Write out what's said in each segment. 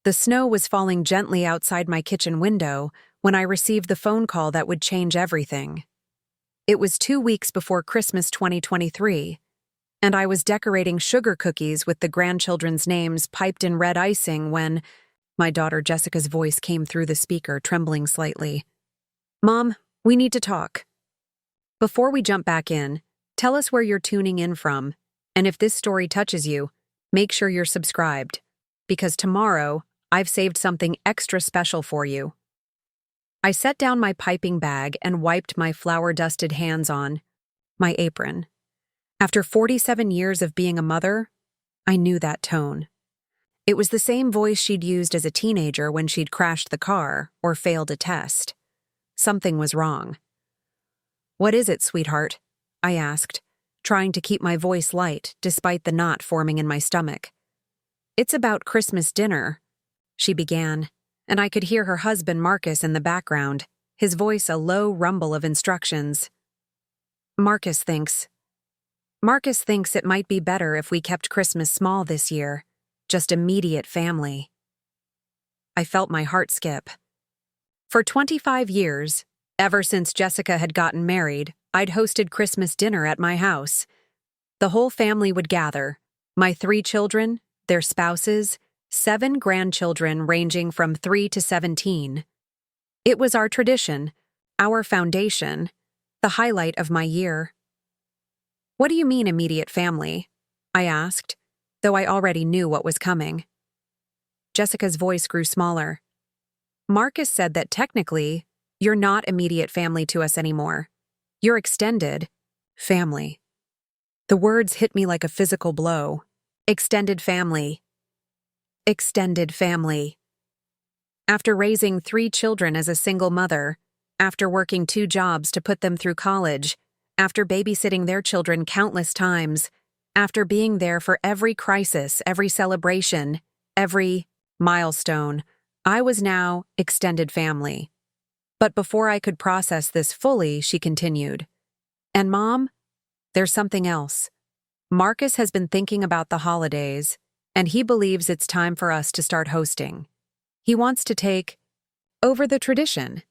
The snow was falling gently outside my kitchen window when I received the phone call that would change everything. It was 2 weeks before Christmas 2023, and I was decorating sugar cookies with the grandchildren's names piped in red icing when my daughter Jessica's voice came through the speaker, trembling slightly. "Mom, we need to talk." Before we jump back in, tell us where you're tuning in from, and if this story touches you, make sure you're subscribed, because tomorrow I've saved something extra special for you. I set down my piping bag and wiped my flour-dusted hands on my apron. After 47 years of being a mother, I knew that tone. It was the same voice she'd used as a teenager when she'd crashed the car or failed a test. Something was wrong. "What is it, sweetheart?" I asked, trying to keep my voice light despite the knot forming in my stomach. "It's about Christmas dinner," she began, and I could hear her husband Marcus in the background, his voice a low rumble of instructions. Marcus thinks it might be better if we kept Christmas small this year, just immediate family." I felt my heart skip. For 25 years, ever since Jessica had gotten married, I'd hosted Christmas dinner at my house. The whole family would gather, my 3 children, their spouses, 7 grandchildren ranging from 3 to 17. It was our tradition, our foundation, the highlight of my year. "What do you mean immediate family?" I asked, though I already knew what was coming. Jessica's voice grew smaller. "Marcus said that technically, you're not immediate family to us anymore. You're extended family." The words hit me like a physical blow. Extended family. Extended family. After raising 3 children as a single mother, after working 2 jobs to put them through college, after babysitting their children countless times, after being there for every crisis, every celebration, every milestone, I was now extended family. But before I could process this fully, she continued, "And Mom, there's something else. Marcus has been thinking about the holidays, and he believes it's time for us to start hosting. He wants to take over the tradition."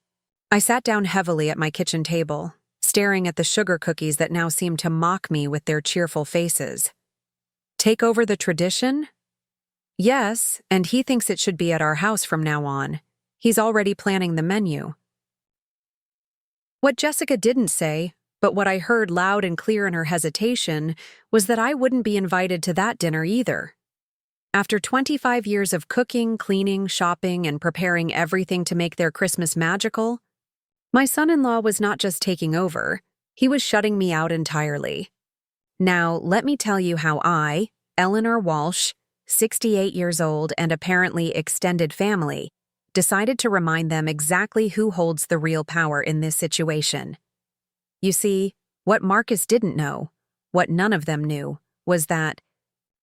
I sat down heavily at my kitchen table, staring at the sugar cookies that now seemed to mock me with their cheerful faces. "Take over the tradition?" "Yes, and he thinks it should be at our house from now on. He's already planning the menu." What Jessica didn't say, but what I heard loud and clear in her hesitation, was that I wouldn't be invited to that dinner either. After 25 years of cooking, cleaning, shopping, and preparing everything to make their Christmas magical, my son-in-law was not just taking over, he was shutting me out entirely. Now, let me tell you how I, Eleanor Walsh, 68 years old and apparently extended family, decided to remind them exactly who holds the real power in this situation. You see, what Marcus didn't know, what none of them knew, was that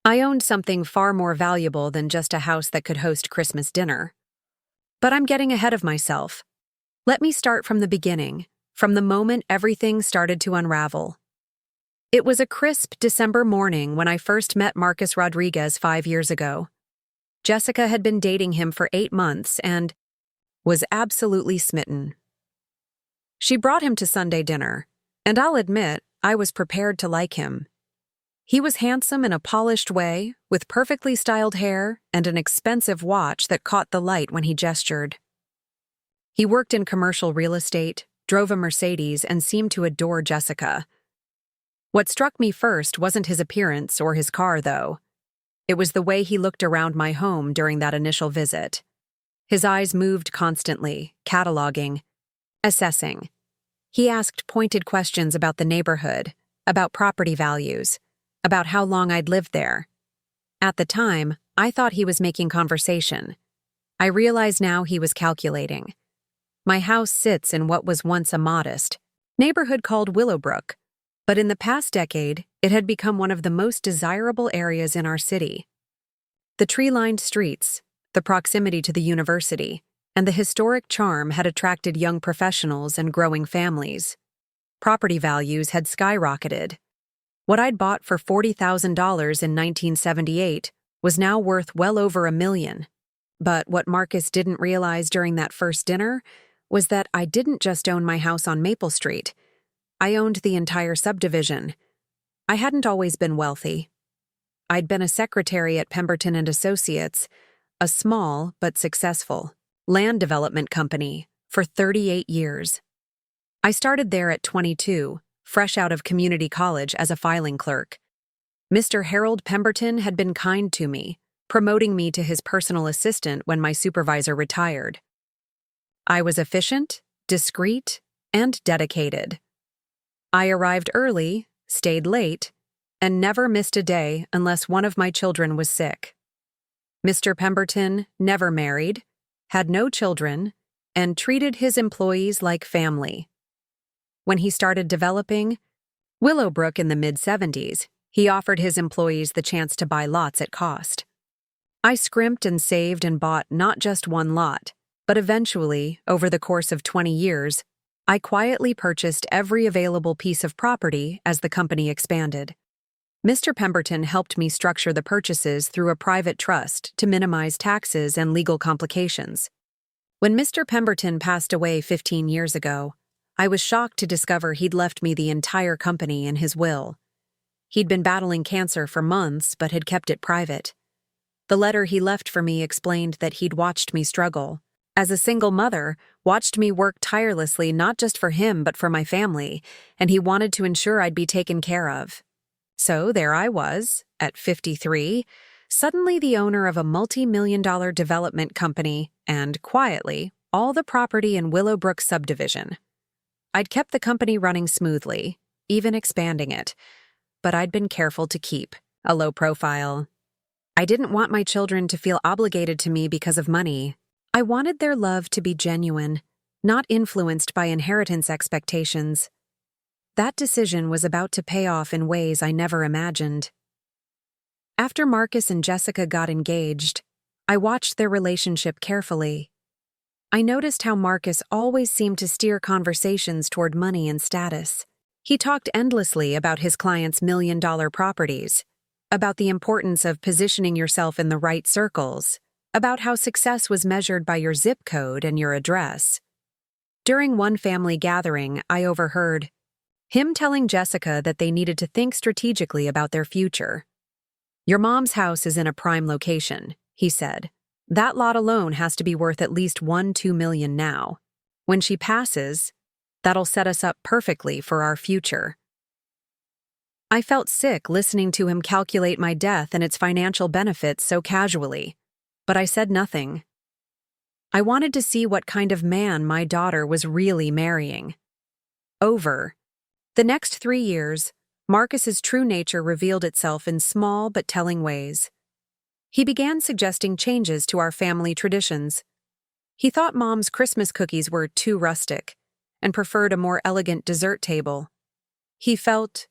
I owned something far more valuable than just a house that could host Christmas dinner. But I'm getting ahead of myself. Let me start from the beginning, from the moment everything started to unravel. It was a crisp December morning when I first met Marcus Rodriguez 5 years ago. Jessica had been dating him for 8 months and was absolutely smitten. She brought him to Sunday dinner, and I'll admit, I was prepared to like him. He was handsome in a polished way, with perfectly styled hair and an expensive watch that caught the light when he gestured. He worked in commercial real estate, drove a Mercedes, and seemed to adore Jessica. What struck me first wasn't his appearance or his car, though. It was the way he looked around my home during that initial visit. His eyes moved constantly, cataloging, assessing. He asked pointed questions about the neighborhood, about property values, about how long I'd lived there. At the time, I thought he was making conversation. I realize now he was calculating. My house sits in what was once a modest neighborhood called Willowbrook, but in the past decade, it had become one of the most desirable areas in our city. The tree-lined streets, the proximity to the university, and the historic charm had attracted young professionals and growing families. Property values had skyrocketed. What I'd bought for $40,000 in 1978 was now worth well over $1 million. But what Marcus didn't realize during that first dinner was that I didn't just own my house on Maple Street. I owned the entire subdivision. I hadn't always been wealthy. I'd been a secretary at Pemberton and Associates, a small but successful land development company, for 38 years. I started there at 22, fresh out of community college as a filing clerk. Mr. Harold Pemberton had been kind to me, promoting me to his personal assistant when my supervisor retired. I was efficient, discreet, and dedicated. I arrived early, stayed late, and never missed a day unless one of my children was sick. Mr. Pemberton never married, had no children, and treated his employees like family. When he started developing Willowbrook in the mid-70s, he offered his employees the chance to buy lots at cost. I scrimped and saved and bought not just one lot, but eventually, over the course of 20 years, I quietly purchased every available piece of property as the company expanded. Mr. Pemberton helped me structure the purchases through a private trust to minimize taxes and legal complications. When Mr. Pemberton passed away 15 years ago, I was shocked to discover he'd left me the entire company in his will. He'd been battling cancer for months but had kept it private. The letter he left for me explained that he'd watched me struggle. As a single mother, watched me work tirelessly not just for him but for my family, and he wanted to ensure I'd be taken care of. So there I was, at 53, suddenly the owner of a multi-million-dollar development company and, quietly, all the property in Willowbrook Subdivision. I'd kept the company running smoothly, even expanding it, but I'd been careful to keep a low profile. I didn't want my children to feel obligated to me because of money. I wanted their love to be genuine, not influenced by inheritance expectations. That decision was about to pay off in ways I never imagined. After Marcus and Jessica got engaged, I watched their relationship carefully. I noticed how Marcus always seemed to steer conversations toward money and status. He talked endlessly about his clients' million-dollar properties, about the importance of positioning yourself in the right circles, about how success was measured by your zip code and your address. During one family gathering, I overheard him telling Jessica that they needed to think strategically about their future. "Your mom's house is in a prime location," he said. "That lot alone has to be worth at least $1-2 million now. When she passes, that'll set us up perfectly for our future." I felt sick listening to him calculate my death and its financial benefits so casually, but I said nothing. I wanted to see what kind of man my daughter was really marrying. Over the next 3 years, Marcus's true nature revealed itself in small but telling ways. He began suggesting changes to our family traditions. He thought Mom's Christmas cookies were too rustic and preferred a more elegant dessert table. He felt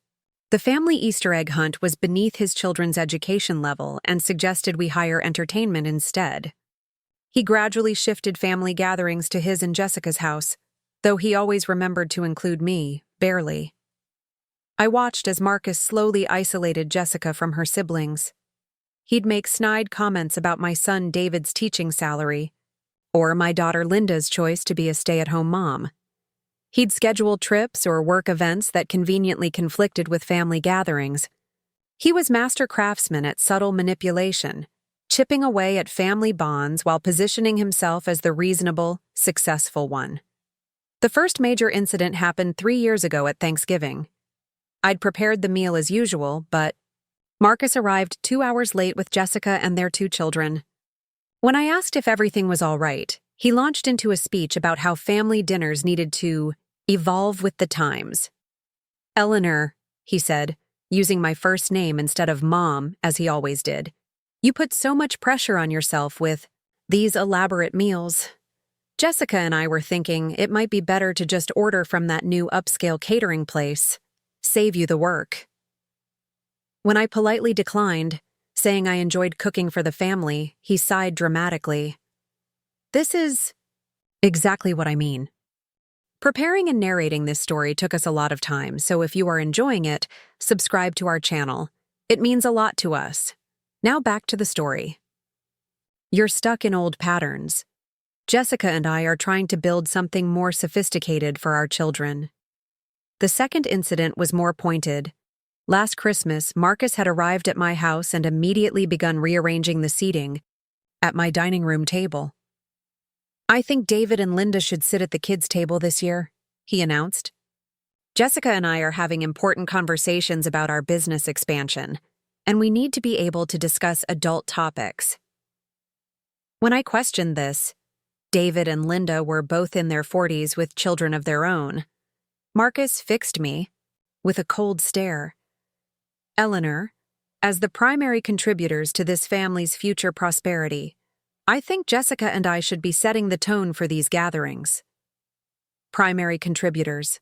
the family Easter egg hunt was beneath his children's education level and suggested we hire entertainment instead. He gradually shifted family gatherings to his and Jessica's house, though he always remembered to include me, barely. I watched as Marcus slowly isolated Jessica from her siblings. He'd make snide comments about my son David's teaching salary, or my daughter Linda's choice to be a stay-at-home mom. He'd schedule trips or work events that conveniently conflicted with family gatherings. He was master craftsman at subtle manipulation, chipping away at family bonds while positioning himself as the reasonable, successful one. The first major incident happened 3 years ago at Thanksgiving. I'd prepared the meal as usual, but Marcus arrived 2 hours late with Jessica and their 2 children. When I asked if everything was all right, he launched into a speech about how family dinners needed to evolve with the times. "Eleanor," he said, using my first name instead of Mom, as he always did, "you put so much pressure on yourself with these elaborate meals. Jessica and I were thinking it might be better to just order from that new upscale catering place. Save you the work." When I politely declined, saying I enjoyed cooking for the family, he sighed dramatically. "This is exactly what I mean." Preparing and narrating this story took us a lot of time, so if you are enjoying it, subscribe to our channel. It means a lot to us. Now back to the story. You're stuck in old patterns. Jessica and I are trying to build something more sophisticated for our children. The second incident was more pointed. Last Christmas, Marcus had arrived at my house and immediately begun rearranging the seating at my dining room table. "I think David and Linda should sit at the kids' table this year," he announced. "Jessica and I are having important conversations about our business expansion, and we need to be able to discuss adult topics." When I questioned this, David and Linda were both in their 40s with children of their own. Marcus fixed me with a cold stare. "Eleanor, as the primary contributors to this family's future prosperity, I think Jessica and I should be setting the tone for these gatherings." Primary contributors.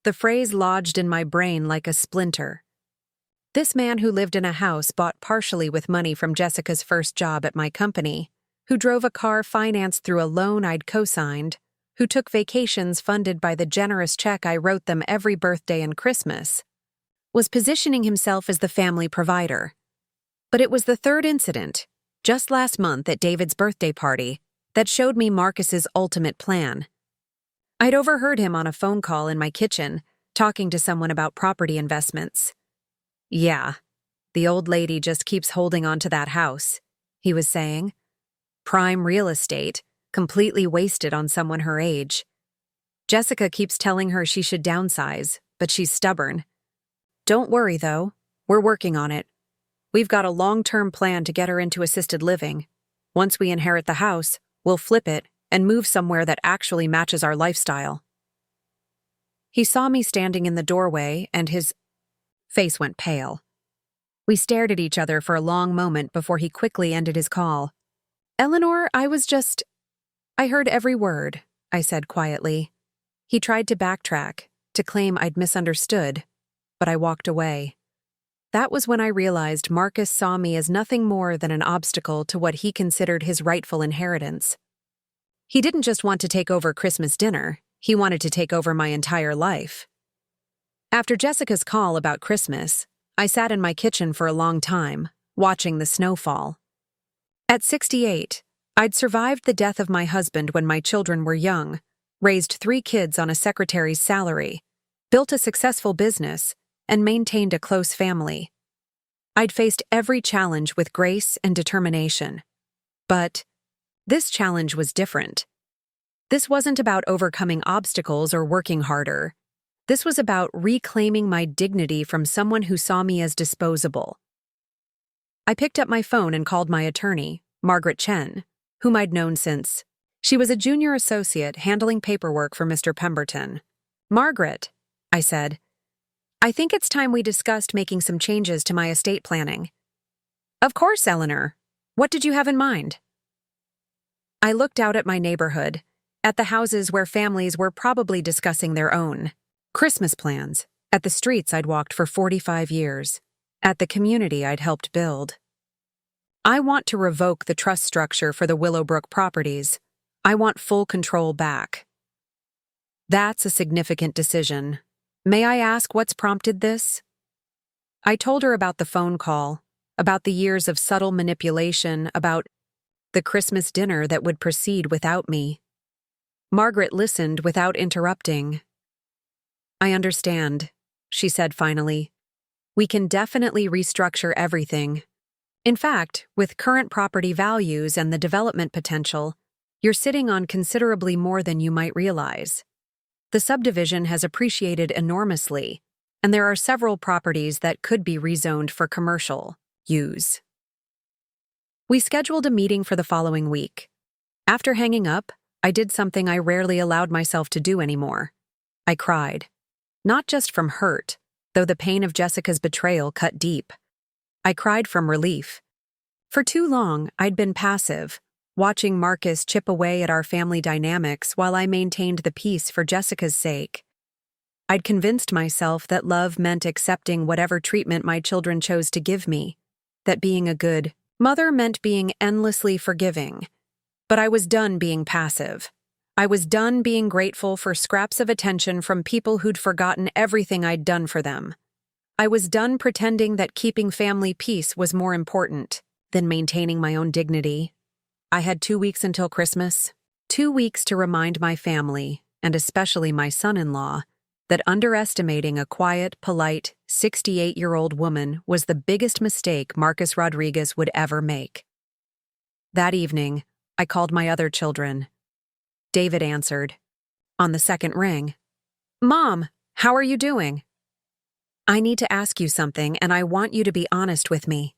The phrase lodged in my brain like a splinter. This man who lived in a house bought partially with money from Jessica's first job at my company, who drove a car financed through a loan I'd co-signed, who took vacations funded by the generous check I wrote them every birthday and Christmas, was positioning himself as the family provider. But it was the third incident, just last month at David's birthday party, that showed me Marcus's ultimate plan. I'd overheard him on a phone call in my kitchen, talking to someone about property investments. "Yeah, the old lady just keeps holding on to that house," he was saying. "Prime real estate, completely wasted on someone her age. Jessica keeps telling her she should downsize, but she's stubborn. Don't worry, though. We're working on it. We've got a long-term plan to get her into assisted living. Once we inherit the house, we'll flip it and move somewhere that actually matches our lifestyle." He saw me standing in the doorway, and his face went pale. We stared at each other for a long moment before he quickly ended his call. "Eleanor, I heard every word," I said quietly. He tried to backtrack, to claim I'd misunderstood, but I walked away. That was when I realized Marcus saw me as nothing more than an obstacle to what he considered his rightful inheritance. He didn't just want to take over Christmas dinner, he wanted to take over my entire life. After Jessica's call about Christmas, I sat in my kitchen for a long time, watching the snow fall. At 68, I'd survived the death of my husband when my children were young, raised 3 kids on a secretary's salary, built a successful business, and maintained a close family. I'd faced every challenge with grace and determination. But this challenge was different. This wasn't about overcoming obstacles or working harder. This was about reclaiming my dignity from someone who saw me as disposable. I picked up my phone and called my attorney, Margaret Chen, whom I'd known since. She was a junior associate handling paperwork for Mr. Pemberton. "Margaret," I said, "I think it's time we discussed making some changes to my estate planning." "Of course, Eleanor. What did you have in mind?" I looked out at my neighborhood, at the houses where families were probably discussing their own Christmas plans, at the streets I'd walked for 45 years, at the community I'd helped build. I want to revoke the trust structure for the Willowbrook properties. I want full control back. That's a significant decision. May I ask what's prompted this? I told her about the phone call, about the years of subtle manipulation, about the Christmas dinner that would proceed without me. Margaret listened without interrupting. "I understand," she said finally. "We can definitely restructure everything. In fact, with current property values and the development potential, you're sitting on considerably more than you might realize. The subdivision has appreciated enormously, and there are several properties that could be rezoned for commercial use." We scheduled a meeting for the following week. After hanging up, I did something I rarely allowed myself to do anymore. I cried. Not just from hurt, though the pain of Jessica's betrayal cut deep. I cried from relief. For too long, I'd been passive, watching Marcus chip away at our family dynamics while I maintained the peace for Jessica's sake. I'd convinced myself that love meant accepting whatever treatment my children chose to give me, that being a good mother meant being endlessly forgiving. But I was done being passive. I was done being grateful for scraps of attention from people who'd forgotten everything I'd done for them. I was done pretending that keeping family peace was more important than maintaining my own dignity. I had 2 weeks until Christmas. 2 weeks to remind my family, and especially my son-in-law, that underestimating a quiet, polite, 68-year-old woman was the biggest mistake Marcus Rodriguez would ever make. That evening, I called my other children. David answered. On the second ring, "Mom, how are you doing? I need to ask you something, and I want you to be honest with me.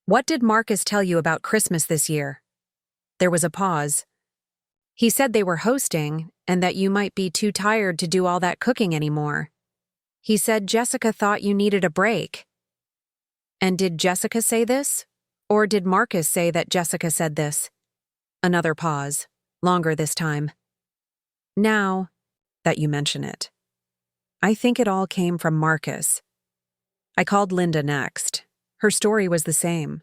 What did Marcus tell you about Christmas this year?" There was a pause. "He said they were hosting, and that you might be too tired to do all that cooking anymore. He said Jessica thought you needed a break." And did Jessica say this? Or did Marcus say that Jessica said this? Another pause, longer this time. Now that you mention it, I think it all came from Marcus. I called Linda next. Her story was the same.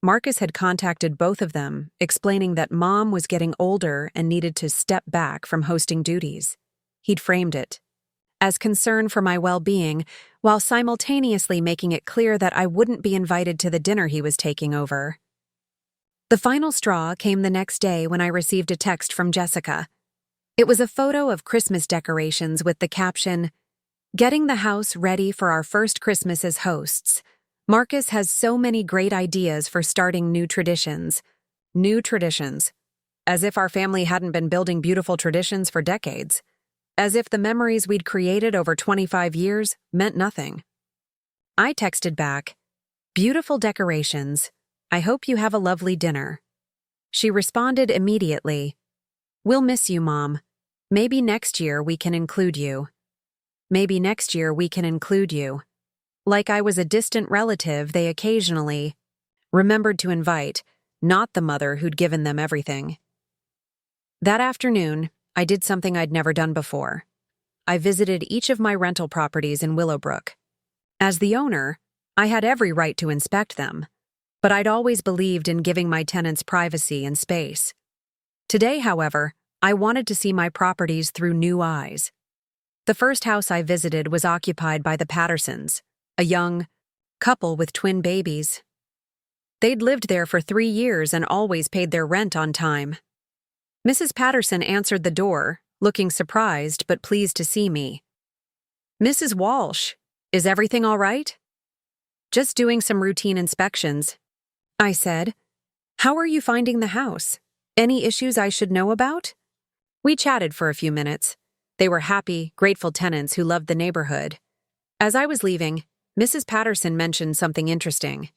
Marcus had contacted both of them, explaining that Mom was getting older and needed to step back from hosting duties. He'd framed it as concern for my well-being, while simultaneously making it clear that I wouldn't be invited to the dinner he was taking over. The final straw came the next day when I received a text from Jessica. It was a photo of Christmas decorations with the caption, "Getting the house ready for our first Christmas as hosts. Marcus has so many great ideas for starting new traditions." New traditions. As if our family hadn't been building beautiful traditions for decades. As if the memories we'd created over 25 years meant nothing. I texted back, "Beautiful decorations. I hope you have a lovely dinner." She responded immediately, "We'll miss you, Mom. Maybe next year we can include you." Maybe next year we can include you. Like I was a distant relative they occasionally remembered to invite, not the mother who'd given them everything. That afternoon, I did something I'd never done before. I visited each of my rental properties in Willowbrook. As the owner, I had every right to inspect them, but I'd always believed in giving my tenants privacy and space. Today, however, I wanted to see my properties through new eyes. The first house I visited was occupied by the Pattersons, a young couple with twin babies. They'd lived there for 3 years and always paid their rent on time. Mrs. Patterson answered the door, looking surprised but pleased to see me. "Mrs. Walsh, is everything all right?" "Just doing some routine inspections," I said. "How are you finding the house? Any issues I should know about?" We chatted for a few minutes. They were happy, grateful tenants who loved the neighborhood. As I was leaving, Mrs. Patterson mentioned something interesting.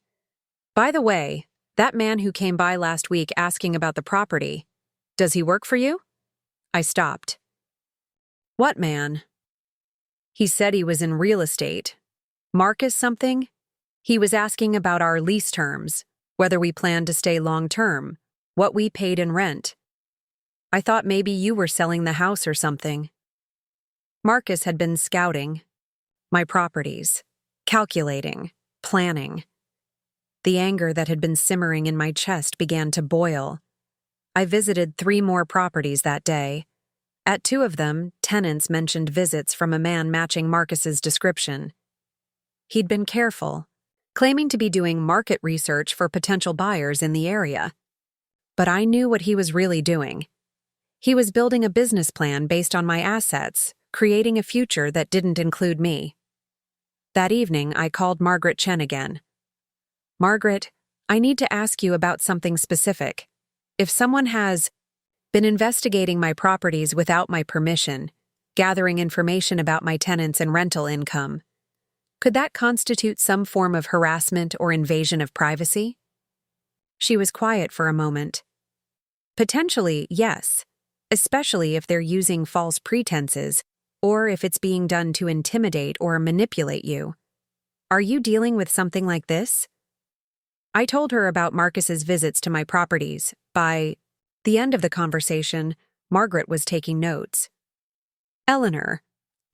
"By the way, that man who came by last week asking about the property, does he work for you?" I stopped. "What man?" "He said he was in real estate. Marcus something? He was asking about our lease terms, whether we planned to stay long-term, what we paid in rent. I thought maybe you were selling the house or something." Marcus had been scouting my properties, calculating, planning. The anger that had been simmering in my chest began to boil. I visited 3 more properties that day. At 2 of them, tenants mentioned visits from a man matching Marcus's description. He'd been careful, claiming to be doing market research for potential buyers in the area. But I knew what he was really doing. He was building a business plan based on my assets, creating a future that didn't include me. That evening, I called Margaret Chen again. "Margaret, I need to ask you about something specific. If someone has been investigating my properties without my permission, gathering information about my tenants and rental income, could that constitute some form of harassment or invasion of privacy?" She was quiet for a moment. "Potentially, yes, especially if they're using false pretenses or if it's being done to intimidate or manipulate you. Are you dealing with something like this?" I told her about Marcus's visits to my properties. By the end of the conversation, Margaret was taking notes. "Eleanor,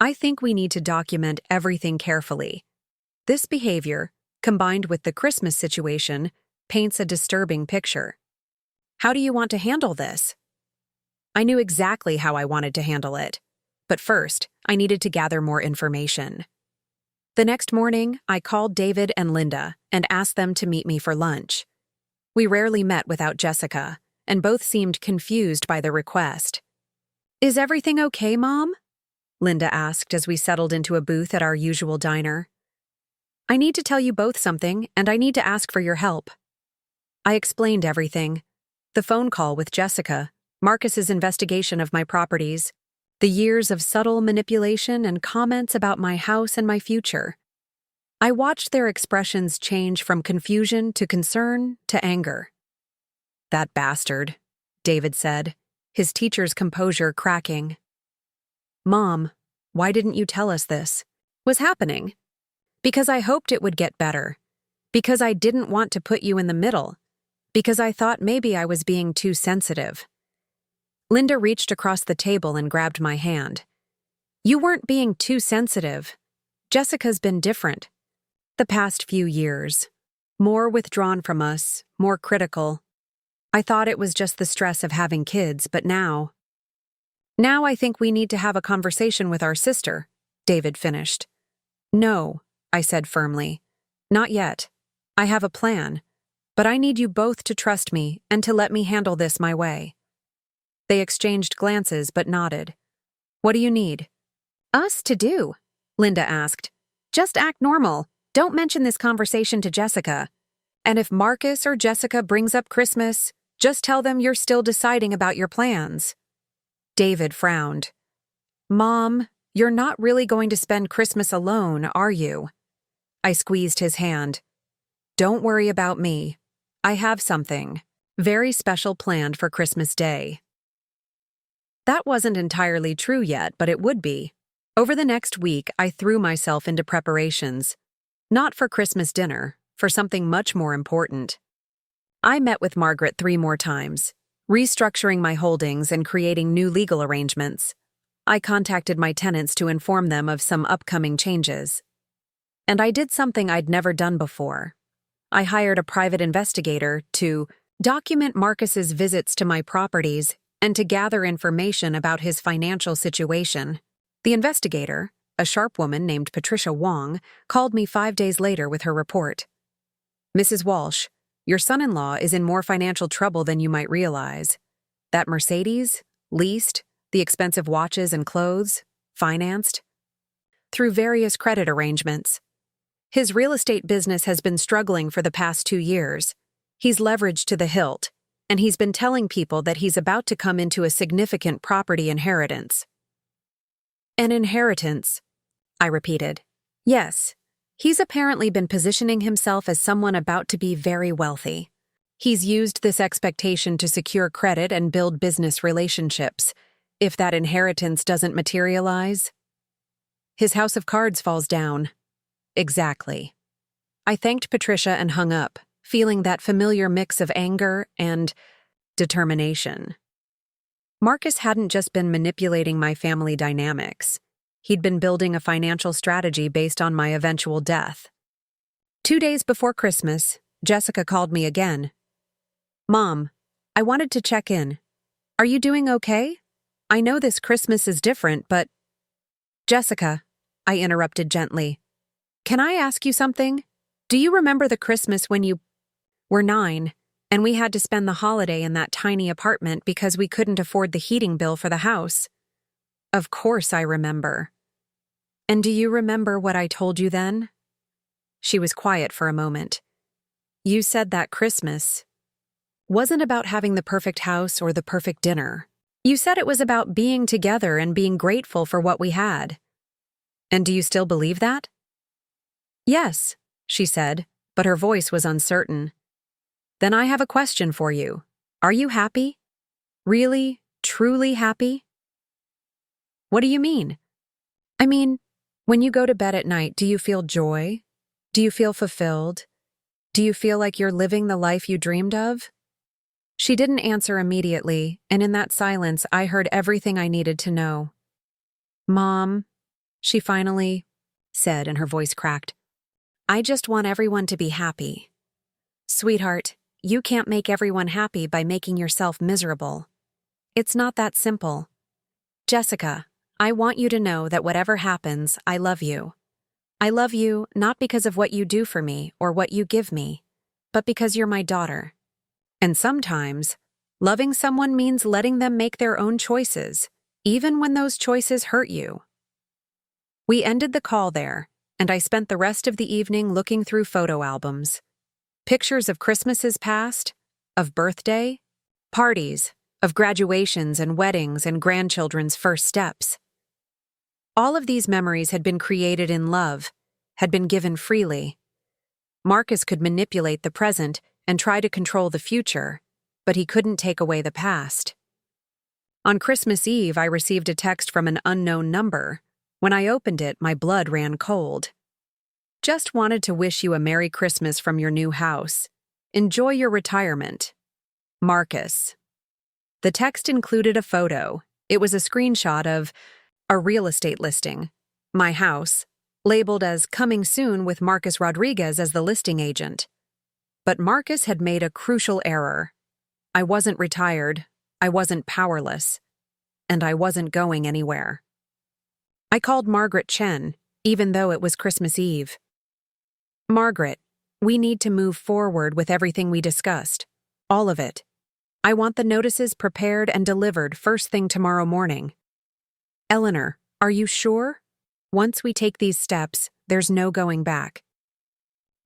I think we need to document everything carefully. This behavior, combined with the Christmas situation, paints a disturbing picture. How do you want to handle this?" I knew exactly how I wanted to handle it, but first, I needed to gather more information. The next morning, I called David and Linda and asked them to meet me for lunch. We rarely met without Jessica, and both seemed confused by the request. "Is everything okay, Mom?" Linda asked as we settled into a booth at our usual diner. "I need to tell you both something, and I need to ask for your help." I explained everything. The phone call with Jessica, Marcus's investigation of my properties, the years of subtle manipulation and comments about my house and my future. I watched their expressions change from confusion to concern to anger. "That bastard," David said, his teacher's composure cracking. "Mom, why didn't you tell us this was happening?" "Because I hoped it would get better. Because I didn't want to put you in the middle. Because I thought maybe I was being too sensitive." Linda reached across the table and grabbed my hand. "You weren't being too sensitive. Jessica's been different. The past few years. More withdrawn from us, more critical. I thought it was just the stress of having kids, but now I think we need to have a conversation with our sister," David finished. "No," I said firmly. "Not yet. I have a plan, but I need you both to trust me and to let me handle this my way." They exchanged glances but nodded. "What do you need?" "Us to do?" Linda asked. "Just act normal. Don't mention this conversation to Jessica. And if Marcus or Jessica brings up Christmas, just tell them you're still deciding about your plans." David frowned. "Mom, you're not really going to spend Christmas alone, are you?" I squeezed his hand. "Don't worry about me. I have something very special planned for Christmas Day." That wasn't entirely true yet, but it would be. Over the next week, I threw myself into preparations. Not for Christmas dinner, for something much more important. I met with Margaret 3 more times, restructuring my holdings and creating new legal arrangements. I contacted my tenants to inform them of some upcoming changes. And I did something I'd never done before. I hired a private investigator to document Marcus's visits to my properties and to gather information about his financial situation. The investigator, a sharp woman named Patricia Wong, called me 5 days later with her report. "Mrs. Walsh, your son-in-law is in more financial trouble than you might realize. That Mercedes, leased, the expensive watches and clothes, financed, through various credit arrangements. His real estate business has been struggling for the past 2 years. He's leveraged to the hilt, and he's been telling people that he's about to come into a significant property inheritance." "An inheritance," I repeated. "Yes, he's apparently been positioning himself as someone about to be very wealthy. He's used this expectation to secure credit and build business relationships. If that inheritance doesn't materialize, his house of cards falls down." Exactly. I thanked Patricia and hung up, feeling that familiar mix of anger and determination. Marcus hadn't just been manipulating my family dynamics. He'd been building a financial strategy based on my eventual death. 2 days before Christmas, Jessica called me again. "Mom, I wanted to check in. Are you doing okay? I know this Christmas is different, but—" "Jessica," I interrupted gently. "Can I ask you something? Do you remember the Christmas when you were 9, and we had to spend the holiday in that tiny apartment because we couldn't afford the heating bill for the house?" "Of course I remember." "And do you remember what I told you then?" She was quiet for a moment. "You said that Christmas wasn't about having the perfect house or the perfect dinner. You said it was about being together and being grateful for what we had. And do you still believe that?" "Yes," she said, but her voice was uncertain. "Then I have a question for you. Are you happy? Really, truly happy?" "What do you mean?" "I mean, when you go to bed at night, do you feel joy? Do you feel fulfilled? Do you feel like you're living the life you dreamed of?" She didn't answer immediately, and in that silence, I heard everything I needed to know. "Mom," she finally said, and her voice cracked, "I just want everyone to be happy." "Sweetheart, you can't make everyone happy by making yourself miserable. It's not that simple. Jessica, I want you to know that whatever happens, I love you. I love you not because of what you do for me or what you give me, but because you're my daughter. And sometimes, Loving someone means letting them make their own choices, even when those choices hurt you. We ended the call there, and I spent the rest of the evening looking through photo albums. Pictures of Christmases past, of birthday, parties, of graduations and weddings and grandchildren's first steps. All of these memories had been created in love, had been given freely. Marcus could manipulate the present and try to control the future, but he couldn't take away the past. On Christmas Eve, I received a text from an unknown number. When I opened it, my blood ran cold. Just wanted to wish you a Merry Christmas from your new house. Enjoy your retirement. Marcus. The text included a photo. It was a screenshot of a real estate listing, my house, labeled as coming soon with Marcus Rodriguez as the listing agent. But Marcus had made a crucial error. I wasn't retired, I wasn't powerless, and I wasn't going anywhere. I called Margaret Chen, even though it was Christmas Eve. Margaret, we need to move forward with everything we discussed. All of it. I want the notices prepared and delivered first thing tomorrow morning. Eleanor, are you sure? Once we take these steps, there's no going back.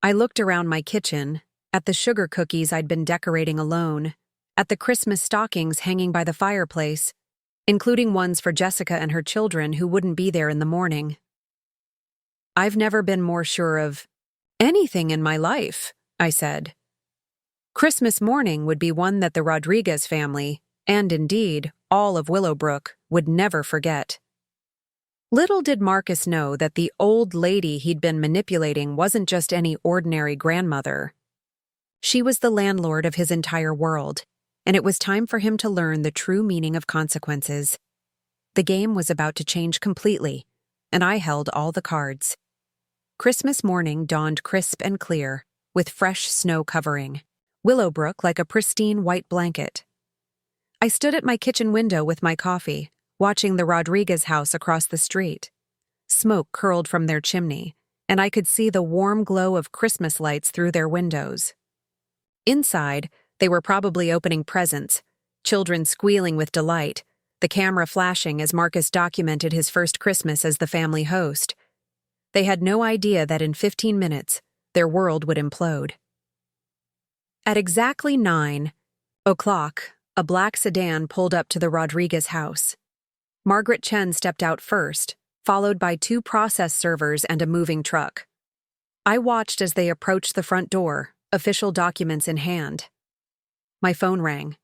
I looked around my kitchen, at the sugar cookies I'd been decorating alone, at the Christmas stockings hanging by the fireplace, including ones for Jessica and her children who wouldn't be there in the morning. I've never been more sure of anything in my life, I said. Christmas morning would be one that the Rodriguez family, and indeed all of Willowbrook, would never forget. Little did Marcus know that the old lady he'd been manipulating wasn't just any ordinary grandmother. She was the landlord of his entire world, and it was time for him to learn the true meaning of consequences. The game was about to change completely, and I held all the cards. Christmas morning dawned crisp and clear, with fresh snow covering Willowbrook like a pristine white blanket. I stood at my kitchen window with my coffee, watching the Rodriguez house across the street. Smoke curled from their chimney, and I could see the warm glow of Christmas lights through their windows. Inside, they were probably opening presents, children squealing with delight, the camera flashing as Marcus documented his first Christmas as the family host. They had no idea that in 15 minutes, their world would implode. At exactly 9:00, a black sedan pulled up to the Rodriguez house. Margaret Chen stepped out first, followed by 2 process servers and a moving truck. I watched as they approached the front door, official documents in hand. My phone rang.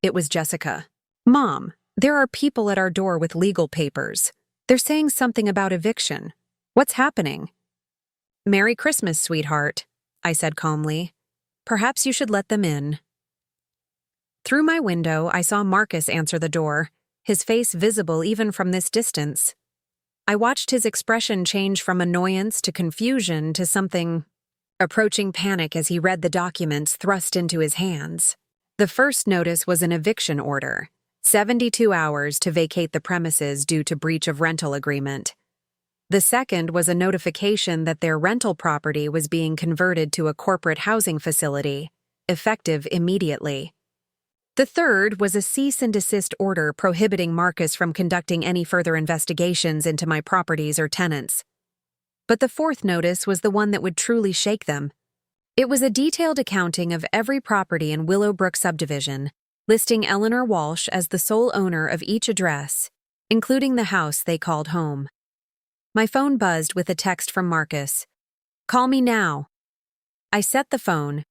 It was Jessica. Mom, there are people at our door with legal papers. They're saying something about eviction. What's happening? Merry Christmas, sweetheart, I said calmly. Perhaps you should let them in. Through my window, I saw Marcus answer the door, his face visible even from this distance. I watched his expression change from annoyance to confusion to something approaching panic as he read the documents thrust into his hands. The first notice was an eviction order, 72 hours to vacate the premises due to breach of rental agreement. The second was a notification that their rental property was being converted to a corporate housing facility, effective immediately. The third was a cease and desist order prohibiting Marcus from conducting any further investigations into my properties or tenants. But the fourth notice was the one that would truly shake them. It was a detailed accounting of every property in Willowbrook Subdivision, listing Eleanor Walsh as the sole owner of each address, including the house they called home. My phone buzzed with a text from Marcus. Call me now. I set the phone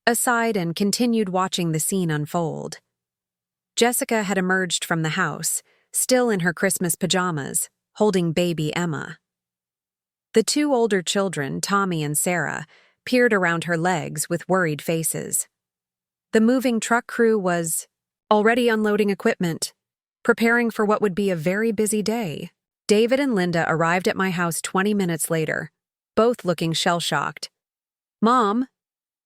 aside and continued watching the scene unfold. Jessica had emerged from the house, still in her Christmas pajamas, holding baby Emma. The 2 older children, Tommy and Sarah, peered around her legs with worried faces. The moving truck crew was already unloading equipment, preparing for what would be a very busy day. David and Linda arrived at my house 20 minutes later, both looking shell-shocked. Mom,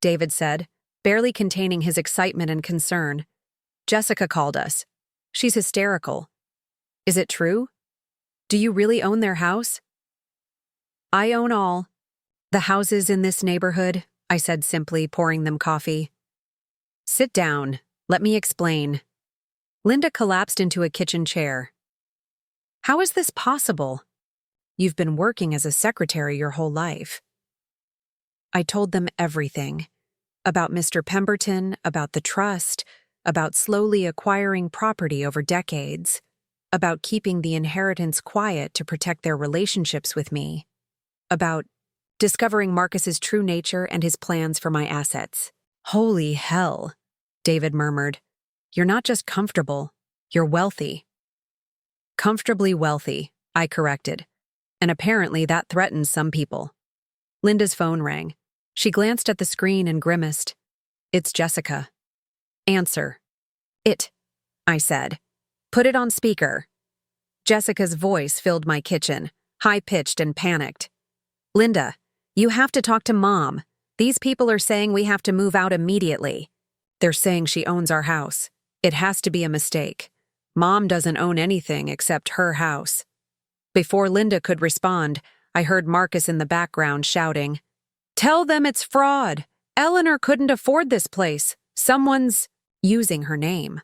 David said, barely containing his excitement and concern. Jessica called us. She's hysterical. Is it true? Do you really own their house? I own all. The houses in this neighborhood, I said simply, pouring them coffee. Sit down, Let me explain. Linda collapsed into a kitchen chair. How is this possible? You've been working as a secretary your whole life. I told them everything. About Mr. Pemberton, about the trust, about slowly acquiring property over decades, about keeping the inheritance quiet to protect their relationships with me, about discovering Marcus's true nature and his plans for my assets. Holy hell, David murmured. You're not just comfortable, you're wealthy. Comfortably wealthy, I corrected. And apparently that threatens some people. Linda's phone rang. She glanced at the screen and grimaced. It's Jessica. Answer. It, I said. Put it on speaker. Jessica's voice filled my kitchen, high-pitched and panicked. Linda, you have to talk to Mom. These people are saying we have to move out immediately. They're saying she owns our house. It has to be a mistake. Mom doesn't own anything except her house. Before Linda could respond, I heard Marcus in the background shouting, Tell them it's fraud. Eleanor couldn't afford this place. Someone's using her name.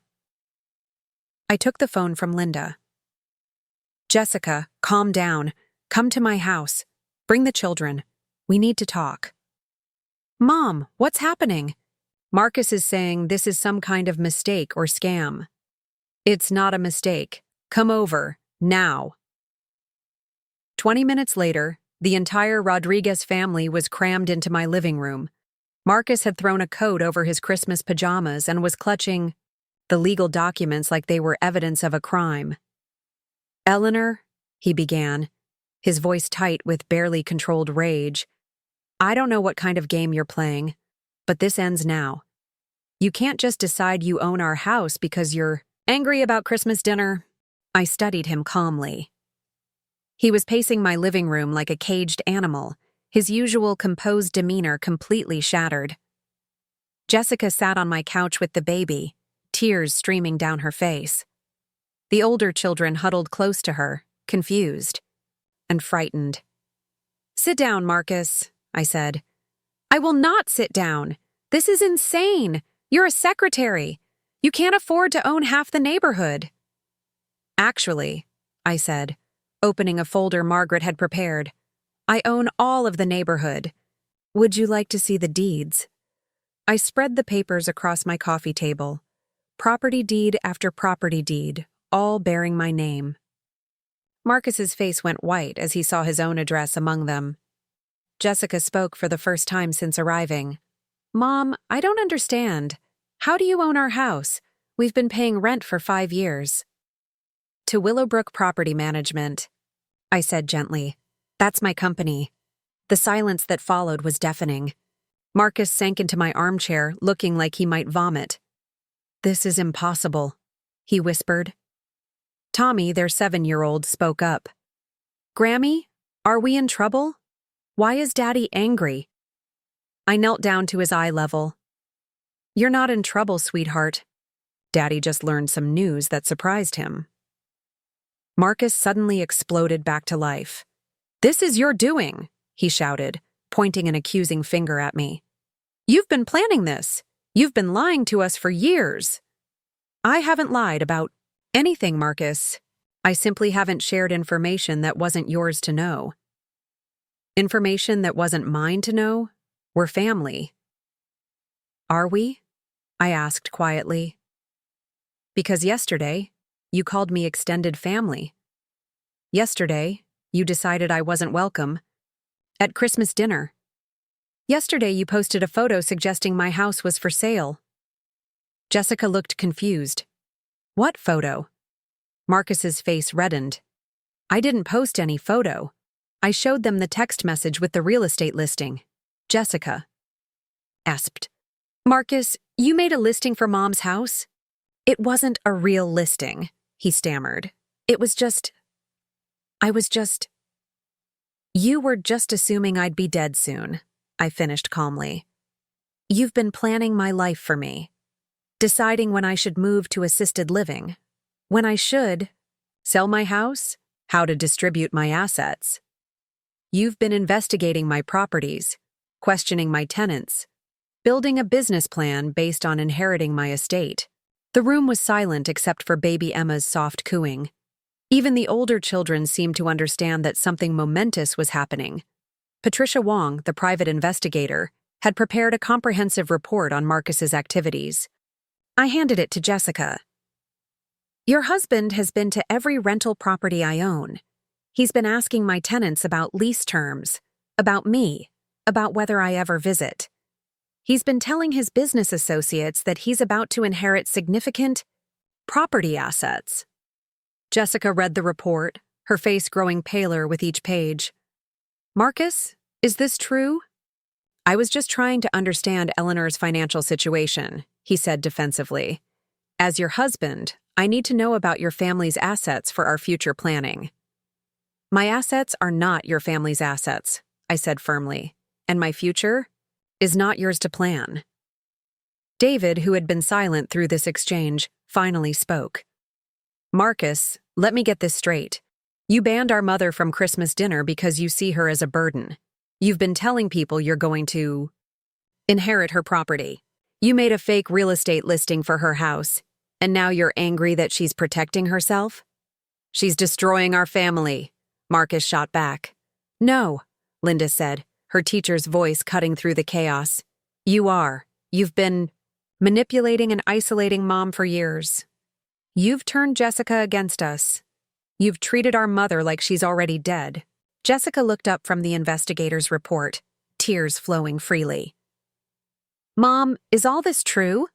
I took the phone from Linda. Jessica, calm down. Come to my house. Bring the children. We need to talk. Mom, what's happening? Marcus is saying this is some kind of mistake or scam. It's not a mistake. Come over, now. 20 minutes later, the entire Rodriguez family was crammed into my living room. Marcus had thrown a coat over his Christmas pajamas and was clutching the legal documents like they were evidence of a crime. Eleanor, he began, his voice tight with barely controlled rage. I don't know what kind of game you're playing, but this ends now. You can't just decide you own our house because you're angry about Christmas dinner. I studied him calmly. He was pacing my living room like a caged animal, his usual composed demeanor completely shattered. Jessica sat on my couch with the baby, tears streaming down her face. The older children huddled close to her, confused and frightened. Sit down, Marcus, I said. I will not sit down. This is insane. You're a secretary. You can't afford to own half the neighborhood. Actually, I said, opening a folder Margaret had prepared, I own all of the neighborhood. Would you like to see the deeds? I spread the papers across my coffee table. Property deed after property deed, all bearing my name. Marcus's face went white as he saw his own address among them. Jessica spoke for the first time since arriving. Mom, I don't understand. How do you own our house? We've been paying rent for 5 years. To Willowbrook Property Management, I said gently. That's my company. The silence that followed was deafening. Marcus sank into my armchair, looking like he might vomit. This is impossible, he whispered. Tommy, their 7-year-old, spoke up. Grammy, are we in trouble? Why is Daddy angry? I knelt down to his eye level. You're not in trouble, sweetheart. Daddy just learned some news that surprised him. Marcus suddenly exploded back to life. This is your doing, he shouted, pointing an accusing finger at me. You've been planning this. You've been lying to us for years. I haven't lied about anything, Marcus. I simply haven't shared information that wasn't yours to know. Information that wasn't mine to know? We're family. Are we? I asked quietly. Because yesterday, you called me extended family. Yesterday, you decided I wasn't welcome. At Christmas dinner. Yesterday, you posted a photo suggesting my house was for sale. Jessica looked confused. What photo? Marcus's face reddened. I didn't post any photo. I showed them the text message with the real estate listing. Jessica asped. Marcus, you made a listing for Mom's house? It wasn't a real listing, he stammered. It was just... You were just assuming I'd be dead soon, I finished calmly. You've been planning my life for me. Deciding when I should move to assisted living. When I should sell my house, how to distribute my assets. You've been investigating my properties, questioning my tenants, building a business plan based on inheriting my estate. The room was silent except for baby Emma's soft cooing. Even the older children seemed to understand that something momentous was happening. Patricia Wong, the private investigator, had prepared a comprehensive report on Marcus's activities. I handed it to Jessica. Your husband has been to every rental property I own. He's been asking my tenants about lease terms, about me, about whether I ever visit. He's been telling his business associates that he's about to inherit significant property assets. Jessica read the report, her face growing paler with each page. Marcus, is this true? I was just trying to understand Eleanor's financial situation, he said defensively. As your husband, I need to know about your family's assets for our future planning. My assets are not your family's assets, I said firmly, and my future is not yours to plan. David, who had been silent through this exchange, finally spoke. Marcus, let me get this straight. You banned our mother from Christmas dinner because you see her as a burden. You've been telling people you're going to inherit her property. You made a fake real estate listing for her house, and now you're angry that she's protecting herself? She's destroying our family, Marcus shot back. No, Linda said, her teacher's voice cutting through the chaos. You are. You've been manipulating and isolating Mom for years. You've turned Jessica against us. You've treated our mother like she's already dead. Jessica looked up from the investigator's report, tears flowing freely. Mom, is all this true?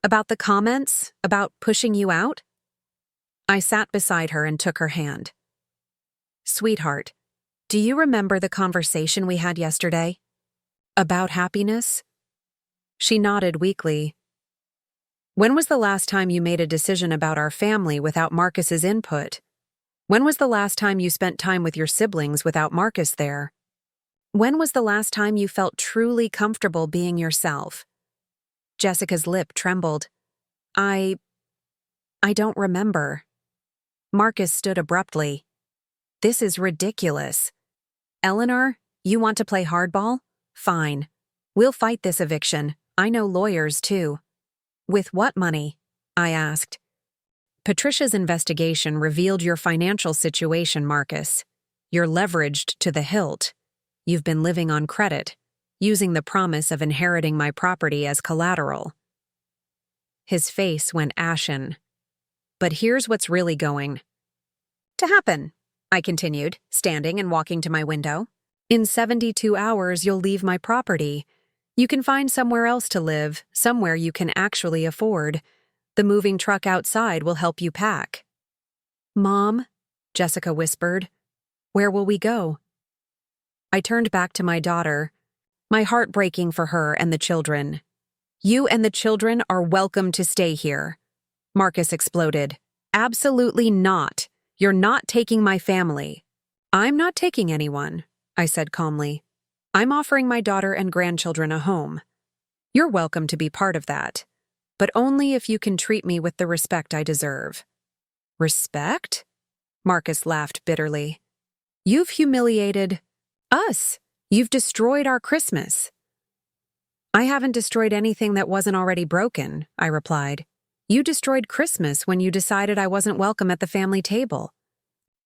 About the comments? About pushing you out? I sat beside her and took her hand. Sweetheart, do you remember the conversation we had yesterday? About happiness? She nodded weakly. When was the last time you made a decision about our family without Marcus's input? When was the last time you spent time with your siblings without Marcus there? When was the last time you felt truly comfortable being yourself? Jessica's lip trembled. I don't remember. Marcus stood abruptly. This is ridiculous. Eleanor, you want to play hardball? Fine. We'll fight this eviction. I know lawyers, too. With what money? I asked. Patricia's investigation revealed your financial situation, Marcus. You're leveraged to the hilt. You've been living on credit, using the promise of inheriting my property as collateral. His face went ashen. But here's what's really going to happen, I continued, standing and walking to my window. In 72 hours, you'll leave my property. You can find somewhere else to live, somewhere you can actually afford. The moving truck outside will help you pack. Mom, Jessica whispered, where will we go? I turned back to my daughter, my heart breaking for her and the children. You and the children are welcome to stay here. Marcus exploded. Absolutely not. You're not taking my family. I'm not taking anyone, I said calmly. I'm offering my daughter and grandchildren a home. You're welcome to be part of that, but only if you can treat me with the respect I deserve. Respect? Marcus laughed bitterly. You've humiliated us. You've destroyed our Christmas. I haven't destroyed anything that wasn't already broken, I replied. You destroyed Christmas when you decided I wasn't welcome at the family table.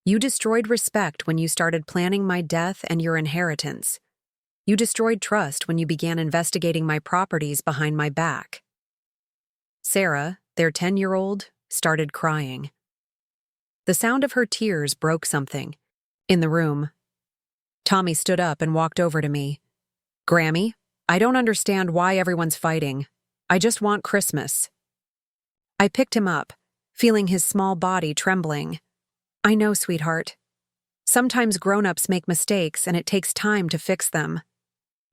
You destroyed respect when you started planning my death and your inheritance. You destroyed trust when you began investigating my properties behind my back. Sarah, their 10-year-old, started crying. The sound of her tears broke something in the room. Tommy stood up and walked over to me. Grammy, I don't understand why everyone's fighting. I just want Christmas. I picked him up, feeling his small body trembling. I know, sweetheart. Sometimes grown-ups make mistakes and it takes time to fix them.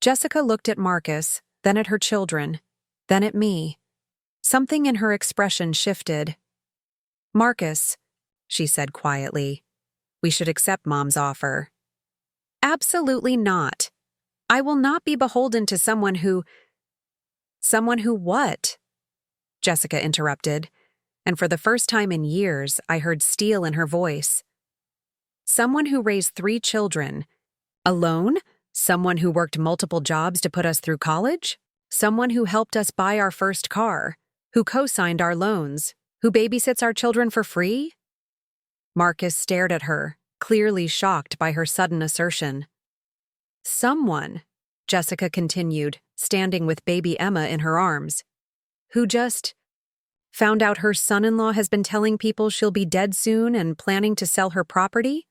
Jessica looked at Marcus, then at her children, then at me. Something in her expression shifted. Marcus, she said quietly, we should accept Mom's offer. Absolutely not. I will not be beholden to someone who what? Jessica interrupted, and for the first time in years, I heard steel in her voice. Someone who raised 3 children. Alone? Someone who worked multiple jobs to put us through college? Someone who helped us buy our first car, who co-signed our loans, who babysits our children for free? Marcus stared at her, clearly shocked by her sudden assertion. Someone, Jessica continued, standing with baby Emma in her arms, who just found out her son-in-law has been telling people she'll be dead soon and planning to sell her property?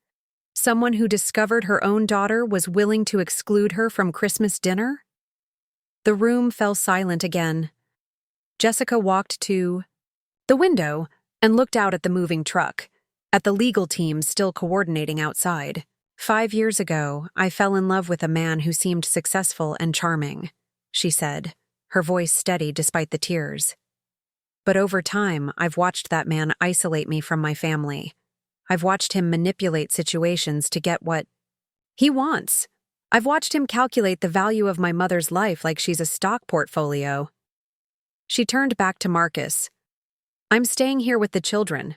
Someone who discovered her own daughter was willing to exclude her from Christmas dinner? The room fell silent again. Jessica walked to the window and looked out at the moving truck, at the legal team still coordinating outside. 5 years ago, I fell in love with a man who seemed successful and charming, she said, her voice steady despite the tears. But over time, I've watched that man isolate me from my family. I've watched him manipulate situations to get what he wants. I've watched him calculate the value of my mother's life like she's a stock portfolio. She turned back to Marcus. I'm staying here with the children.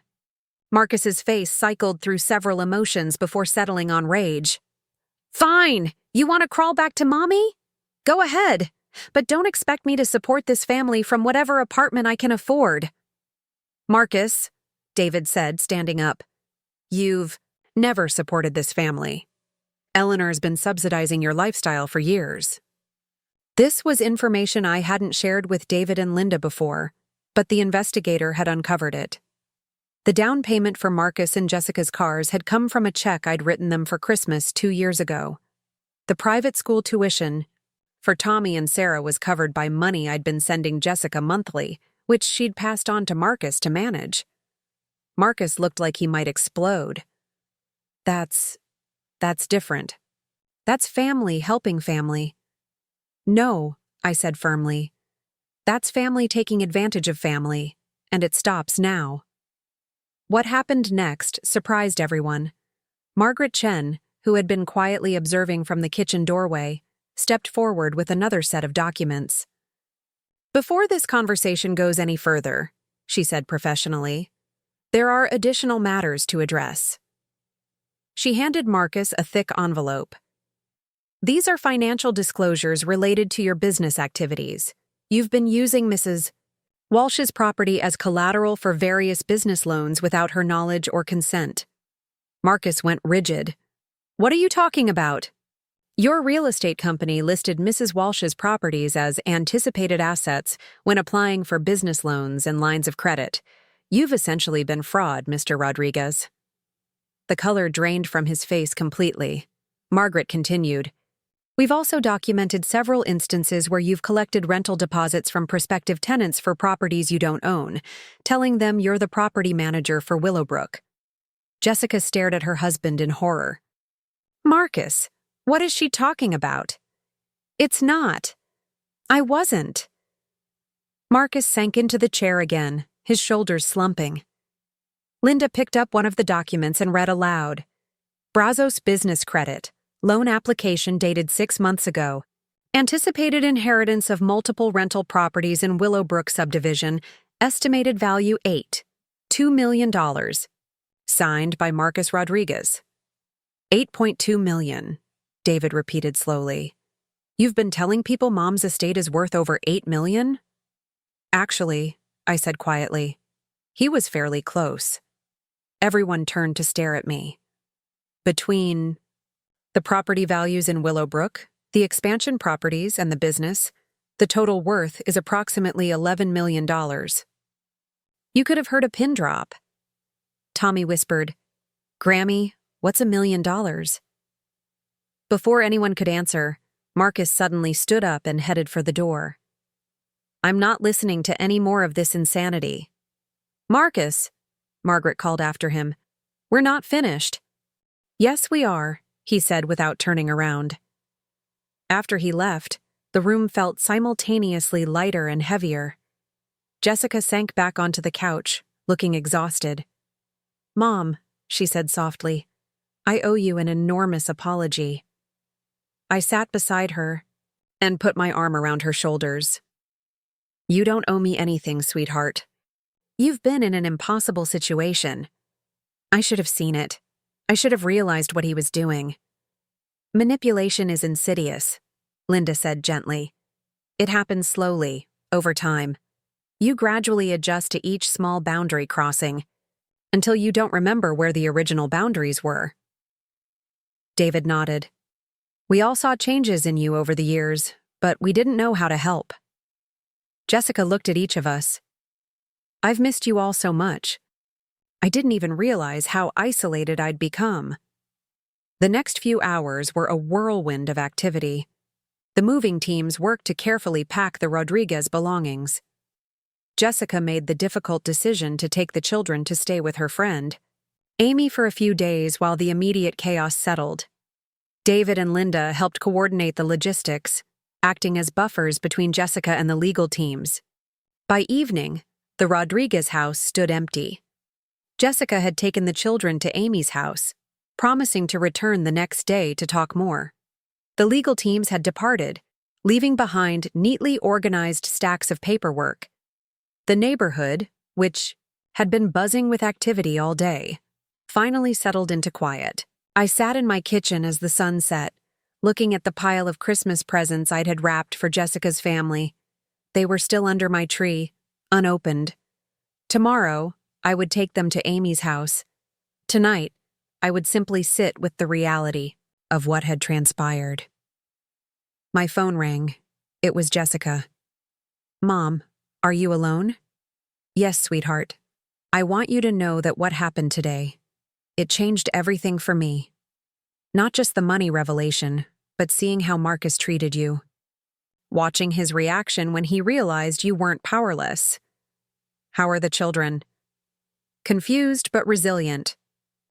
Marcus's face cycled through several emotions before settling on rage. Fine! You want to crawl back to Mommy? Go ahead, but don't expect me to support this family from whatever apartment I can afford. Marcus, David said, standing up. You've never supported this family. Eleanor's been subsidizing your lifestyle for years. This was information I hadn't shared with David and Linda before, but the investigator had uncovered it. The down payment for Marcus and Jessica's cars had come from a check I'd written them for Christmas 2 years ago. The private school tuition for Tommy and Sarah was covered by money I'd been sending Jessica monthly, which she'd passed on to Marcus to manage. Marcus looked like he might explode. That's different. That's family helping family. No, I said firmly. That's family taking advantage of family, and it stops now. What happened next surprised everyone. Margaret Chen, who had been quietly observing from the kitchen doorway, stepped forward with another set of documents. Before this conversation goes any further, she said professionally, there are additional matters to address. She handed Marcus a thick envelope. These are financial disclosures related to your business activities. You've been using Mrs. Walsh's property as collateral for various business loans without her knowledge or consent. Marcus went rigid. What are you talking about? Your real estate company listed Mrs. Walsh's properties as anticipated assets when applying for business loans and lines of credit. You've essentially been fraud, Mr. Rodriguez. The color drained from his face completely. Margaret continued. We've also documented several instances where you've collected rental deposits from prospective tenants for properties you don't own, telling them you're the property manager for Willowbrook. Jessica stared at her husband in horror. Marcus, what is she talking about? It's not. I wasn't. Marcus sank into the chair again, his shoulders slumping. Linda picked up one of the documents and read aloud. Brazos Business Credit. Loan application dated 6 months ago. Anticipated inheritance of multiple rental properties in Willowbrook Subdivision. Estimated value $2 million. Signed by Marcus Rodriguez. $8.2 million, David repeated slowly. You've been telling people Mom's estate is worth over $8 million? Actually, I said quietly, he was fairly close. Everyone turned to stare at me. Between the property values in Willowbrook, the expansion properties, and the business, the total worth is approximately $11 million. You could have heard a pin drop. Tommy whispered, Grammy, what's $1 million? Before anyone could answer, Marcus suddenly stood up and headed for the door. I'm not listening to any more of this insanity. Marcus, Margaret called after him. We're not finished. Yes, we are, he said without turning around. After he left, the room felt simultaneously lighter and heavier. Jessica sank back onto the couch, looking exhausted. Mom, she said softly, I owe you an enormous apology. I sat beside her and put my arm around her shoulders. You don't owe me anything, sweetheart. You've been in an impossible situation. I should have seen it. I should have realized what he was doing. Manipulation is insidious, Linda said gently. It happens slowly, over time. You gradually adjust to each small boundary crossing, until you don't remember where the original boundaries were. David nodded. We all saw changes in you over the years, but we didn't know how to help. Jessica looked at each of us. I've missed you all so much. I didn't even realize how isolated I'd become. The next few hours were a whirlwind of activity. The moving teams worked to carefully pack the Rodriguez belongings. Jessica made the difficult decision to take the children to stay with her friend, Amy, for a few days while the immediate chaos settled. David and Linda helped coordinate the logistics, acting as buffers between Jessica and the legal teams. By evening, the Rodriguez house stood empty. Jessica had taken the children to Amy's house, promising to return the next day to talk more. The legal teams had departed, leaving behind neatly organized stacks of paperwork. The neighborhood, which had been buzzing with activity all day, finally settled into quiet. I sat in my kitchen as the sun set, looking at the pile of Christmas presents I'd had wrapped for Jessica's family. They were still under my tree, unopened. Tomorrow, I would take them to Amy's house. Tonight, I would simply sit with the reality of what had transpired. My phone rang. It was Jessica. Mom, are you alone? Yes, sweetheart. I want you to know that what happened today, it changed everything for me. Not just the money revelation, but seeing how Marcus treated you. Watching his reaction when he realized you weren't powerless. How are the children? Confused but resilient.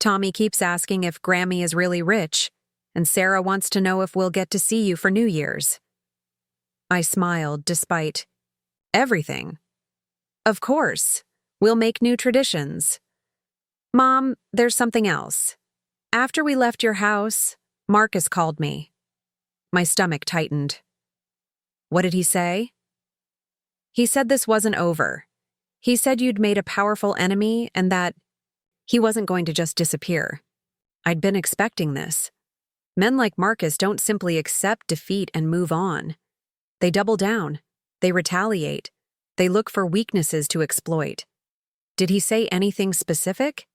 Tommy keeps asking if Grammy is really rich, and Sarah wants to know if we'll get to see you for New Year's. I smiled despite everything. Of course, we'll make new traditions. Mom, there's something else. After we left your house, Marcus called me. My stomach tightened. What did he say? He said this wasn't over. He said you'd made a powerful enemy and that he wasn't going to just disappear. I'd been expecting this. Men like Marcus don't simply accept defeat and move on. They double down. They retaliate. They look for weaknesses to exploit. Did he say anything specific?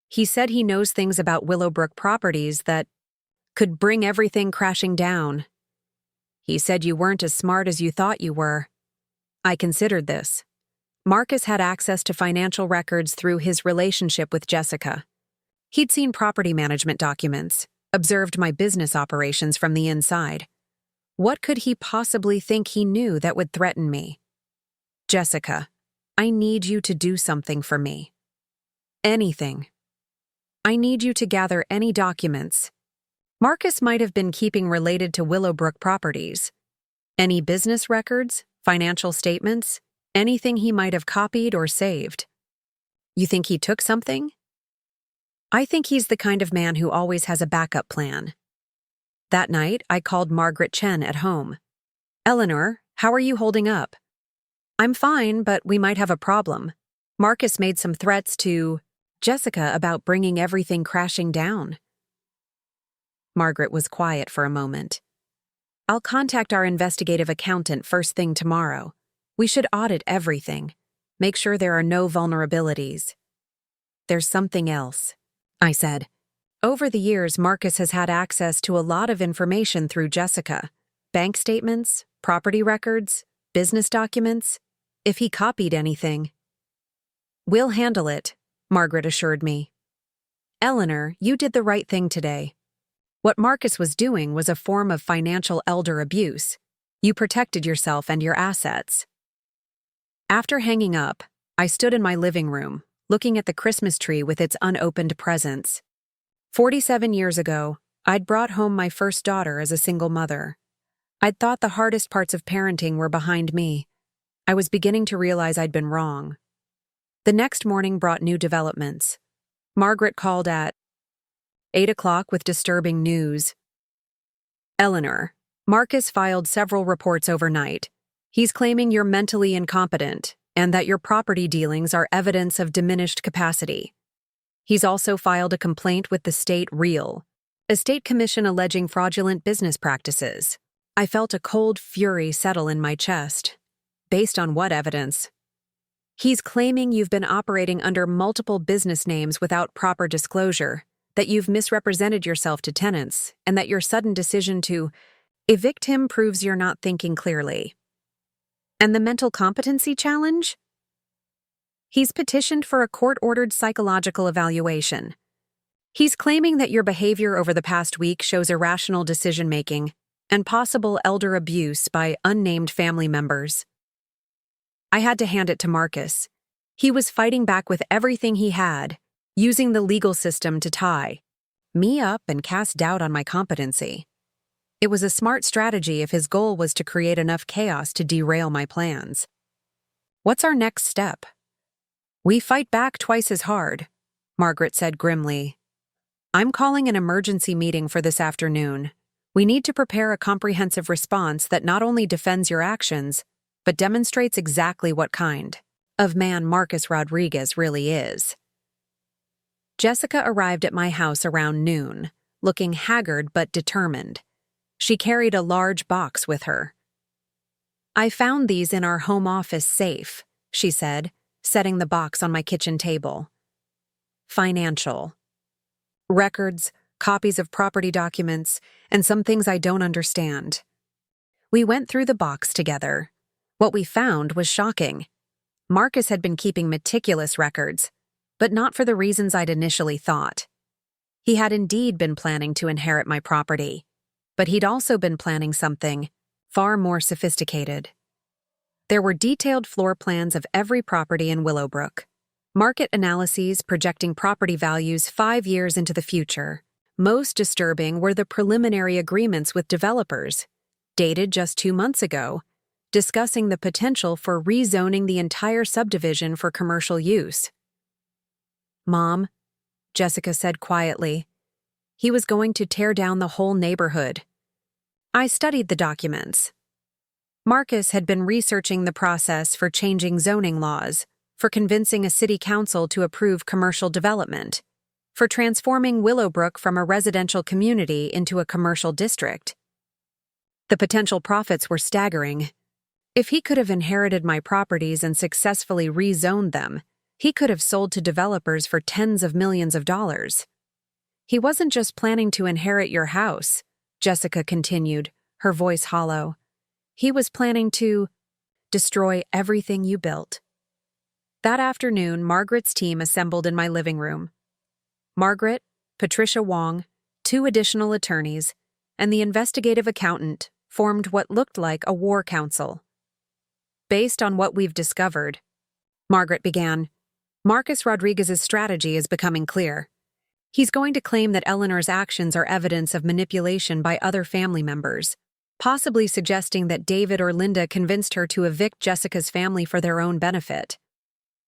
He said he knows things about Willowbrook properties that could bring everything crashing down. He said you weren't as smart as you thought you were. I considered this. Marcus had access to financial records through his relationship with Jessica. He'd seen property management documents, observed my business operations from the inside. What could he possibly think he knew that would threaten me? Jessica, I need you to do something for me. Anything. I need you to gather any documents Marcus might have been keeping related to Willowbrook properties. Any business records, financial statements, anything he might have copied or saved. You think he took something? I think he's the kind of man who always has a backup plan. That night, I called Margaret Chen at home. Eleanor, how are you holding up? I'm fine, but we might have a problem. Marcus made some threats to Jessica about bringing everything crashing down. Margaret was quiet for a moment. I'll contact our investigative accountant first thing tomorrow. We should audit everything. Make sure there are no vulnerabilities. There's something else, I said. Over the years, Marcus has had access to a lot of information through Jessica. Bank statements, property records, business documents. If he copied anything. We'll handle it, Margaret assured me. Eleanor, you did the right thing today. What Marcus was doing was a form of financial elder abuse. You protected yourself and your assets. After hanging up, I stood in my living room, looking at the Christmas tree with its unopened presents. 47 years ago, I'd brought home my first daughter as a single mother. I'd thought the hardest parts of parenting were behind me. I was beginning to realize I'd been wrong. The next morning brought new developments. Margaret called at 8 o'clock with disturbing news. Eleanor, Marcus filed several reports overnight. He's claiming you're mentally incompetent and that your property dealings are evidence of diminished capacity. He's also filed a complaint with the state a state commission alleging fraudulent business practices. I felt a cold fury settle in my chest. Based on what evidence? He's claiming you've been operating under multiple business names without proper disclosure, that you've misrepresented yourself to tenants, and that your sudden decision to evict him proves you're not thinking clearly. And the mental competency challenge? He's petitioned for a court-ordered psychological evaluation. He's claiming that your behavior over the past week shows irrational decision-making and possible elder abuse by unnamed family members. I had to hand it to Marcus. He was fighting back with everything he had, using the legal system to tie me up and cast doubt on my competency. It was a smart strategy if his goal was to create enough chaos to derail my plans. What's our next step? We fight back twice as hard, Margaret said grimly. I'm calling an emergency meeting for this afternoon. We need to prepare a comprehensive response that not only defends your actions, but demonstrates exactly what kind of man Marcus Rodriguez really is. Jessica arrived at my house around noon, looking haggard but determined. She carried a large box with her. I found these in our home office safe, she said, setting the box on my kitchen table. Financial records, copies of property documents, and some things I don't understand. We went through the box together. What we found was shocking. Marcus had been keeping meticulous records, but not for the reasons I'd initially thought. He had indeed been planning to inherit my property, but he'd also been planning something far more sophisticated. There were detailed floor plans of every property in Willowbrook, market analyses projecting property values 5 years into the future. Most disturbing were the preliminary agreements with developers, dated just 2 months ago, discussing the potential for rezoning the entire subdivision for commercial use. Mom, Jessica said quietly, he was going to tear down the whole neighborhood. I studied the documents. Marcus had been researching the process for changing zoning laws, for convincing a city council to approve commercial development, for transforming Willowbrook from a residential community into a commercial district. The potential profits were staggering. If he could have inherited my properties and successfully rezoned them, he could have sold to developers for tens of millions of dollars. He wasn't just planning to inherit your house, Jessica continued, her voice hollow. He was planning to destroy everything you built. That afternoon, Margaret's team assembled in my living room. Margaret, Patricia Wong, 2 additional attorneys, and the investigative accountant formed what looked like a war council. Based on what we've discovered, Margaret began, Marcus Rodriguez's strategy is becoming clear. He's going to claim that Eleanor's actions are evidence of manipulation by other family members, possibly suggesting that David or Linda convinced her to evict Jessica's family for their own benefit.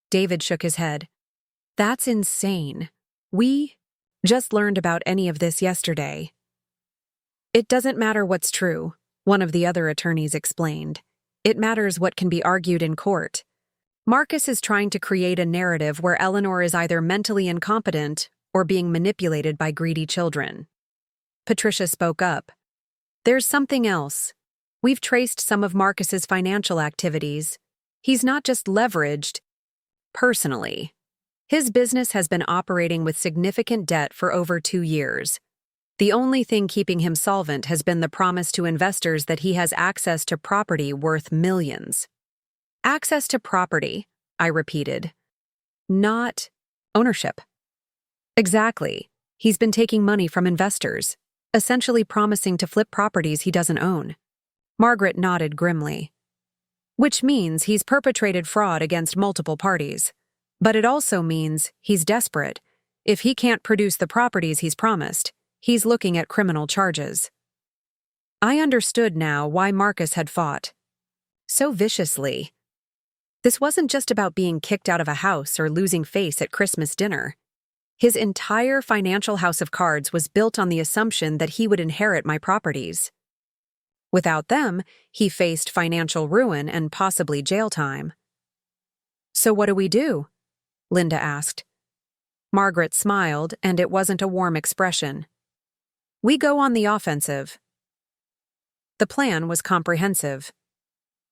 David shook his head. That's insane. We just learned about any of this yesterday. It doesn't matter what's true, one of the other attorneys explained. It matters what can be argued in court. Marcus is trying to create a narrative where Eleanor is either mentally incompetent or being manipulated by greedy children. Patricia spoke up. There's something else. We've traced some of Marcus's financial activities. He's not just leveraged personally. His business has been operating with significant debt for over 2 years. The only thing keeping him solvent has been the promise to investors that he has access to property worth millions. Access to property, I repeated. Not ownership. Exactly. He's been taking money from investors, essentially promising to flip properties he doesn't own. Margaret nodded grimly. Which means he's perpetrated fraud against multiple parties. But it also means he's desperate. If he can't produce the properties he's promised, he's looking at criminal charges. I understood now why Marcus had fought so viciously. This wasn't just about being kicked out of a house or losing face at Christmas dinner. His entire financial house of cards was built on the assumption that he would inherit my properties. Without them, he faced financial ruin and possibly jail time. So what do we do? Linda asked. Margaret smiled, and it wasn't a warm expression. We go on the offensive. The plan was comprehensive.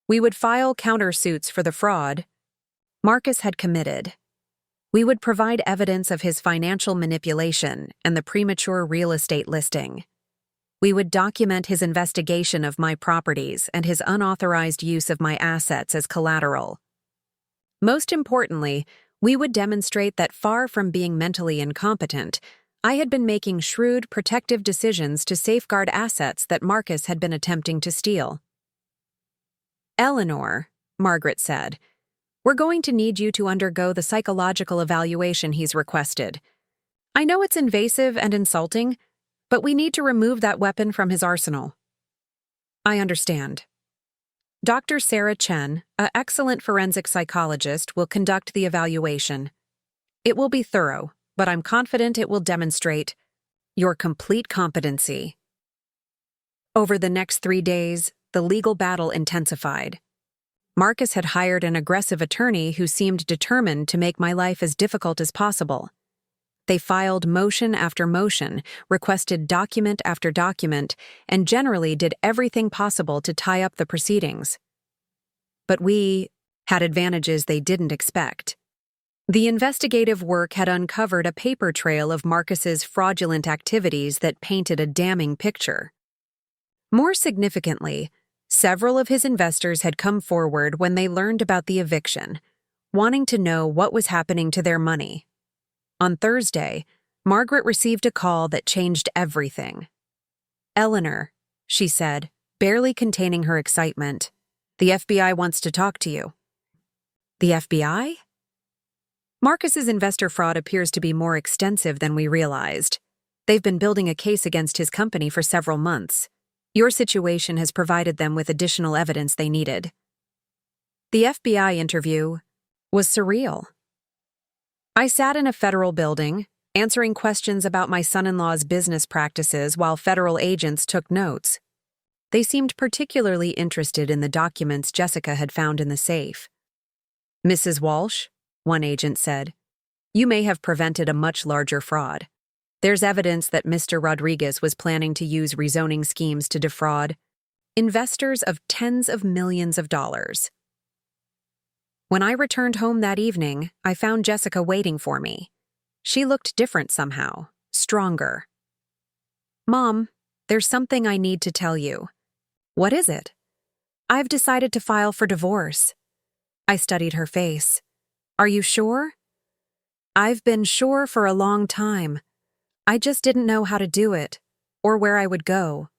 We would file countersuits for the fraud Marcus had committed. We would provide evidence of his financial manipulation and the premature real estate listing. We would document his investigation of my properties and his unauthorized use of my assets as collateral. Most importantly, we would demonstrate that far from being mentally incompetent, I had been making shrewd, protective decisions to safeguard assets that Marcus had been attempting to steal. "Eleanor," Margaret said, "we're going to need you to undergo the psychological evaluation he's requested. I know it's invasive and insulting, but we need to remove that weapon from his arsenal." "I understand." Dr. Sarah Chen, an excellent forensic psychologist, will conduct the evaluation. It will be thorough, but I'm confident it will demonstrate your complete competency. Over the next 3 days, the legal battle intensified. Marcus had hired an aggressive attorney who seemed determined to make my life as difficult as possible. They filed motion after motion, requested document after document, and generally did everything possible to tie up the proceedings. But we had advantages they didn't expect. The investigative work had uncovered a paper trail of Marcus's fraudulent activities that painted a damning picture. More significantly, several of his investors had come forward when they learned about the eviction, wanting to know what was happening to their money. On Thursday, Margaret received a call that changed everything. "Eleanor," she said, barely containing her excitement, "the FBI wants to talk to you." "The FBI?" Marcus's investor fraud appears to be more extensive than we realized. They've been building a case against his company for several months. Your situation has provided them with additional evidence they needed. The FBI interview was surreal. I sat in a federal building, answering questions about my son-in-law's business practices while federal agents took notes. They seemed particularly interested in the documents Jessica had found in the safe. "Mrs. Walsh," one agent said, "you may have prevented a much larger fraud. There's evidence that Mr. Rodriguez was planning to use rezoning schemes to defraud investors of tens of millions of dollars." When I returned home that evening, I found Jessica waiting for me. She looked different somehow, stronger. "Mom, there's something I need to tell you." "What is it?" "I've decided to file for divorce." I studied her face. "Are you sure?" "I've been sure for a long time. I just didn't know how to do it, or where I would go,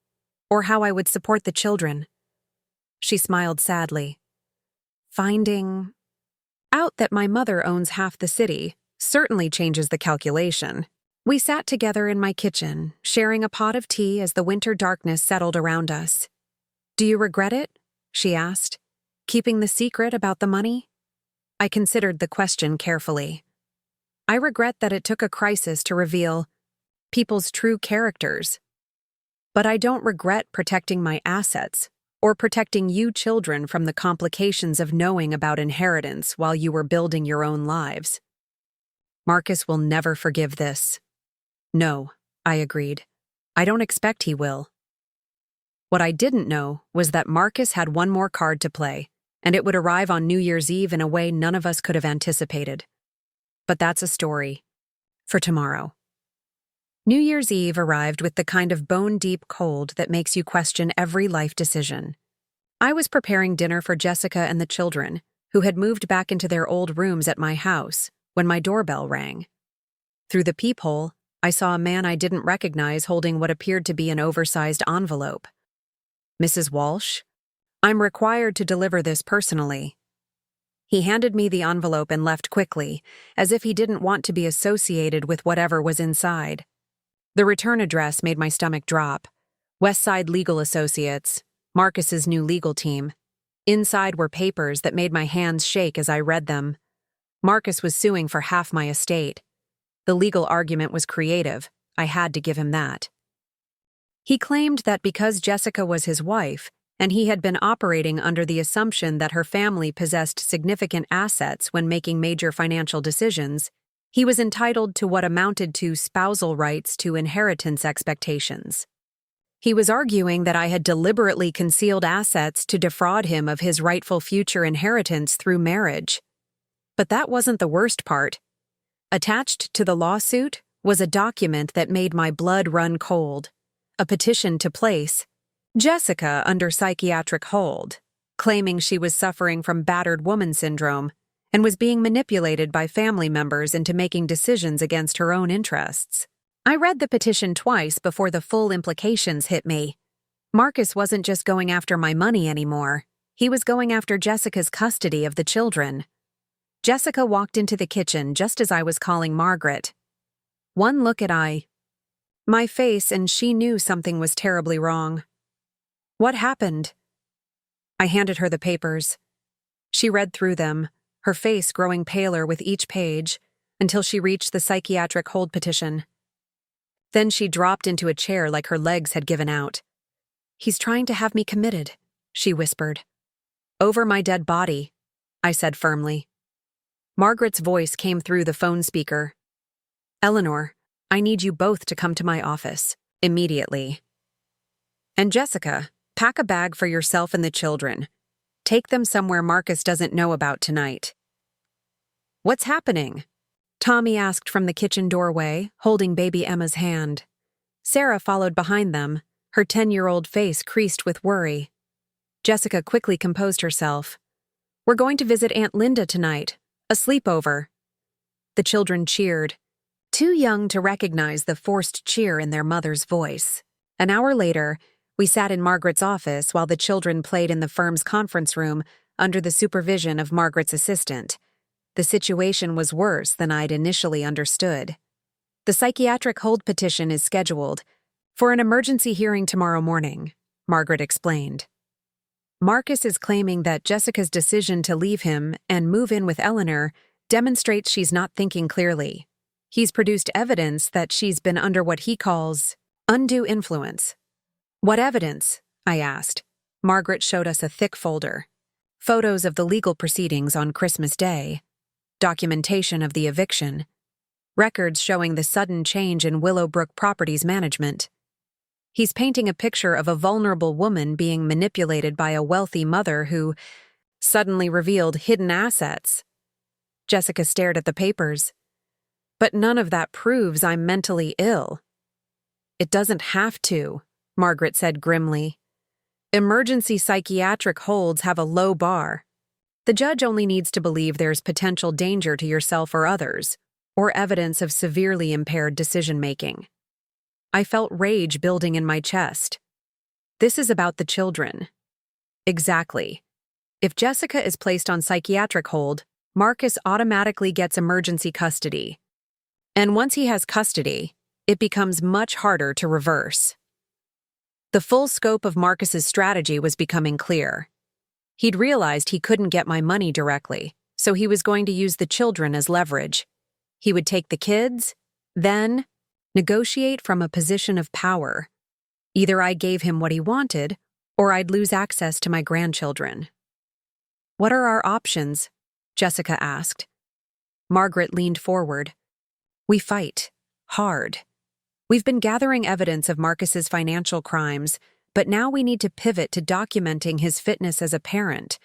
or how I would support the children." She smiled sadly. "Finding out that my mother owns half the city certainly changes the calculation." We sat together in my kitchen, sharing a pot of tea as the winter darkness settled around us. "Do you regret it?" she asked. "Keeping the secret about the money?" I considered the question carefully. I regret that it took a crisis to reveal people's true characters. But I don't regret protecting my assets or protecting you children from the complications of knowing about inheritance while you were building your own lives. Marcus will never forgive this. "No," I agreed. "I don't expect he will." What I didn't know was that Marcus had one more card to play, and it would arrive on New Year's Eve in a way none of us could have anticipated. But that's a story for tomorrow. New Year's Eve arrived with the kind of bone-deep cold that makes you question every life decision. I was preparing dinner for Jessica and the children, who had moved back into their old rooms at my house, when my doorbell rang. Through the peephole, I saw a man I didn't recognize holding what appeared to be an oversized envelope. "Mrs. Walsh, I'm required to deliver this personally." He handed me the envelope and left quickly, as if he didn't want to be associated with whatever was inside. The return address made my stomach drop. Westside Legal Associates, Marcus's new legal team. Inside were papers that made my hands shake as I read them. Marcus was suing for half my estate. The legal argument was creative. I had to give him that. He claimed that because Jessica was his wife, and he had been operating under the assumption that her family possessed significant assets when making major financial decisions, he was entitled to what amounted to spousal rights to inheritance expectations. He was arguing that I had deliberately concealed assets to defraud him of his rightful future inheritance through marriage. But that wasn't the worst part. Attached to the lawsuit was a document that made my blood run cold, a petition to place Jessica under psychiatric hold, claiming she was suffering from battered woman syndrome and was being manipulated by family members into making decisions against her own interests. I read the petition twice before the full implications hit me. Marcus wasn't just going after my money anymore. He was going after Jessica's custody of the children. Jessica walked into the kitchen just as I was calling Margaret. One look at my face, and she knew something was terribly wrong. What happened? I handed her the papers. She read through them, her face growing paler with each page, until she reached the psychiatric hold petition. Then she dropped into a chair like her legs had given out. "He's trying to have me committed," she whispered. "Over my dead body," I said firmly. Margaret's voice came through the phone speaker. "Eleanor, I need you both to come to my office, immediately. And Jessica, pack a bag for yourself and the children. Take them somewhere Marcus doesn't know about tonight." "What's happening?" Tommy asked from the kitchen doorway, holding baby Emma's hand. Sarah followed behind them, her 10-year-old face creased with worry. Jessica quickly composed herself. "We're going to visit Aunt Linda tonight, a sleepover." The children cheered, too young to recognize the forced cheer in their mother's voice. An hour later, we sat in Margaret's office while the children played in the firm's conference room under the supervision of Margaret's assistant. The situation was worse than I'd initially understood. "The psychiatric hold petition is scheduled for an emergency hearing tomorrow morning," Margaret explained. "Marcus is claiming that Jessica's decision to leave him and move in with Eleanor demonstrates she's not thinking clearly. He's produced evidence that she's been under what he calls undue influence." "What evidence?" I asked. Margaret showed us a thick folder. Photos of the legal proceedings on Christmas Day, documentation of the eviction, records showing the sudden change in Willowbrook Properties management. He's painting a picture of a vulnerable woman being manipulated by a wealthy mother who suddenly revealed hidden assets. Jessica stared at the papers. "But none of that proves I'm mentally ill." "It doesn't have to," Margaret said grimly. "Emergency psychiatric holds have a low bar. The judge only needs to believe there's potential danger to yourself or others, or evidence of severely impaired decision-making." I felt rage building in my chest. This is about the children. Exactly. If Jessica is placed on psychiatric hold, Marcus automatically gets emergency custody. And once he has custody, it becomes much harder to reverse. The full scope of Marcus's strategy was becoming clear. He'd realized he couldn't get my money directly, so he was going to use the children as leverage. He would take the kids, then negotiate from a position of power. Either I gave him what he wanted, or I'd lose access to my grandchildren. "What are our options?" Jessica asked. Margaret leaned forward. "We fight. Hard. We've been gathering evidence of Marcus's financial crimes, but now we need to pivot to documenting his fitness as a parent.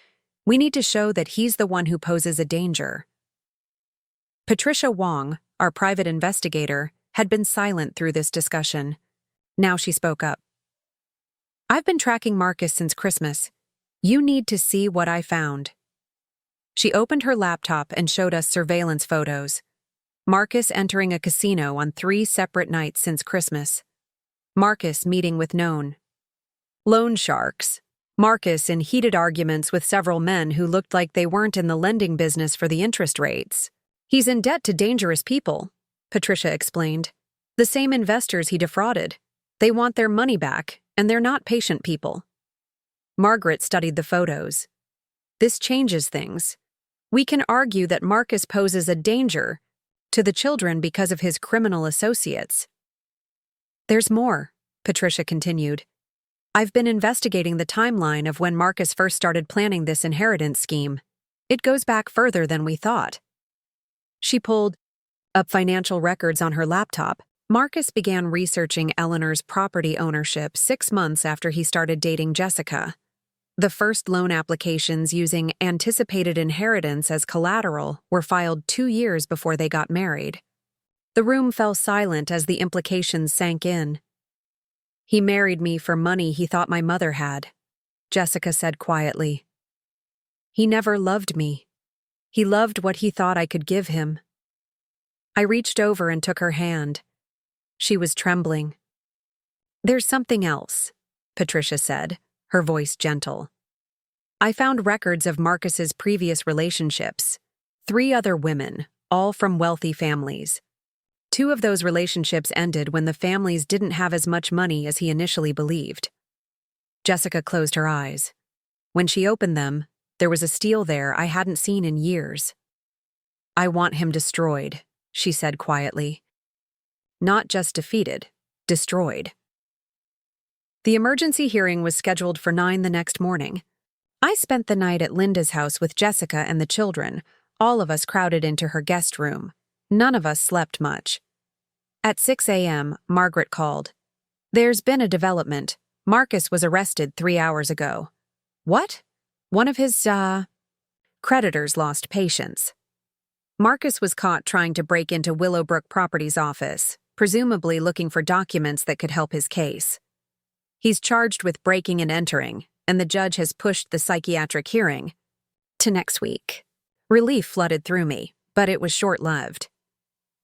We need to show that he's the one who poses a danger." Patricia Wong, our private investigator, had been silent through this discussion. Now she spoke up. "I've been tracking Marcus since Christmas. You need to see what I found." She opened her laptop and showed us surveillance photos. Marcus entering a casino on 3 separate nights since Christmas. Marcus meeting with known loan sharks. Marcus in heated arguments with several men who looked like they weren't in the lending business for the interest rates. "He's in debt to dangerous people," Patricia explained. "The same investors he defrauded. They want their money back, and they're not patient people." Margaret studied the photos. "This changes things. We can argue that Marcus poses a danger to the children because of his criminal associates." "There's more," Patricia continued. "I've been investigating the timeline of when Marcus first started planning this inheritance scheme. It goes back further than we thought." She pulled up financial records on her laptop, Marcus began researching Eleanor's property ownership 6 months after he started dating Jessica. The first loan applications using anticipated inheritance as collateral were filed 2 years before they got married. The room fell silent as the implications sank in. "He married me for money he thought my mother had," Jessica said quietly. "He never loved me. He loved what he thought I could give him." I reached over and took her hand. She was trembling. "There's something else," Patricia said, her voice gentle. "I found records of Marcus's previous relationships. 3 other women, all from wealthy families. 2 of those relationships ended when the families didn't have as much money as he initially believed." Jessica closed her eyes. When she opened them, there was a steel there I hadn't seen in years. "I want him destroyed," she said quietly. "Not just defeated, destroyed." The emergency hearing was scheduled for 9 the next morning. I spent the night at Linda's house with Jessica and the children, all of us crowded into her guest room. None of us slept much. At 6 a.m., Margaret called. "There's been a development. Marcus was arrested 3 hours ago." "What?" "One of his, creditors lost patience. Marcus was caught trying to break into Willowbrook Properties office, presumably looking for documents that could help his case. He's charged with breaking and entering, and the judge has pushed the psychiatric hearing to next week." Relief flooded through me, but it was short-lived.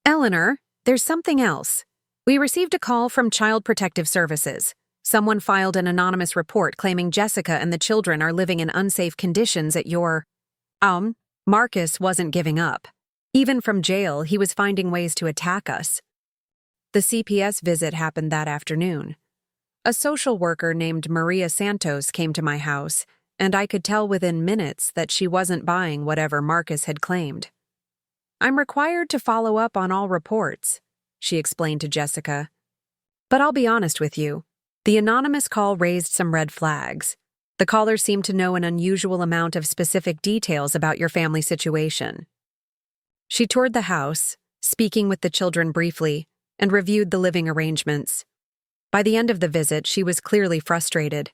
"Eleanor, there's something else. We received a call from Child Protective Services. Someone filed an anonymous report claiming Jessica and the children are living in unsafe conditions at your... Marcus wasn't giving up. Even from jail, he was finding ways to attack us." The CPS visit happened that afternoon. A social worker named Maria Santos came to my house, and I could tell within minutes that she wasn't buying whatever Marcus had claimed. "I'm required to follow up on all reports," she explained to Jessica. "But I'll be honest with you. The anonymous call raised some red flags. The caller seemed to know an unusual amount of specific details about your family situation." She toured the house, speaking with the children briefly, and reviewed the living arrangements. By the end of the visit, she was clearly frustrated.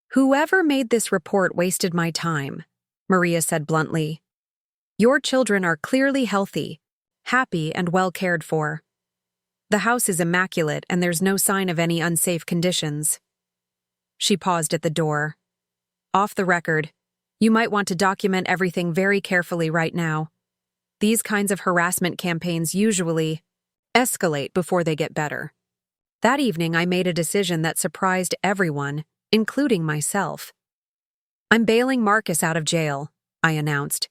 "Whoever made this report wasted my time," Maria said bluntly. "Your children are clearly healthy, happy, and well cared for. The house is immaculate and there's no sign of any unsafe conditions." She paused at the door. "Off the record, you might want to document everything very carefully right now. These kinds of harassment campaigns usually escalate before they get better." That evening, I made a decision that surprised everyone, including myself. "I'm bailing Marcus out of jail," I announced.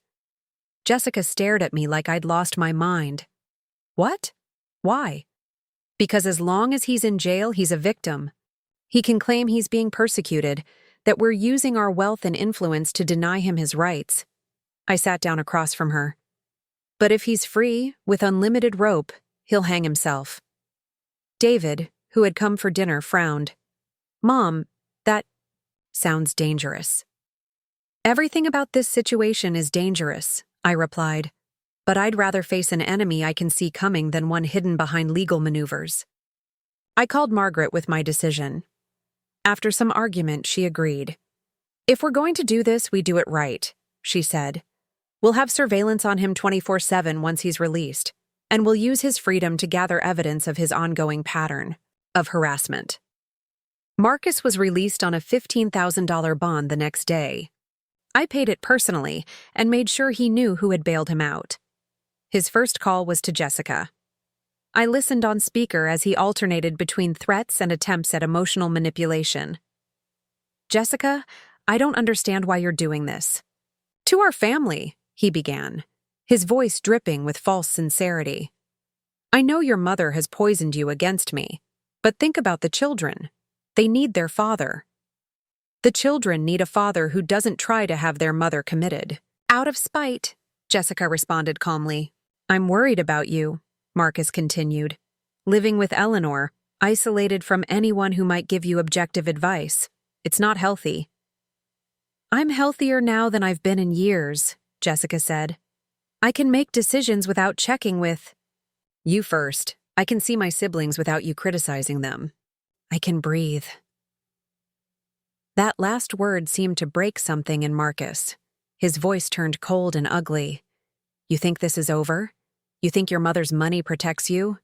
Jessica stared at me like I'd lost my mind. "What? Why?" "Because as long as he's in jail, he's a victim. He can claim he's being persecuted, that we're using our wealth and influence to deny him his rights." I sat down across from her. "But if he's free, with unlimited rope, he'll hang himself." David, who had come for dinner, frowned. "Mom, that sounds dangerous." "Everything about this situation is dangerous," I replied. "But I'd rather face an enemy I can see coming than one hidden behind legal maneuvers." I called Margaret with my decision. After some argument, she agreed. "If we're going to do this, we do it right," she said. "We'll have surveillance on him 24/7 once he's released, and we'll use his freedom to gather evidence of his ongoing pattern of harassment." Marcus was released on a $15,000 bond the next day. I paid it personally and made sure he knew who had bailed him out. His first call was to Jessica. I listened on speaker as he alternated between threats and attempts at emotional manipulation. "Jessica, I don't understand why you're doing this." "To our family," he began, his voice dripping with false sincerity. "I know your mother has poisoned you against me, but think about the children. They need their father. The children need a father who doesn't try to have their mother committed." "Out of spite," Jessica responded calmly. "I'm worried about you," Marcus continued. "Living with Eleanor, isolated from anyone who might give you objective advice. It's not healthy." "I'm healthier now than I've been in years," Jessica said. "I can make decisions without checking with..." "You first," I can see my siblings without you criticizing them. I can breathe. That last word seemed to break something in Marcus. His voice turned cold and ugly. You think this is over? You think your mother's money protects you?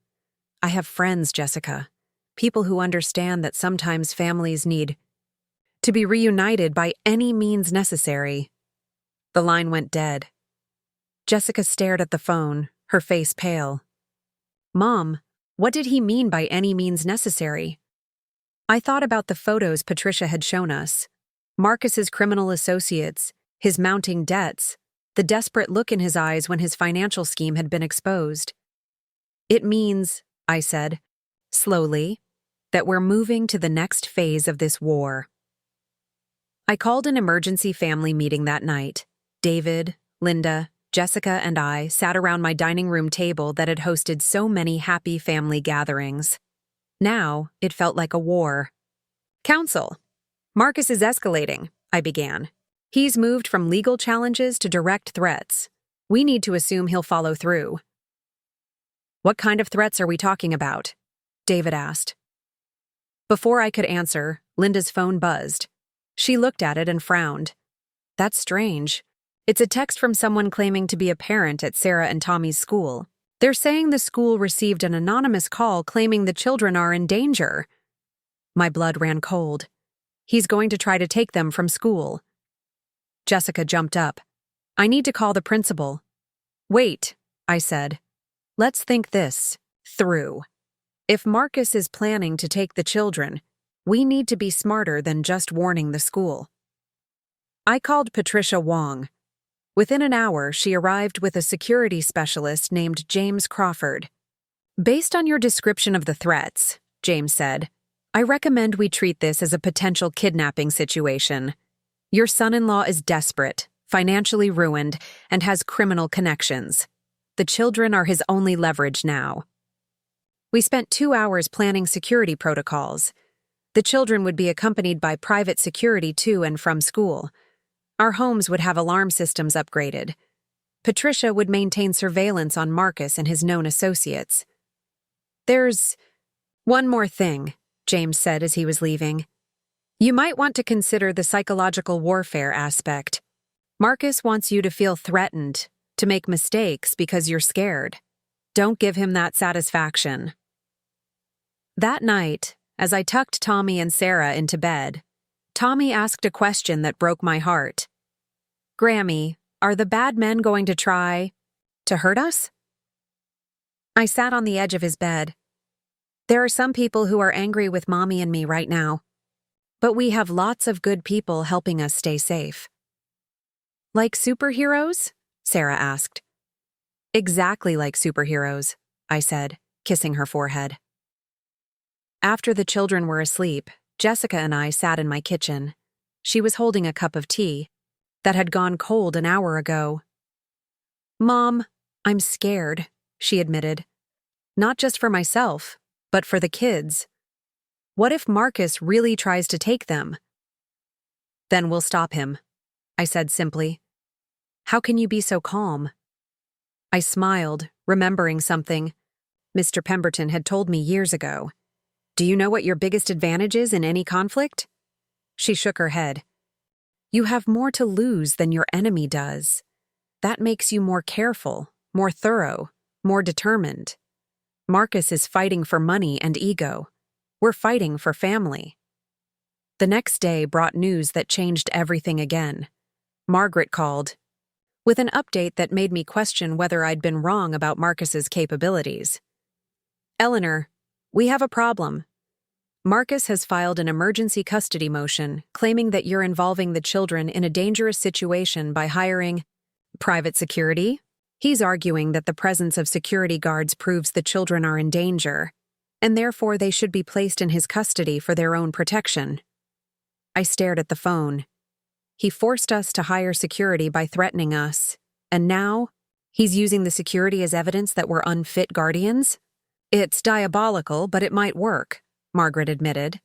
I have friends, Jessica. People who understand that sometimes families need to be reunited by any means necessary. The line went dead. Jessica stared at the phone, her face pale. Mom, what did he mean by any means necessary? I thought about the photos Patricia had shown us. Marcus's criminal associates, his mounting debts, the desperate look in his eyes when his financial scheme had been exposed. It means, I said, slowly, that we're moving to the next phase of this war. I called an emergency family meeting that night. David, Linda, Jessica, and I sat around my dining room table that had hosted so many happy family gatherings. Now, it felt like a war. Counsel, Marcus is escalating, I began. He's moved from legal challenges to direct threats. We need to assume he'll follow through. What kind of threats are we talking about? David asked. Before I could answer, Linda's phone buzzed. She looked at it and frowned. That's strange. It's a text from someone claiming to be a parent at Sarah and Tommy's school. They're saying the school received an anonymous call claiming the children are in danger. My blood ran cold. He's going to try to take them from school. Jessica jumped up. I need to call the principal. Wait, I said. Let's think this through. If Marcus is planning to take the children, we need to be smarter than just warning the school. I called Patricia Wong. Within an hour, she arrived with a security specialist named James Crawford. Based on your description of the threats, James said, I recommend we treat this as a potential kidnapping situation. Your son-in-law is desperate, financially ruined, and has criminal connections. The children are his only leverage now. We spent 2 hours planning security protocols. The children would be accompanied by private security to and from school. Our homes would have alarm systems upgraded. Patricia would maintain surveillance on Marcus and his known associates. There's one more thing, James said as he was leaving. You might want to consider the psychological warfare aspect. Marcus wants you to feel threatened, to make mistakes because you're scared. Don't give him that satisfaction. That night, as I tucked Tommy and Sarah into bed, Tommy asked a question that broke my heart. Grammy, are the bad men going to try to hurt us? I sat on the edge of his bed. There are some people who are angry with Mommy and me right now, but we have lots of good people helping us stay safe. Like superheroes? Sarah asked. Exactly like superheroes, I said, kissing her forehead. After the children were asleep, Jessica and I sat in my kitchen. She was holding a cup of tea that had gone cold an hour ago. Mom, I'm scared, she admitted. Not just for myself, but for the kids. What if Marcus really tries to take them? Then we'll stop him, I said simply. How can you be so calm? I smiled, remembering something Mr. Pemberton had told me years ago. Do you know what your biggest advantage is in any conflict? She shook her head. You have more to lose than your enemy does. That makes you more careful, more thorough, more determined. Marcus is fighting for money and ego. We're fighting for family. The next day brought news that changed everything again. Margaret called, with an update that made me question whether I'd been wrong about Marcus's capabilities. Eleanor, we have a problem. Marcus has filed an emergency custody motion claiming that you're involving the children in a dangerous situation by hiring private security. He's arguing that the presence of security guards proves the children are in danger, and therefore they should be placed in his custody for their own protection. I stared at the phone. He forced us to hire security by threatening us, and now he's using the security as evidence that we're unfit guardians? It's diabolical, but it might work, Margaret admitted.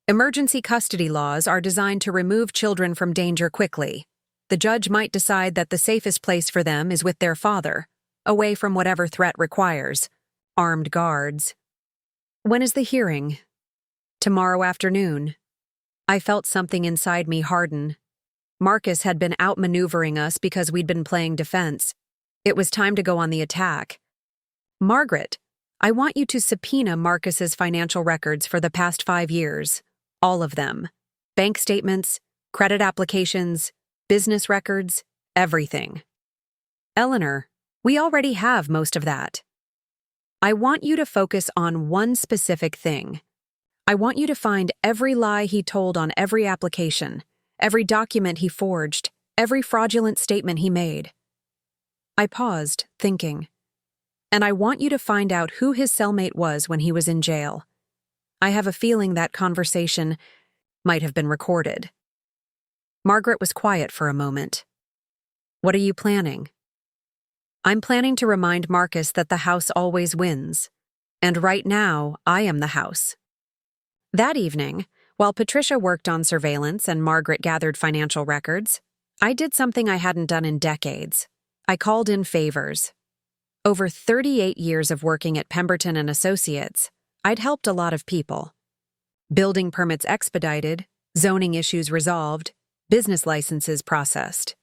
Emergency custody laws are designed to remove children from danger quickly. The judge might decide that the safest place for them is with their father, away from whatever threat requires. armed guards. When is the hearing? Tomorrow afternoon. I felt something inside me harden. Marcus had been outmaneuvering us because we'd been playing defense. It was time to go on the attack. Margaret, I want you to subpoena Marcus's financial records for the past 5 years. All of them. Bank statements, credit applications, business records, everything. Eleanor, we already have most of that. I want you to focus on one specific thing. I want you to find every lie he told on every application, every document he forged, every fraudulent statement he made. I paused, thinking. And I want you to find out who his cellmate was when he was in jail. I have a feeling that conversation might have been recorded. Margaret was quiet for a moment. What are you planning? I'm planning to remind Marcus that the house always wins. And right now, I am the house. That evening, while Patricia worked on surveillance and Margaret gathered financial records, I did something I hadn't done in decades. I called in favors. Over 38 years of working at Pemberton and Associates, I'd helped a lot of people. Building permits expedited, zoning issues resolved, business licenses processed.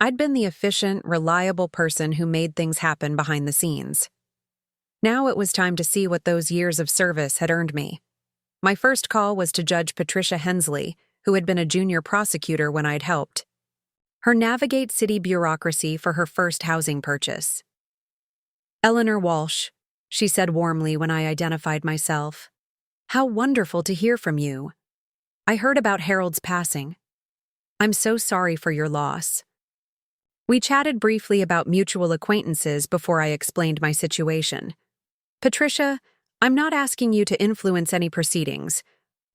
I'd been the efficient, reliable person who made things happen behind the scenes. Now it was time to see what those years of service had earned me. My first call was to Judge Patricia Hensley, who had been a junior prosecutor when I'd helped her navigate city bureaucracy for her first housing purchase. Eleanor Walsh, she said warmly when I identified myself. How wonderful to hear from you. I heard about Harold's passing. I'm so sorry for your loss. We chatted briefly about mutual acquaintances before I explained my situation. Patricia, I'm not asking you to influence any proceedings.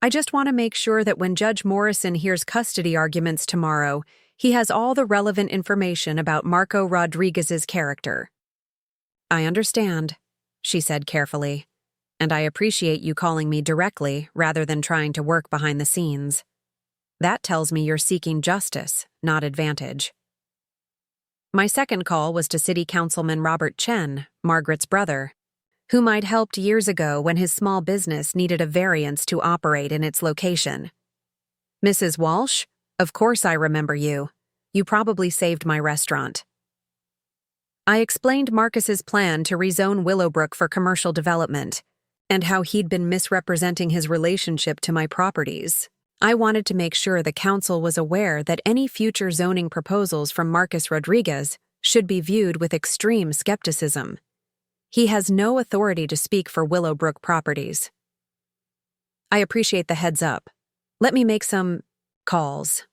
I just want to make sure that when Judge Morrison hears custody arguments tomorrow, he has all the relevant information about Marco Rodriguez's character. I understand, she said carefully, and I appreciate you calling me directly rather than trying to work behind the scenes. That tells me you're seeking justice, not advantage. My second call was to City Councilman Robert Chen, Margaret's brother, whom I'd helped years ago when his small business needed a variance to operate in its location. Mrs. Walsh, of course I remember you. You probably saved my restaurant. I explained Marcus's plan to rezone Willowbrook for commercial development, and how he'd been misrepresenting his relationship to my properties. I wanted to make sure the council was aware that any future zoning proposals from Marcus Rodriguez should be viewed with extreme skepticism. He has no authority to speak for Willowbrook properties. I appreciate the heads up. Let me make some calls.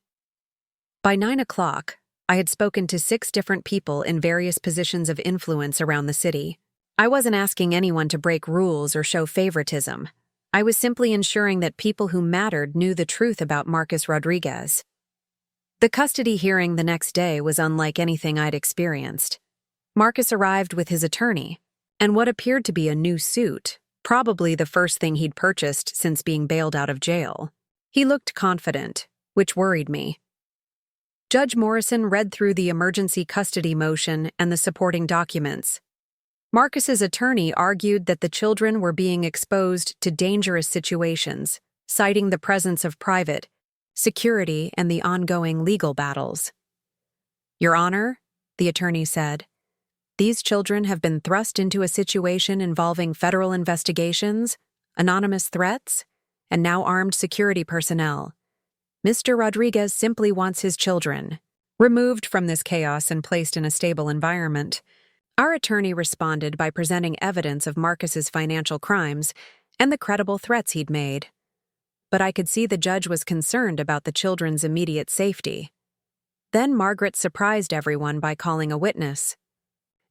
By 9 o'clock, I had spoken to 6 different people in various positions of influence around the city. I wasn't asking anyone to break rules or show favoritism. I was simply ensuring that people who mattered knew the truth about Marcus Rodriguez. The custody hearing the next day was unlike anything I'd experienced. Marcus arrived with his attorney, and what appeared to be a new suit, probably the first thing he'd purchased since being bailed out of jail. He looked confident, which worried me. Judge Morrison read through the emergency custody motion and the supporting documents. Marcus's attorney argued that the children were being exposed to dangerous situations, citing the presence of private security and the ongoing legal battles. Your Honor, the attorney said, these children have been thrust into a situation involving federal investigations, anonymous threats, and now armed security personnel. Mr. Rodriguez simply wants his children removed from this chaos and placed in a stable environment. Our attorney responded by presenting evidence of Marcus's financial crimes and the credible threats he'd made. But I could see the judge was concerned about the children's immediate safety. Then Margaret surprised everyone by calling a witness.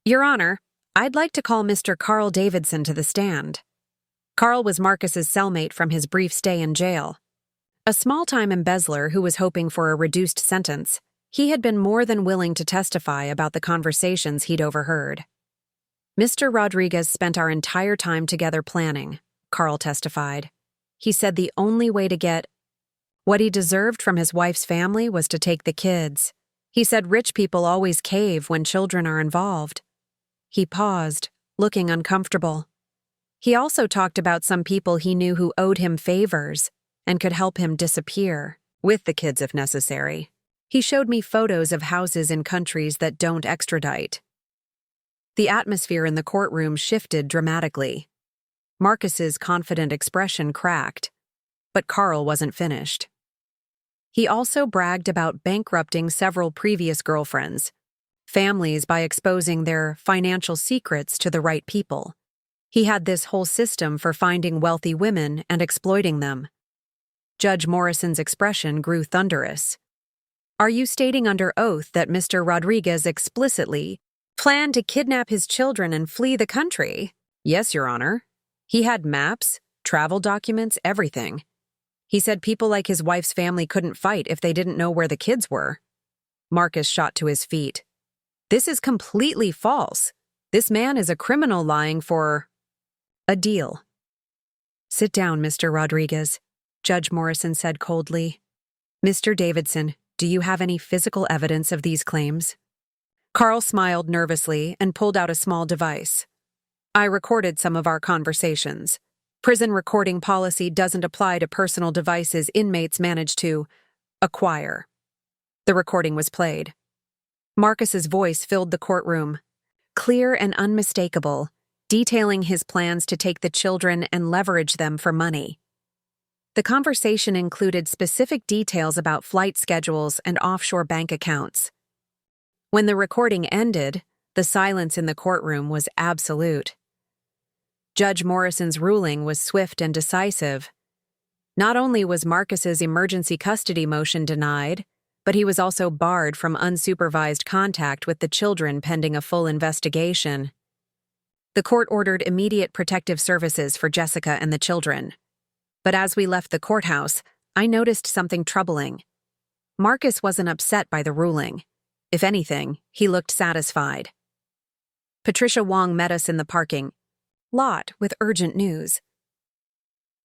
Your Honor, I'd like to call Mr. Carl Davidson to the stand. Carl was Marcus's cellmate from his brief stay in jail. A small-time embezzler who was hoping for a reduced sentence, he had been more than willing to testify about the conversations he'd overheard. Mr. Rodriguez spent our entire time together planning, Carl testified. He said the only way to get what he deserved from his wife's family was to take the kids. He said rich people always cave when children are involved. He paused, looking uncomfortable. He also talked about some people he knew who owed him favors and could help him disappear, with the kids if necessary. He showed me photos of houses in countries that don't extradite. The atmosphere in the courtroom shifted dramatically. Marcus's confident expression cracked, but Carl wasn't finished. He also bragged about bankrupting several previous girlfriends, families by exposing their financial secrets to the right people. He had this whole system for finding wealthy women and exploiting them. Judge Morrison's expression grew thunderous. Are you stating under oath that Mr. Rodriguez explicitly planned to kidnap his children and flee the country? Yes, Your Honor. He had maps, travel documents, everything. He said people like his wife's family couldn't fight if they didn't know where the kids were. Marcus shot to his feet. This is completely false. This man is a criminal lying for a deal. Sit down, Mr. Rodriguez, Judge Morrison said coldly. Mr. Davidson, do you have any physical evidence of these claims? Carl smiled nervously and pulled out a small device. I recorded some of our conversations. Prison recording policy doesn't apply to personal devices inmates manage to acquire. The recording was played. Marcus's voice filled the courtroom, clear and unmistakable, detailing his plans to take the children and leverage them for money. The conversation included specific details about flight schedules and offshore bank accounts. When the recording ended, the silence in the courtroom was absolute. Judge Morrison's ruling was swift and decisive. Not only was Marcus's emergency custody motion denied, but he was also barred from unsupervised contact with the children pending a full investigation. The court ordered immediate protective services for Jessica and the children. But as we left the courthouse, I noticed something troubling. Marcus wasn't upset by the ruling. If anything, he looked satisfied. Patricia Wong met us in the parking lot with urgent news.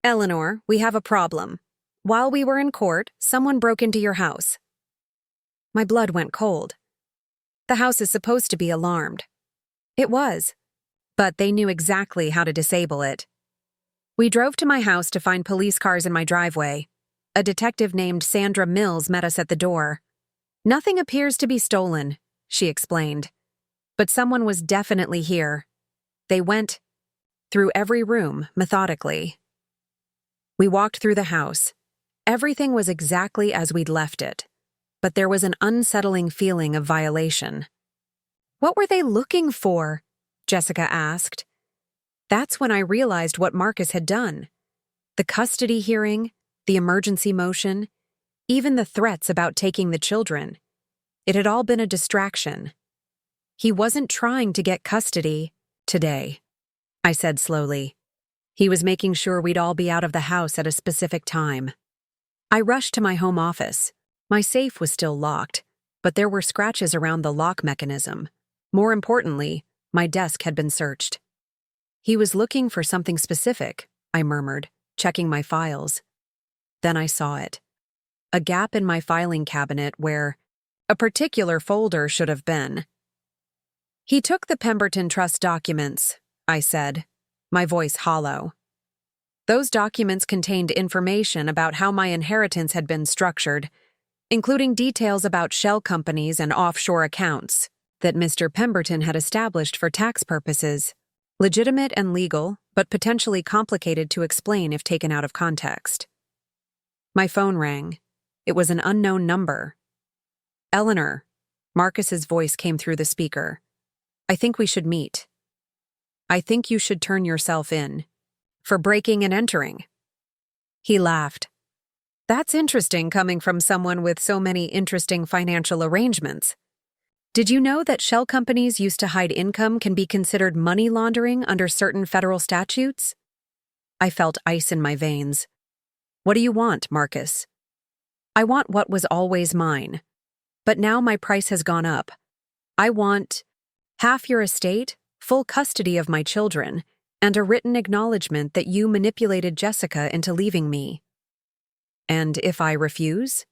Eleanor, we have a problem. While we were in court, someone broke into your house. My blood went cold. The house is supposed to be alarmed. It was, but they knew exactly how to disable it. We drove to my house to find police cars in my driveway. A detective named Sandra Mills met us at the door. Nothing appears to be stolen, she explained. But someone was definitely here. They went through every room methodically. We walked through the house. Everything was exactly as we'd left it, but there was an unsettling feeling of violation. What were they looking for? Jessica asked. That's when I realized what Marcus had done. The custody hearing, the emergency motion, even the threats about taking the children. It had all been a distraction. He wasn't trying to get custody today, I said slowly. He was making sure we'd all be out of the house at a specific time. I rushed to my home office. My safe was still locked, but there were scratches around the lock mechanism. More importantly, my desk had been searched. He was looking for something specific, I murmured, checking my files. Then I saw it. A gap in my filing cabinet where a particular folder should have been. He took the Pemberton Trust documents, I said, my voice hollow. Those documents contained information about how my inheritance had been structured, including details about shell companies and offshore accounts that Mr. Pemberton had established for tax purposes. Legitimate and legal, but potentially complicated to explain if taken out of context. My phone rang. It was an unknown number. Eleanor, Marcus's voice came through the speaker. I think we should meet. I think you should turn yourself in. For breaking and entering. He laughed. That's interesting coming from someone with so many interesting financial arrangements. Did you know that shell companies used to hide income can be considered money laundering under certain federal statutes? I felt ice in my veins. What do you want, Marcus? I want what was always mine. But now my price has gone up. I want half your estate, full custody of my children, and a written acknowledgement that you manipulated Jessica into leaving me. And if I refuse?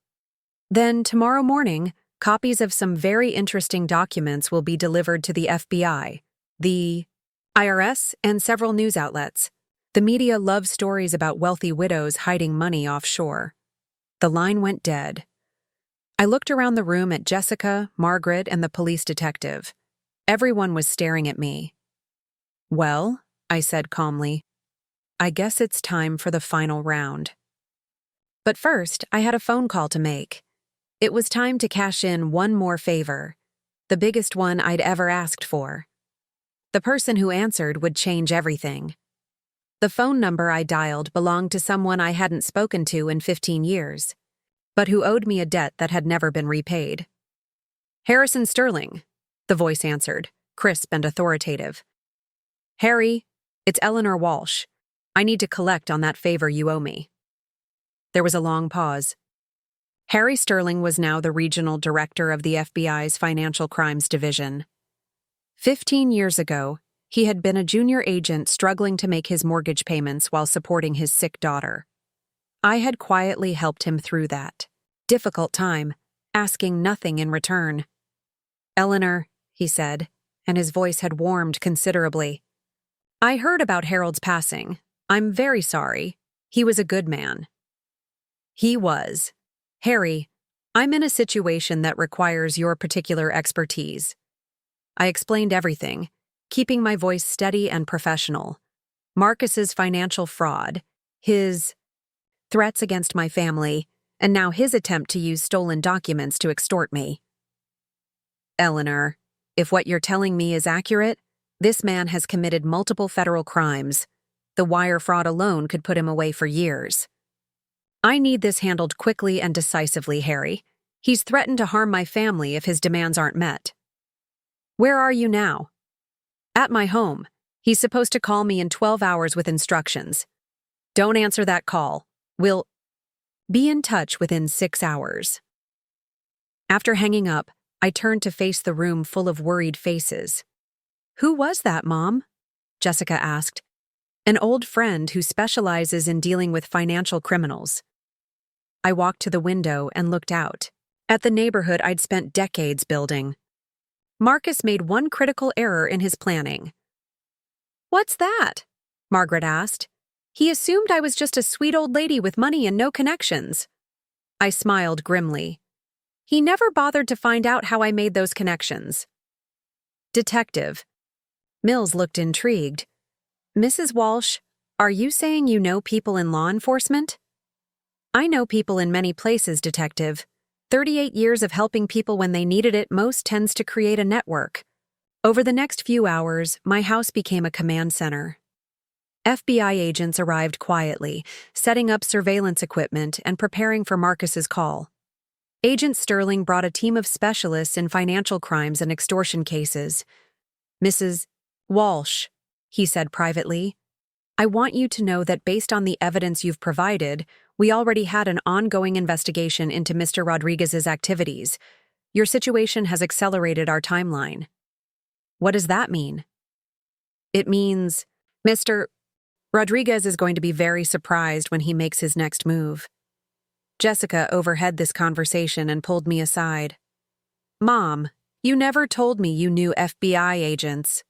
Then tomorrow morning, copies of some very interesting documents will be delivered to the FBI, the IRS, and several news outlets. The media loves stories about wealthy widows hiding money offshore. The line went dead. I looked around the room at Jessica, Margaret, and the police detective. Everyone was staring at me. "Well," I said calmly, "I guess it's time for the final round." But first, I had a phone call to make. It was time to cash in one more favor, the biggest one I'd ever asked for. The person who answered would change everything. The phone number I dialed belonged to someone I hadn't spoken to in 15 years, but who owed me a debt that had never been repaid. "Harrison Sterling," the voice answered, crisp and authoritative. "Harry, it's Eleanor Walsh. I need to collect on that favor you owe me." There was a long pause. Harry Sterling was now the regional director of the FBI's Financial Crimes Division. 15 years ago, he had been a junior agent struggling to make his mortgage payments while supporting his sick daughter. I had quietly helped him through that difficult time, asking nothing in return. "Eleanor," he said, and his voice had warmed considerably. "I heard about Harold's passing. I'm very sorry. He was a good man." He was. "Harry, I'm in a situation that requires your particular expertise." I explained everything, keeping my voice steady and professional. Marcus's financial fraud, his threats against my family, and now his attempt to use stolen documents to extort me. "Eleanor, if what you're telling me is accurate, this man has committed multiple federal crimes. The wire fraud alone could put him away for years. I need this handled quickly and decisively, Harry. He's threatened to harm my family if his demands aren't met." "Where are you now?" "At my home. He's supposed to call me in 12 hours with instructions." "Don't answer that call. We'll be in touch within 6 hours." After hanging up, I turned to face the room full of worried faces. "Who was that, Mom?" Jessica asked. "An old friend who specializes in dealing with financial criminals." I walked to the window and looked out, at the neighborhood I'd spent decades building. Marcus made one critical error in his planning. "What's that?" Margaret asked. "He assumed I was just a sweet old lady with money and no connections." I smiled grimly. "He never bothered to find out how I made those connections." "Detective." Mills looked intrigued. "Mrs. Walsh, are you saying you know people in law enforcement?" "I know people in many places, Detective. 38 years of helping people when they needed it most tends to create a network." Over the next few hours, my house became a command center. FBI agents arrived quietly, setting up surveillance equipment and preparing for Marcus's call. Agent Sterling brought a team of specialists in financial crimes and extortion cases. "Mrs. Walsh," he said privately, "I want you to know that based on the evidence you've provided, we already had an ongoing investigation into Mr. Rodriguez's activities. Your situation has accelerated our timeline." "What does that mean?" "It means Mr. Rodriguez is going to be very surprised when he makes his next move." Jessica overheard this conversation and pulled me aside. "Mom, you never told me you knew FBI agents."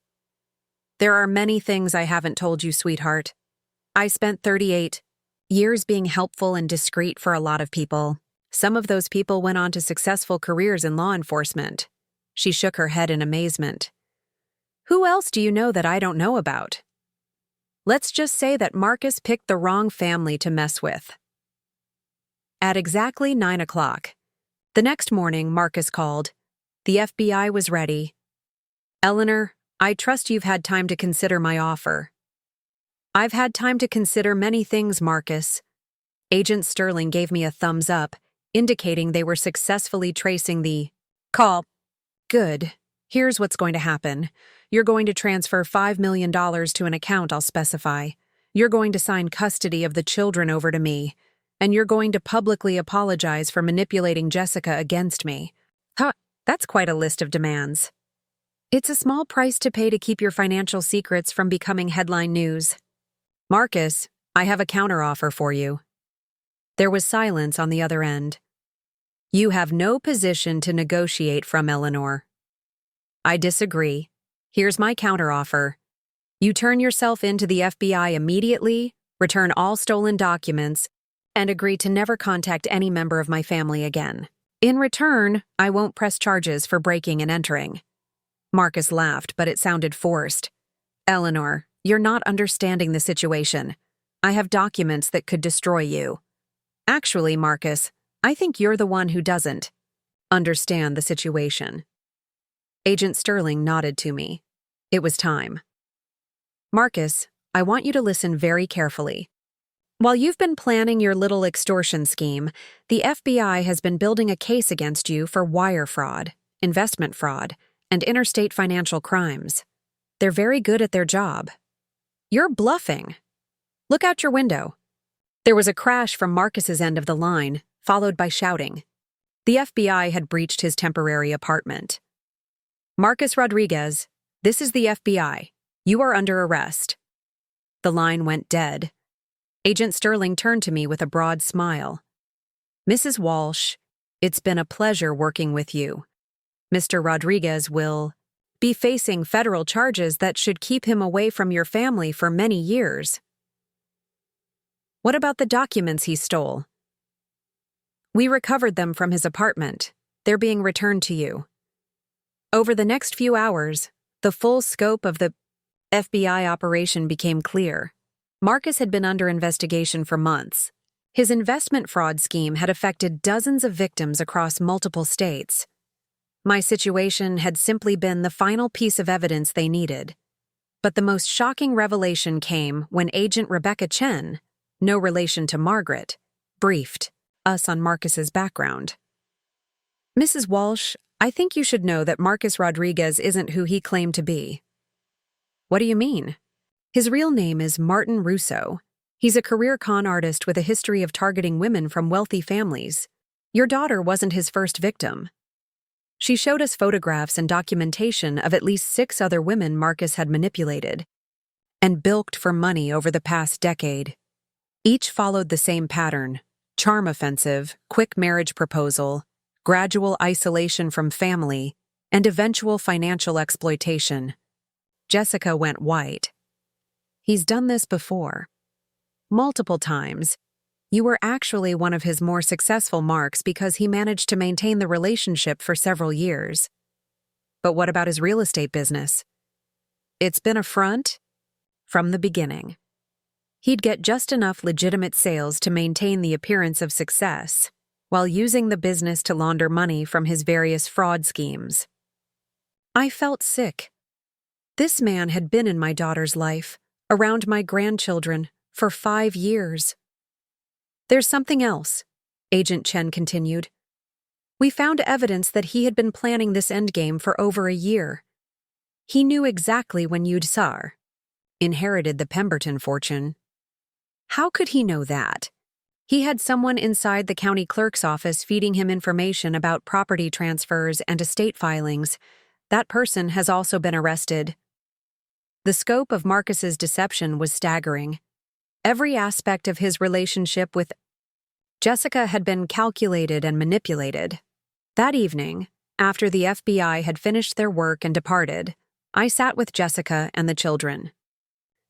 "There are many things I haven't told you, sweetheart. I spent 38 years being helpful and discreet for a lot of people. Some of those people went on to successful careers in law enforcement." She shook her head in amazement. "Who else do you know that I don't know about?" "Let's just say that Marcus picked the wrong family to mess with." At exactly 9 o'clock, the next morning, Marcus called. The FBI was ready. "Eleanor, I trust you've had time to consider my offer." "I've had time to consider many things, Marcus." Agent Sterling gave me a thumbs up, indicating they were successfully tracing the call. "Good. Here's what's going to happen. You're going to transfer $5 million to an account I'll specify. You're going to sign custody of the children over to me. And you're going to publicly apologize for manipulating Jessica against me." That's quite a list of demands. "It's a small price to pay to keep your financial secrets from becoming headline news." "Marcus, I have a counteroffer for you." There was silence on the other end. "You have no position to negotiate from, Eleanor." "I disagree. Here's my counteroffer. You turn yourself in to the FBI immediately, return all stolen documents, and agree to never contact any member of my family again. In return, I won't press charges for breaking and entering." Marcus laughed, but it sounded forced. "Eleanor, you're not understanding the situation. I have documents that could destroy you." "Actually, Marcus, I think you're the one who doesn't understand the situation." Agent Sterling nodded to me. It was time. "Marcus, I want you to listen very carefully. While you've been planning your little extortion scheme, the FBI has been building a case against you for wire fraud, investment fraud, and interstate financial crimes. They're very good at their job. You're bluffing. Look out your window." There was a crash from Marcus's end of the line, followed by shouting. The FBI had breached his temporary apartment. "Marcus Rodriguez, this is the FBI. You are under arrest." The line went dead. Agent Sterling turned to me with a broad smile. "Mrs. Walsh, it's been a pleasure working with you. Mr. Rodriguez will be facing federal charges that should keep him away from your family for many years." "What about the documents he stole?" "We recovered them from his apartment. They're being returned to you." Over the next few hours, the full scope of the FBI operation became clear. Marcus had been under investigation for months. His investment fraud scheme had affected dozens of victims across multiple states. My situation had simply been the final piece of evidence they needed. But the most shocking revelation came when Agent Rebecca Chen, no relation to Margaret, briefed us on Marcus's background. "Mrs. Walsh, I think you should know that Marcus Rodriguez isn't who he claimed to be." "What do you mean?" "His real name is Martin Russo. He's a career con artist with a history of targeting women from wealthy families. Your daughter wasn't his first victim." She showed us photographs and documentation of at least 6 other women Marcus had manipulated and bilked for money over the past decade. Each followed the same pattern: charm offensive, quick marriage proposal, gradual isolation from family, and eventual financial exploitation. Jessica went white. "He's done this before. Multiple times. You were actually one of his more successful marks because he managed to maintain the relationship for several years." "But what about his real estate business?" "It's been a front from the beginning. He'd get just enough legitimate sales to maintain the appearance of success, while using the business to launder money from his various fraud schemes." I felt sick. This man had been in my daughter's life, around my grandchildren, for 5 years. "There's something else," Agent Chen continued. "We found evidence that he had been planning this endgame for over a year. He knew exactly when you'd inherited the Pemberton fortune." "How could he know that?" "He had someone inside the county clerk's office feeding him information about property transfers and estate filings. That person has also been arrested." The scope of Marcus's deception was staggering. Every aspect of his relationship with Jessica had been calculated and manipulated. That evening, after the FBI had finished their work and departed, I sat with Jessica and the children.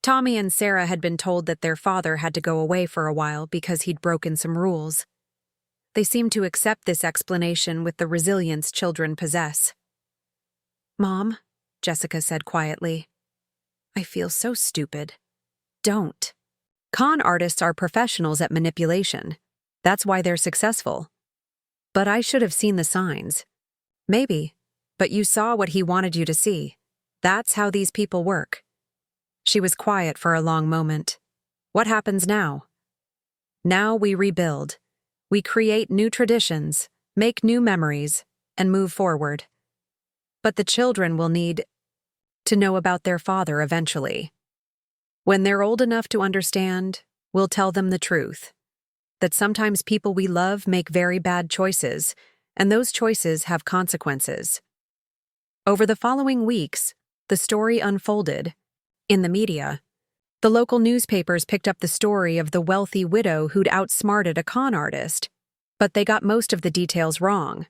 Tommy and Sarah had been told that their father had to go away for a while because he'd broken some rules. They seemed to accept this explanation with the resilience children possess. "Mom," Jessica said quietly, "I feel so stupid." "Don't. Con artists are professionals at manipulation. That's why they're successful." "But I should have seen the signs." "Maybe, but you saw what he wanted you to see. That's how these people work." She was quiet for a long moment. "What happens now?" "Now we rebuild. We create new traditions, make new memories, and move forward. But the children will need to know about their father eventually. When they're old enough to understand, we'll tell them the truth. That sometimes people we love make very bad choices, and those choices have consequences." Over the following weeks, the story unfolded. In the media, the local newspapers picked up the story of the wealthy widow who'd outsmarted a con artist, but they got most of the details wrong.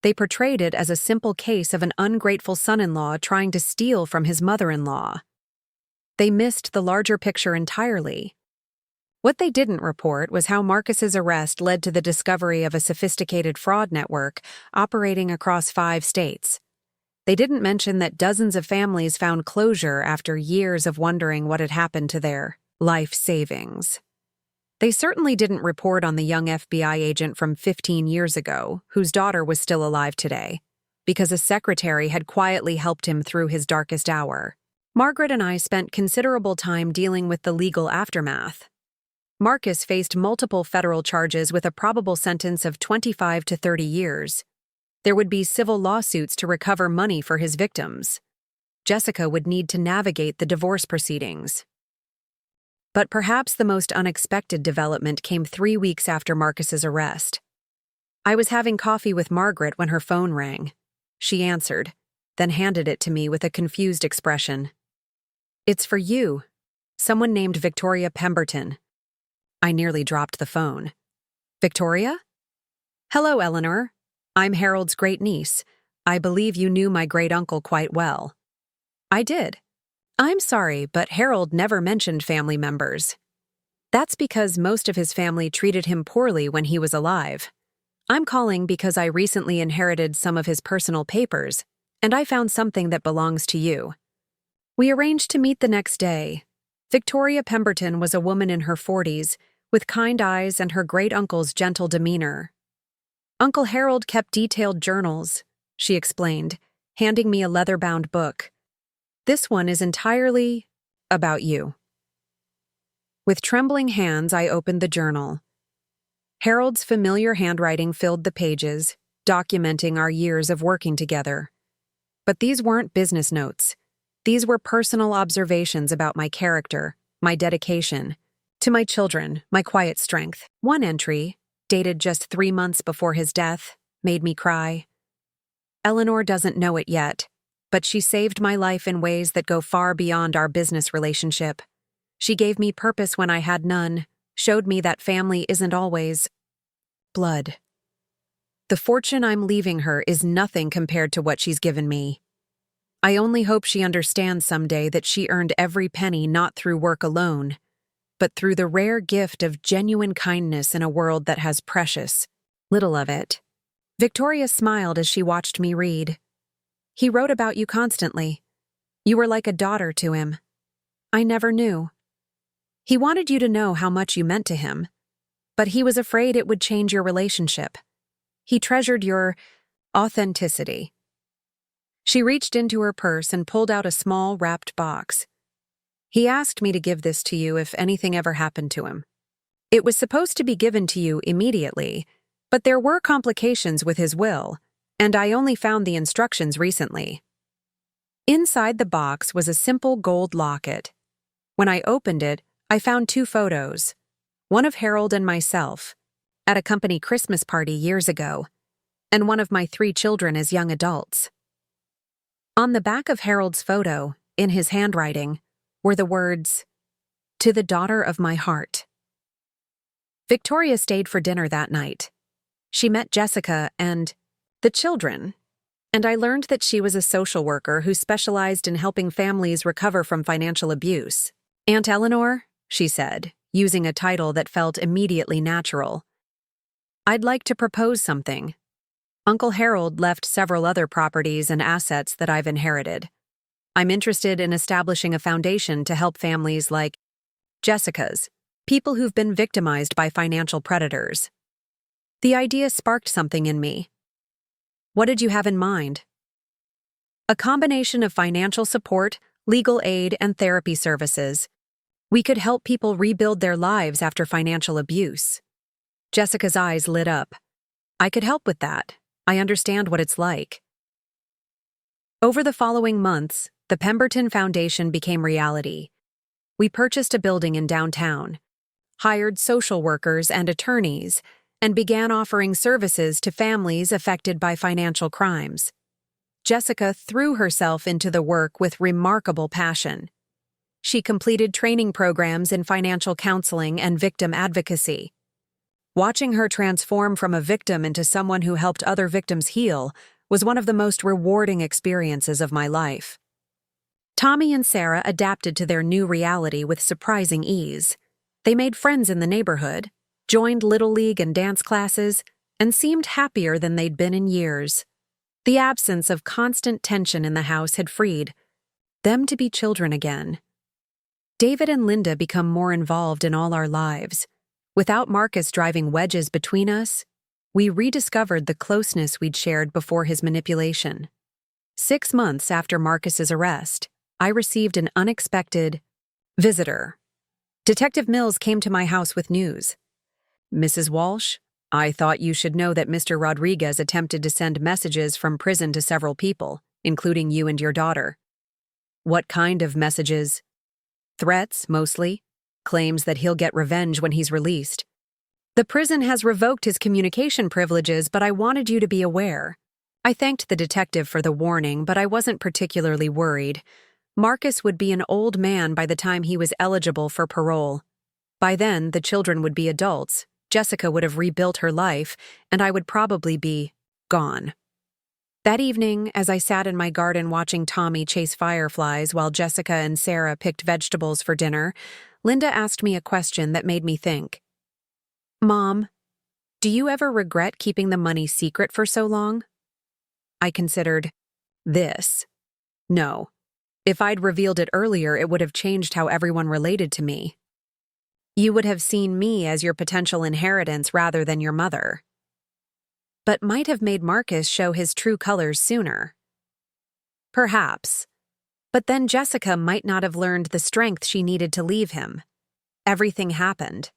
They portrayed it as a simple case of an ungrateful son-in-law trying to steal from his mother-in-law. They missed the larger picture entirely. What they didn't report was how Marcus's arrest led to the discovery of a sophisticated fraud network operating across 5 states. They didn't mention that dozens of families found closure after years of wondering what had happened to their life savings. They certainly didn't report on the young FBI agent from 15 years ago, whose daughter was still alive today, because a secretary had quietly helped him through his darkest hour. Margaret and I spent considerable time dealing with the legal aftermath. Marcus faced multiple federal charges with a probable sentence of 25 to 30 years. There would be civil lawsuits to recover money for his victims. Jessica would need to navigate the divorce proceedings. But perhaps the most unexpected development came 3 weeks after Marcus's arrest. I was having coffee with Margaret when her phone rang. She answered, then handed it to me with a confused expression. "It's for you. Someone named Victoria Pemberton." I nearly dropped the phone. "Victoria?" "Hello, Eleanor. I'm Harold's great-niece. I believe you knew my great-uncle quite well." "I did. I'm sorry, but Harold never mentioned family members. That's because most of his family treated him poorly when he was alive. I'm calling because I recently inherited some of his personal papers, and I found something that belongs to you." We arranged to meet the next day. Victoria Pemberton was a woman in her 40s, with kind eyes and her great-uncle's gentle demeanor. "Uncle Harold kept detailed journals," she explained, handing me a leather-bound book. "This one is entirely about you." With trembling hands, I opened the journal. Harold's familiar handwriting filled the pages, documenting our years of working together. But these weren't business notes. These were personal observations about my character, my dedication, to my children, my quiet strength. One entry, dated just 3 months before his death, made me cry. "Eleanor doesn't know it yet, but she saved my life in ways that go far beyond our business relationship. She gave me purpose when I had none, showed me that family isn't always blood. The fortune I'm leaving her is nothing compared to what she's given me. I only hope she understands someday that she earned every penny not through work alone, but through the rare gift of genuine kindness in a world that has precious little of it." Victoria smiled as she watched me read. "He wrote about you constantly. You were like a daughter to him. I never knew. He wanted you to know how much you meant to him, but he was afraid it would change your relationship. He treasured your authenticity." She reached into her purse and pulled out a small, wrapped box. "He asked me to give this to you if anything ever happened to him. It was supposed to be given to you immediately, but there were complications with his will, and I only found the instructions recently." Inside the box was a simple gold locket. When I opened it, I found 2 photos, one of Harold and myself, at a company Christmas party years ago, and one of my 3 children as young adults. On the back of Harold's photo, in his handwriting, were the words, "To the daughter of my heart." Victoria stayed for dinner that night. She met Jessica and the children, and I learned that she was a social worker who specialized in helping families recover from financial abuse. "Aunt Eleanor," she said, using a title that felt immediately natural, "I'd like to propose something. Uncle Harold left several other properties and assets that I've inherited. I'm interested in establishing a foundation to help families like Jessica's, people who've been victimized by financial predators." The idea sparked something in me. "What did you have in mind?" "A combination of financial support, legal aid, and therapy services. We could help people rebuild their lives after financial abuse." Jessica's eyes lit up. "I could help with that. I understand what it's like." Over the following months, the Pemberton Foundation became reality. We purchased a building in downtown, hired social workers and attorneys, and began offering services to families affected by financial crimes. Jessica threw herself into the work with remarkable passion. She completed training programs in financial counseling and victim advocacy. Watching her transform from a victim into someone who helped other victims heal was one of the most rewarding experiences of my life. Tommy and Sarah adapted to their new reality with surprising ease. They made friends in the neighborhood, joined Little League and dance classes, and seemed happier than they'd been in years. The absence of constant tension in the house had freed them to be children again. David and Linda become more involved in all our lives. Without Marcus driving wedges between us, we rediscovered the closeness we'd shared before his manipulation. 6 months after Marcus's arrest, I received an unexpected visitor. Detective Mills came to my house with news. "Mrs. Walsh, I thought you should know that Mr. Rodriguez attempted to send messages from prison to several people, including you and your daughter." "What kind of messages?" "Threats, mostly. Claims that he'll get revenge when he's released. The prison has revoked his communication privileges, but I wanted you to be aware." I thanked the detective for the warning, but I wasn't particularly worried. Marcus would be an old man by the time he was eligible for parole. By then, the children would be adults, Jessica would have rebuilt her life, and I would probably be gone. That evening, as I sat in my garden watching Tommy chase fireflies while Jessica and Sarah picked vegetables for dinner, Linda asked me a question that made me think. "Mom, do you ever regret keeping the money secret for so long?" I considered this. No. If I'd revealed it earlier, it would have changed how everyone related to me. You would have seen me as your potential inheritance rather than your mother. But might have made Marcus show his true colors sooner. Perhaps. But then Jessica might not have learned the strength she needed to leave him. Everything happened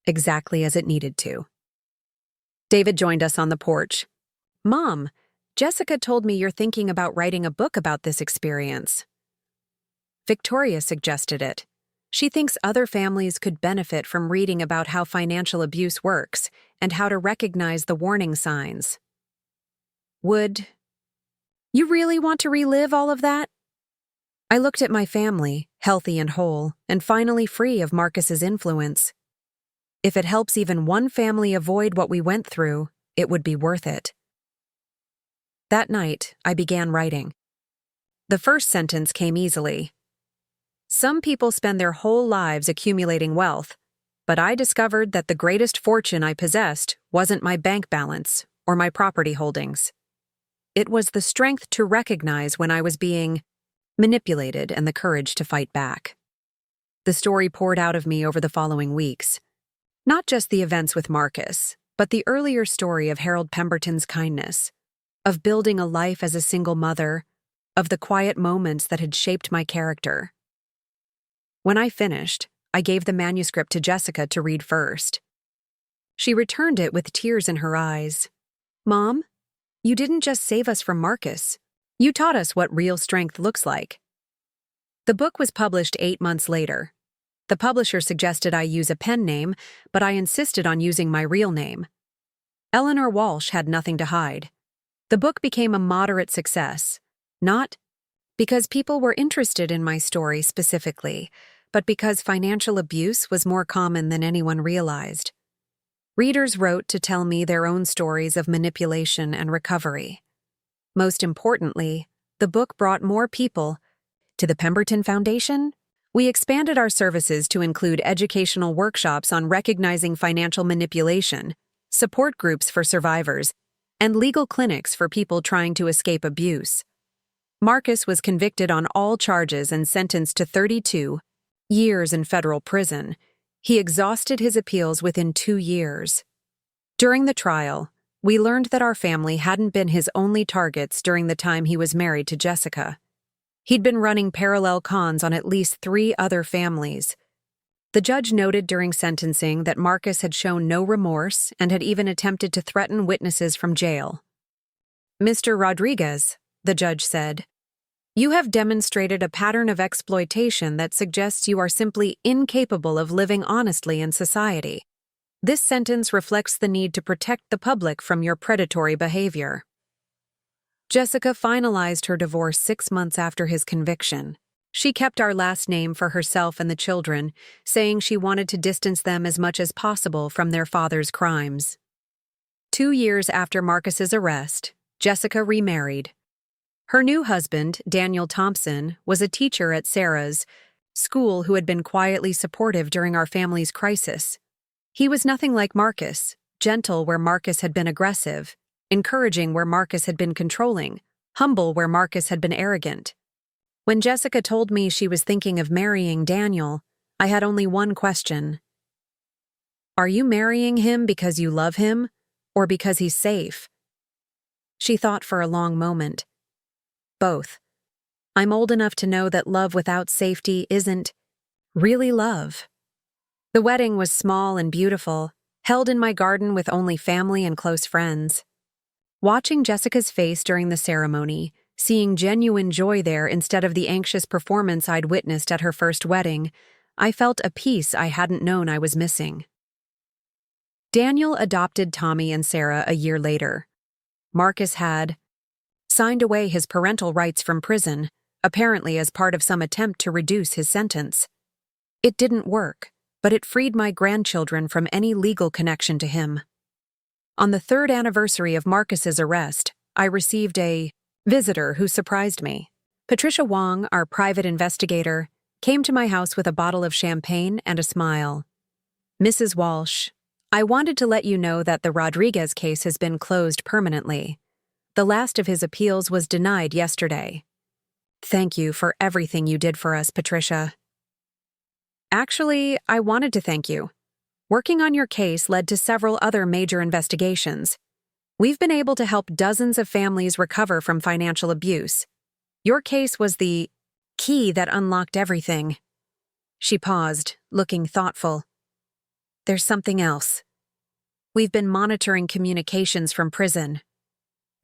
exactly as it needed to. David joined us on the porch. "Mom, Jessica told me you're thinking about writing a book about this experience." Victoria suggested it. She thinks other families could benefit from reading about how financial abuse works and how to recognize the warning signs. "Would you really want to relive all of that?" I looked at my family, healthy and whole, and finally free of Marcus's influence. If it helps even one family avoid what we went through, it would be worth it. That night, I began writing. The first sentence came easily. "Some people spend their whole lives accumulating wealth, but I discovered that the greatest fortune I possessed wasn't my bank balance or my property holdings. It was the strength to recognize when I was being manipulated and the courage to fight back." The story poured out of me over the following weeks. Not just the events with Marcus, but the earlier story of Harold Pemberton's kindness, of building a life as a single mother, of the quiet moments that had shaped my character. When I finished, I gave the manuscript to Jessica to read first. She returned it with tears in her eyes. "Mom, you didn't just save us from Marcus. You taught us what real strength looks like." The book was published 8 months later. The publisher suggested I use a pen name, but I insisted on using my real name. Eleanor Walsh had nothing to hide. The book became a moderate success, not because people were interested in my story specifically, but because financial abuse was more common than anyone realized. Readers wrote to tell me their own stories of manipulation and recovery. Most importantly, the book brought more people to the Pemberton Foundation. We expanded our services to include educational workshops on recognizing financial manipulation, support groups for survivors, and legal clinics for people trying to escape abuse. Marcus was convicted on all charges and sentenced to 32 years in federal prison. He exhausted his appeals within 2 years. During the trial, we learned that our family hadn't been his only targets during the time he was married to Jessica. He'd been running parallel cons on at least 3 other families. The judge noted during sentencing that Marcus had shown no remorse and had even attempted to threaten witnesses from jail. "Mr. Rodriguez," the judge said, "you have demonstrated a pattern of exploitation that suggests you are simply incapable of living honestly in society. This sentence reflects the need to protect the public from your predatory behavior." Jessica finalized her divorce 6 months after his conviction. She kept our last name for herself and the children, saying she wanted to distance them as much as possible from their father's crimes. 2 years after Marcus's arrest, Jessica remarried. Her new husband, Daniel Thompson, was a teacher at Sarah's school who had been quietly supportive during our family's crisis. He was nothing like Marcus, gentle where Marcus had been aggressive, encouraging where Marcus had been controlling, humble where Marcus had been arrogant. When Jessica told me she was thinking of marrying Daniel, I had only one question. Are you marrying him because you love him, or because he's safe? She thought for a long moment. Both. I'm old enough to know that love without safety isn't really love. The wedding was small and beautiful, held in my garden with only family and close friends. Watching Jessica's face during the ceremony, seeing genuine joy there instead of the anxious performance I'd witnessed at her first wedding, I felt a peace I hadn't known I was missing. Daniel adopted Tommy and Sarah a year later. Marcus had signed away his parental rights from prison, apparently as part of some attempt to reduce his sentence. It didn't work, but it freed my grandchildren from any legal connection to him. On the 3rd anniversary of Marcus's arrest, I received a visitor who surprised me. Patricia Wong, our private investigator, came to my house with a bottle of champagne and a smile. Mrs. Walsh, I wanted to let you know that the Rodriguez case has been closed permanently. The last of his appeals was denied yesterday. Thank you for everything you did for us, Patricia. Actually, I wanted to thank you. Working on your case led to several other major investigations. We've been able to help dozens of families recover from financial abuse. Your case was the key that unlocked everything. She paused, looking thoughtful. There's something else. We've been monitoring communications from prison.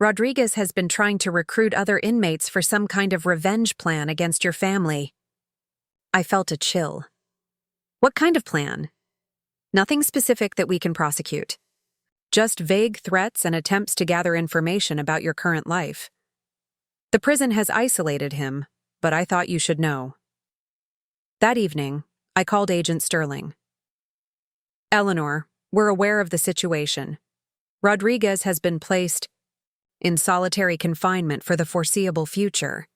Rodriguez has been trying to recruit other inmates for some kind of revenge plan against your family. I felt a chill. What kind of plan? Nothing specific that we can prosecute. Just vague threats and attempts to gather information about your current life. The prison has isolated him, but I thought you should know. That evening, I called Agent Sterling. Eleanor, we're aware of the situation. Rodriguez has been placed in solitary confinement for the foreseeable future.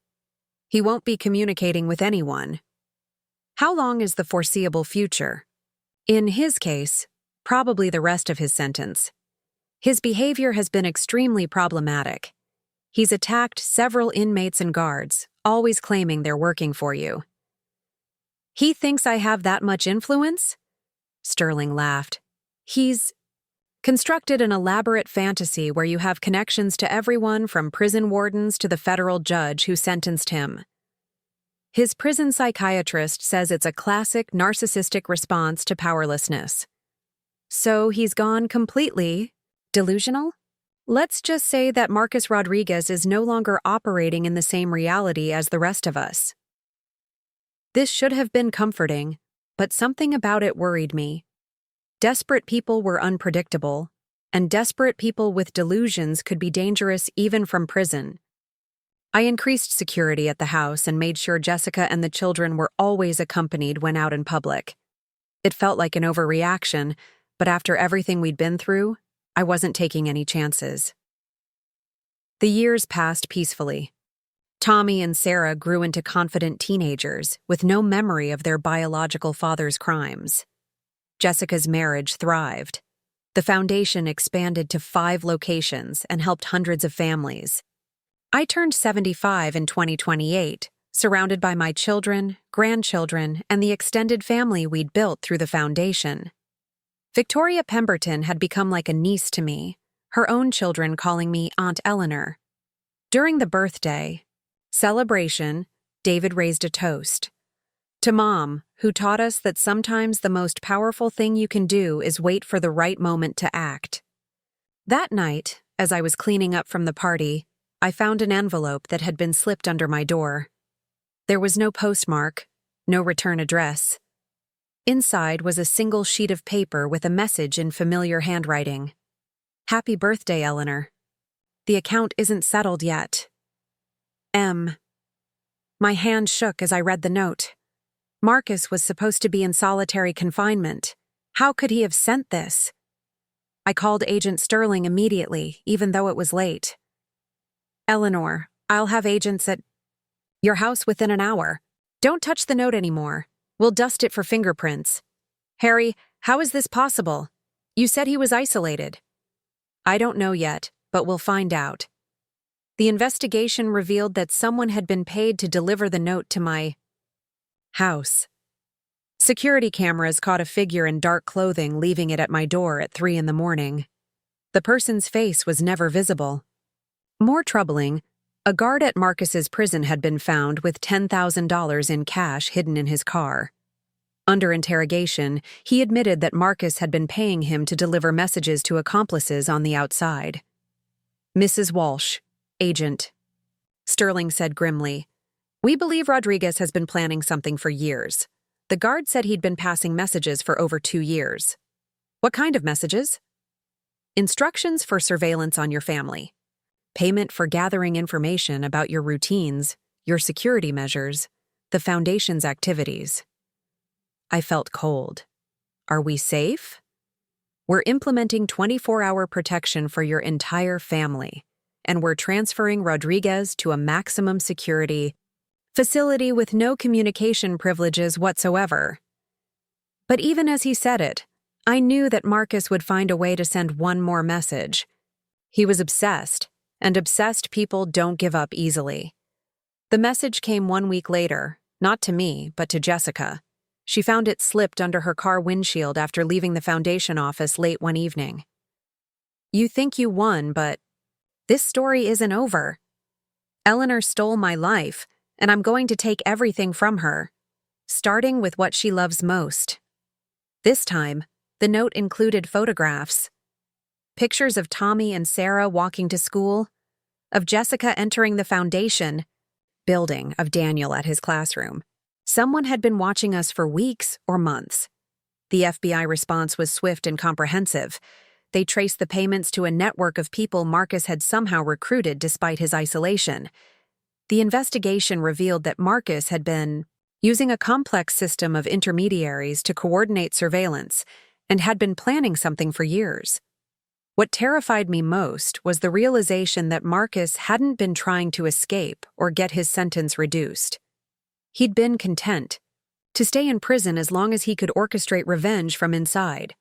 He won't be communicating with anyone. How long is the foreseeable future? In his case, probably the rest of his sentence. His behavior has been extremely problematic. He's attacked several inmates and guards, always claiming they're working for you. He thinks I have that much influence? Sterling laughed. He's constructed an elaborate fantasy where you have connections to everyone from prison wardens to the federal judge who sentenced him. His prison psychiatrist says it's a classic narcissistic response to powerlessness. So he's gone completely delusional? Let's just say that Marcus Rodriguez is no longer operating in the same reality as the rest of us. This should have been comforting, but something about it worried me. Desperate people were unpredictable, and desperate people with delusions could be dangerous even from prison. I increased security at the house and made sure Jessica and the children were always accompanied when out in public. It felt like an overreaction, but after everything we'd been through, I wasn't taking any chances. The years passed peacefully. Tommy and Sarah grew into confident teenagers with no memory of their biological father's crimes. Jessica's marriage thrived. The foundation expanded to 5 locations and helped hundreds of families. I turned 75 in 2028, surrounded by my children, grandchildren, and the extended family we'd built through the foundation. Victoria Pemberton had become like a niece to me, her own children calling me Aunt Eleanor. During the birthday celebration, David raised a toast. To Mom, who taught us that sometimes the most powerful thing you can do is wait for the right moment to act. That night, as I was cleaning up from the party, I found an envelope that had been slipped under my door. There was no postmark, no return address. Inside was a single sheet of paper with a message in familiar handwriting. Happy birthday, Eleanor. The account isn't settled yet. M. My hand shook as I read the note. Marcus was supposed to be in solitary confinement. How could he have sent this? I called Agent Sterling immediately, even though it was late. Eleanor, I'll have agents at your house within an hour. Don't touch the note anymore. We'll dust it for fingerprints. Harry, how is this possible? You said he was isolated. I don't know yet, but we'll find out. The investigation revealed that someone had been paid to deliver the note to my house. Security cameras caught a figure in dark clothing leaving it at my door at 3 a.m. The person's face was never visible. More troubling, a guard at Marcus's prison had been found with $10,000 in cash hidden in his car. Under interrogation, he admitted that Marcus had been paying him to deliver messages to accomplices on the outside. Mrs. Walsh, agent. Sterling said grimly, "We believe Rodriguez has been planning something for years. The guard said he'd been passing messages for over 2 years. What kind of messages? Instructions for surveillance on your family. Payment for gathering information about your routines, your security measures, the Foundation's activities." I felt cold. Are we safe? We're implementing 24-hour protection for your entire family, and we're transferring Rodriguez to a maximum security facility with no communication privileges whatsoever. But even as he said it, I knew that Marcus would find a way to send one more message. He was obsessed, and obsessed people don't give up easily. The message came 1 week later, not to me, but to Jessica. She found it slipped under her car windshield after leaving the Foundation office late one evening. "You think you won, but this story isn't over. Eleanor stole my life, and I'm going to take everything from her, starting with what she loves most." This time, the note included photographs. Pictures of Tommy and Sarah walking to school, of Jessica entering the Foundation building, of Daniel at his classroom. Someone had been watching us for weeks or months. The FBI response was swift and comprehensive. They traced the payments to a network of people Marcus had somehow recruited despite his isolation. The investigation revealed that Marcus had been using a complex system of intermediaries to coordinate surveillance and had been planning something for years. What terrified me most was the realization that Marcus hadn't been trying to escape or get his sentence reduced. He'd been content to stay in prison as long as he could orchestrate revenge from inside.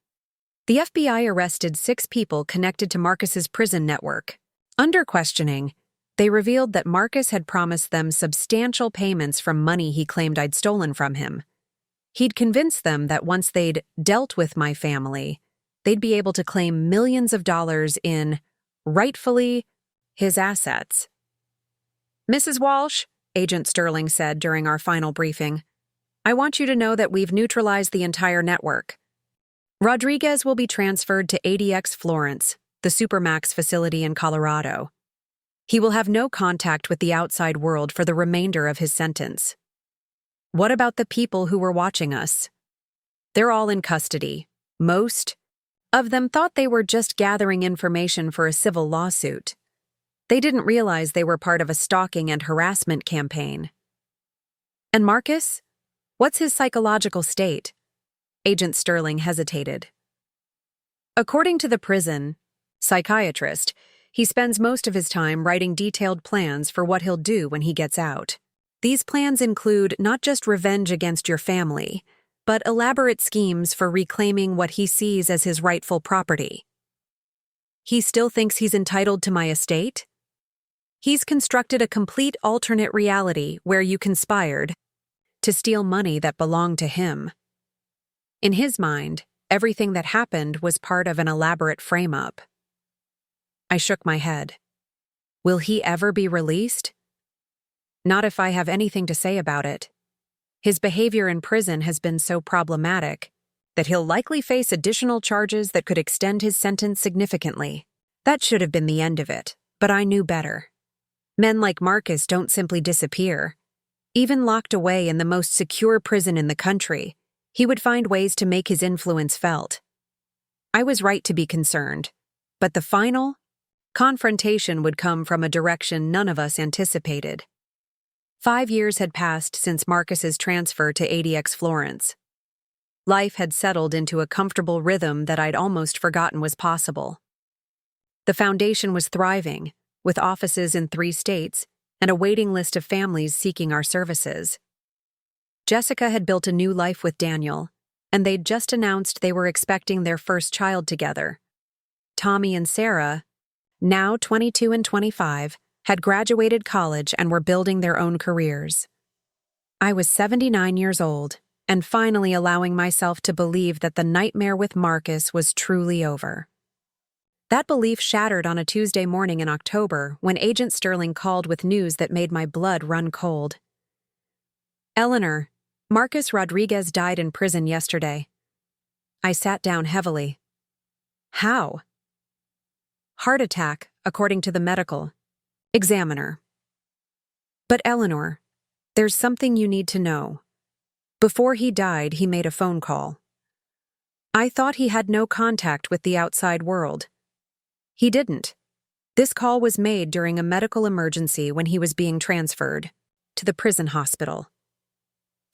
The FBI arrested 6 people connected to Marcus's prison network. Under questioning, they revealed that Marcus had promised them substantial payments from money he claimed I'd stolen from him. He'd convinced them that once they'd dealt with my family, they'd be able to claim millions of dollars in, rightfully, his assets. "Mrs. Walsh," Agent Sterling said during our final briefing, "I want you to know that we've neutralized the entire network. Rodriguez will be transferred to ADX Florence, the Supermax facility in Colorado. He will have no contact with the outside world for the remainder of his sentence." What about the people who were watching us? They're all in custody. Most of them thought they were just gathering information for a civil lawsuit. They didn't realize they were part of a stalking and harassment campaign. And Marcus? What's his psychological state? Agent Sterling hesitated. According to the prison psychiatrist, he spends most of his time writing detailed plans for what he'll do when he gets out. These plans include not just revenge against your family, but elaborate schemes for reclaiming what he sees as his rightful property. He still thinks he's entitled to my estate? He's constructed a complete alternate reality where you conspired to steal money that belonged to him. In his mind, everything that happened was part of an elaborate frame-up. I shook my head. Will he ever be released? Not if I have anything to say about it. His behavior in prison has been so problematic that he'll likely face additional charges that could extend his sentence significantly. That should have been the end of it, but I knew better. Men like Marcus don't simply disappear. Even locked away in the most secure prison in the country, he would find ways to make his influence felt. I was right to be concerned, but the final confrontation would come from a direction none of us anticipated. 5 years had passed since Marcus's transfer to ADX Florence. Life had settled into a comfortable rhythm that I'd almost forgotten was possible. The Foundation was thriving, with offices in 3 states, and a waiting list of families seeking our services. Jessica had built a new life with Daniel, and they'd just announced they were expecting their first child together. Tommy and Sarah, now 22 and 25, had graduated college and were building their own careers. I was 79 years old, and finally allowing myself to believe that the nightmare with Marcus was truly over. That belief shattered on a Tuesday morning in October when Agent Sterling called with news that made my blood run cold. "Eleanor, Marcus Rodriguez died in prison yesterday." I sat down heavily. "How?" "Heart attack, according to the medical examiner." "But Eleanor, there's something you need to know. Before he died, he made a phone call. I thought he had no contact with the outside world. He didn't. This call was made during a medical emergency when he was being transferred to the prison hospital.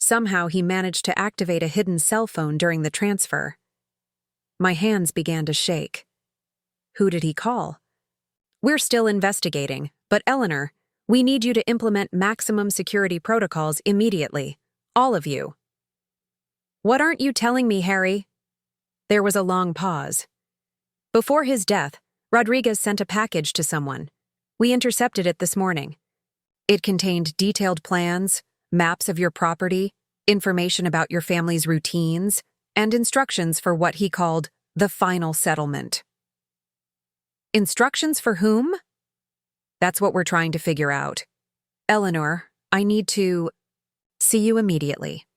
Somehow he managed to activate a hidden cell phone during the transfer. My hands began to shake. Who did he call? "We're still investigating, but Eleanor, we need you to implement maximum security protocols immediately. All of you." "What aren't you telling me, Harry?" There was a long pause. "Before his death, Rodriguez sent a package to someone. We intercepted it this morning. It contained detailed plans, maps of your property, information about your family's routines, and instructions for what he called the final settlement." "Instructions for whom?" "That's what we're trying to figure out. Eleanor, I need to see you immediately."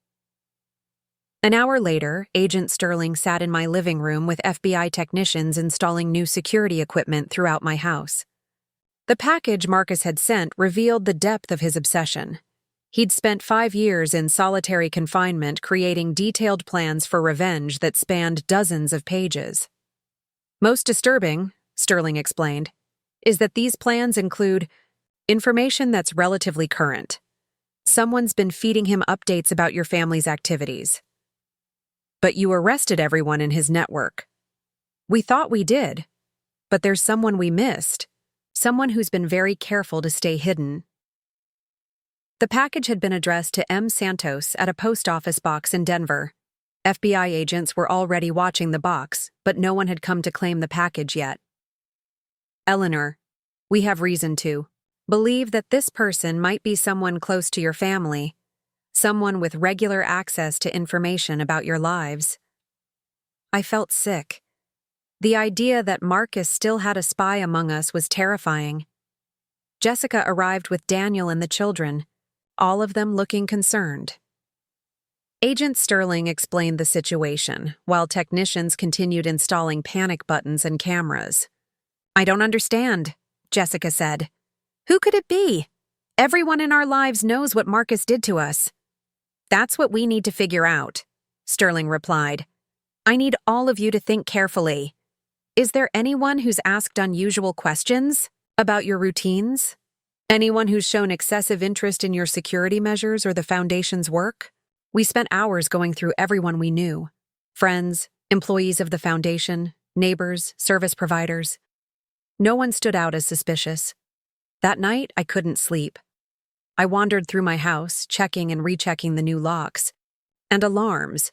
An hour later, Agent Sterling sat in my living room with FBI technicians installing new security equipment throughout my house. The package Marcus had sent revealed the depth of his obsession. He'd spent 5 years in solitary confinement creating detailed plans for revenge that spanned dozens of pages. "Most disturbing," Sterling explained, "is that these plans include information that's relatively current. Someone's been feeding him updates about your family's activities. But you arrested everyone in his network. We thought we did, but there's someone we missed, someone who's been very careful to stay hidden." The package had been addressed to M. Santos at a post office box in Denver. FBI agents were already watching the box, but no one had come to claim the package yet. "Eleanor, we have reason to believe that this person might be someone close to your family, someone with regular access to information about your lives." I felt sick. The idea that Marcus still had a spy among us was terrifying. Jessica arrived with Daniel and the children, all of them looking concerned. Agent Sterling explained the situation, while technicians continued installing panic buttons and cameras. "I don't understand," Jessica said. "Who could it be? Everyone in our lives knows what Marcus did to us." "That's what we need to figure out," Sterling replied. "I need all of you to think carefully. Is there anyone who's asked unusual questions about your routines? Anyone who's shown excessive interest in your security measures or the Foundation's work?" We spent hours going through everyone we knew. Friends, employees of the Foundation, neighbors, service providers. No one stood out as suspicious. That night, I couldn't sleep. I wandered through my house, checking and rechecking the new locks. And alarms.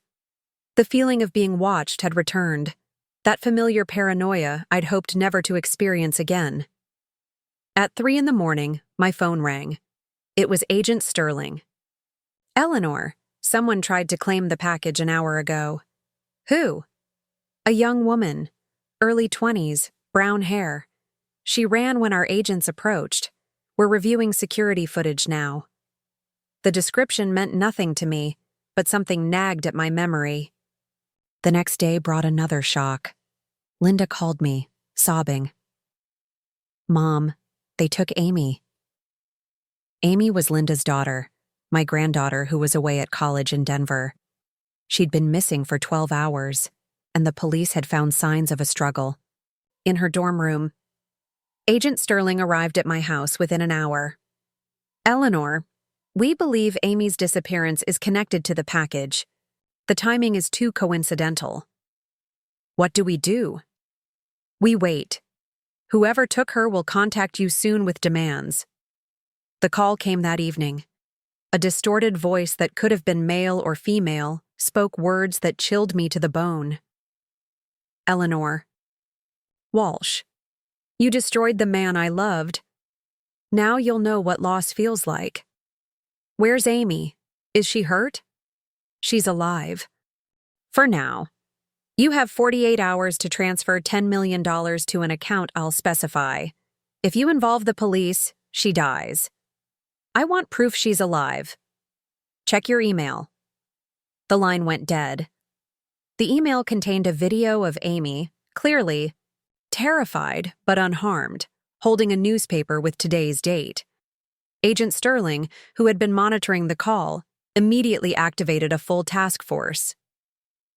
The feeling of being watched had returned. That familiar paranoia I'd hoped never to experience again. At 3 a.m, my phone rang. It was Agent Sterling. "Eleanor, someone tried to claim the package an hour ago." "Who?" "A young woman, early 20s, brown hair. She ran when our agents approached. We're reviewing security footage now." The description meant nothing to me, but something nagged at my memory. The next day brought another shock. Linda called me, sobbing. "Mom, they took Amy." Amy was Linda's daughter, my granddaughter who was away at college in Denver. She'd been missing for 12 hours, and the police had found signs of a struggle. In her dorm room, Agent Sterling arrived at my house within an hour. "Eleanor, we believe Amy's disappearance is connected to the package. The timing is too coincidental." "What do we do?" "We wait. Whoever took her will contact you soon with demands." The call came that evening. A distorted voice that could have been male or female spoke words that chilled me to the bone. Eleanor. Walsh. You destroyed the man I loved. Now you'll know what loss feels like. Where's Amy? Is she hurt? She's alive. For now. You have 48 hours to transfer $10 million to an account I'll specify. If you involve the police, she dies. I want proof she's alive. Check your email. The line went dead. The email contained a video of Amy, clearly terrified but unharmed, holding a newspaper with today's date. Agent Sterling, who had been monitoring the call, immediately activated a full task force.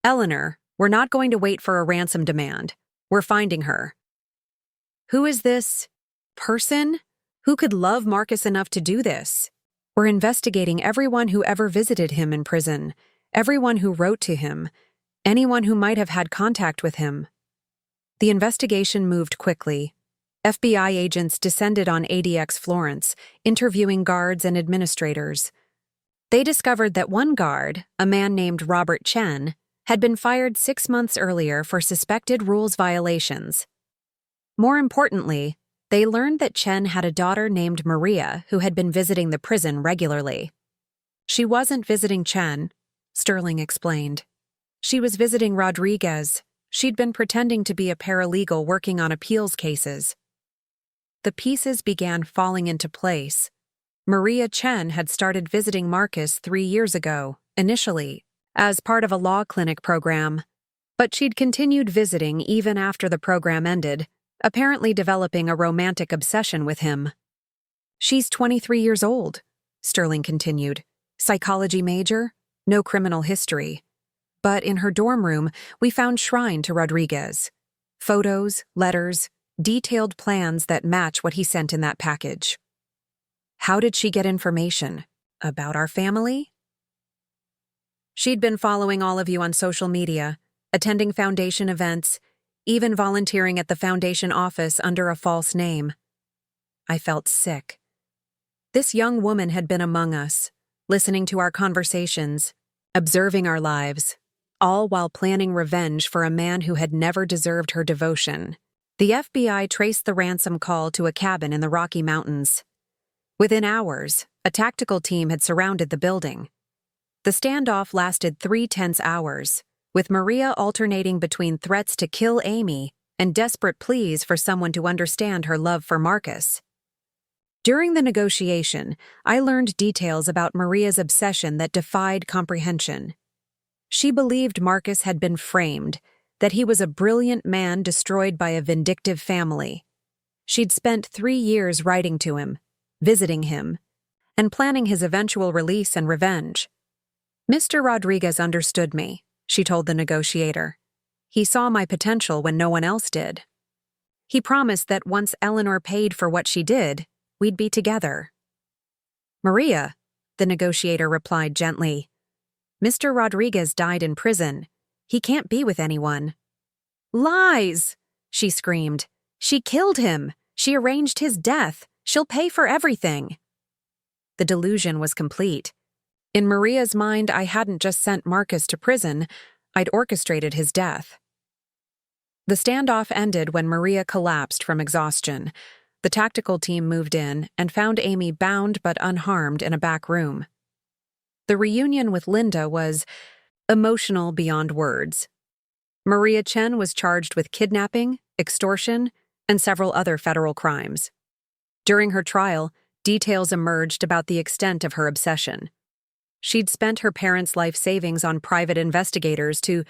Eleanor, we're not going to wait for a ransom demand. We're finding her. Who is this person? Who could love Marcus enough to do this? We're investigating everyone who ever visited him in prison, everyone who wrote to him, anyone who might have had contact with him. The investigation moved quickly. FBI agents descended on ADX Florence, interviewing guards and administrators. They discovered that one guard, a man named Robert Chen, had been fired 6 months earlier for suspected rules violations. More importantly, they learned that Chen had a daughter named Maria who had been visiting the prison regularly. She wasn't visiting Chen, Sterling explained. She was visiting Rodriguez. She'd been pretending to be a paralegal working on appeals cases. The pieces began falling into place. Maria Chen had started visiting Marcus 3 years ago, initially, as part of a law clinic program. But she'd continued visiting even after the program ended, apparently developing a romantic obsession with him. She's 23 years old, Sterling continued. Psychology major, no criminal history. But in her dorm room, we found shrine to Rodriguez. Photos, letters, detailed plans that match what he sent in that package. How did she get information? About our family? She'd been following all of you on social media, attending foundation events, even volunteering at the foundation office under a false name. I felt sick. This young woman had been among us, listening to our conversations, observing our lives, all while planning revenge for a man who had never deserved her devotion. The FBI traced the ransom call to a cabin in the Rocky Mountains. Within hours, a tactical team had surrounded the building. The standoff lasted 3 tense hours, with Maria alternating between threats to kill Amy and desperate pleas for someone to understand her love for Marcus. During the negotiation, I learned details about Maria's obsession that defied comprehension. She believed Marcus had been framed, that he was a brilliant man destroyed by a vindictive family. She'd spent 3 years writing to him, visiting him, and planning his eventual release and revenge. Mr. Rodriguez understood me, she told the negotiator. He saw my potential when no one else did. He promised that once Eleanor paid for what she did, we'd be together. Maria, the negotiator replied gently. Mr. Rodriguez died in prison. He can't be with anyone. Lies, she screamed. She killed him. She arranged his death. She'll pay for everything. The delusion was complete. In Maria's mind, I hadn't just sent Marcus to prison, I'd orchestrated his death. The standoff ended when Maria collapsed from exhaustion. The tactical team moved in and found Amy bound but unharmed in a back room. The reunion with Linda was emotional beyond words. Maria Chen was charged with kidnapping, extortion, and several other federal crimes. During her trial, details emerged about the extent of her obsession. She'd spent her parents' life savings on private investigators to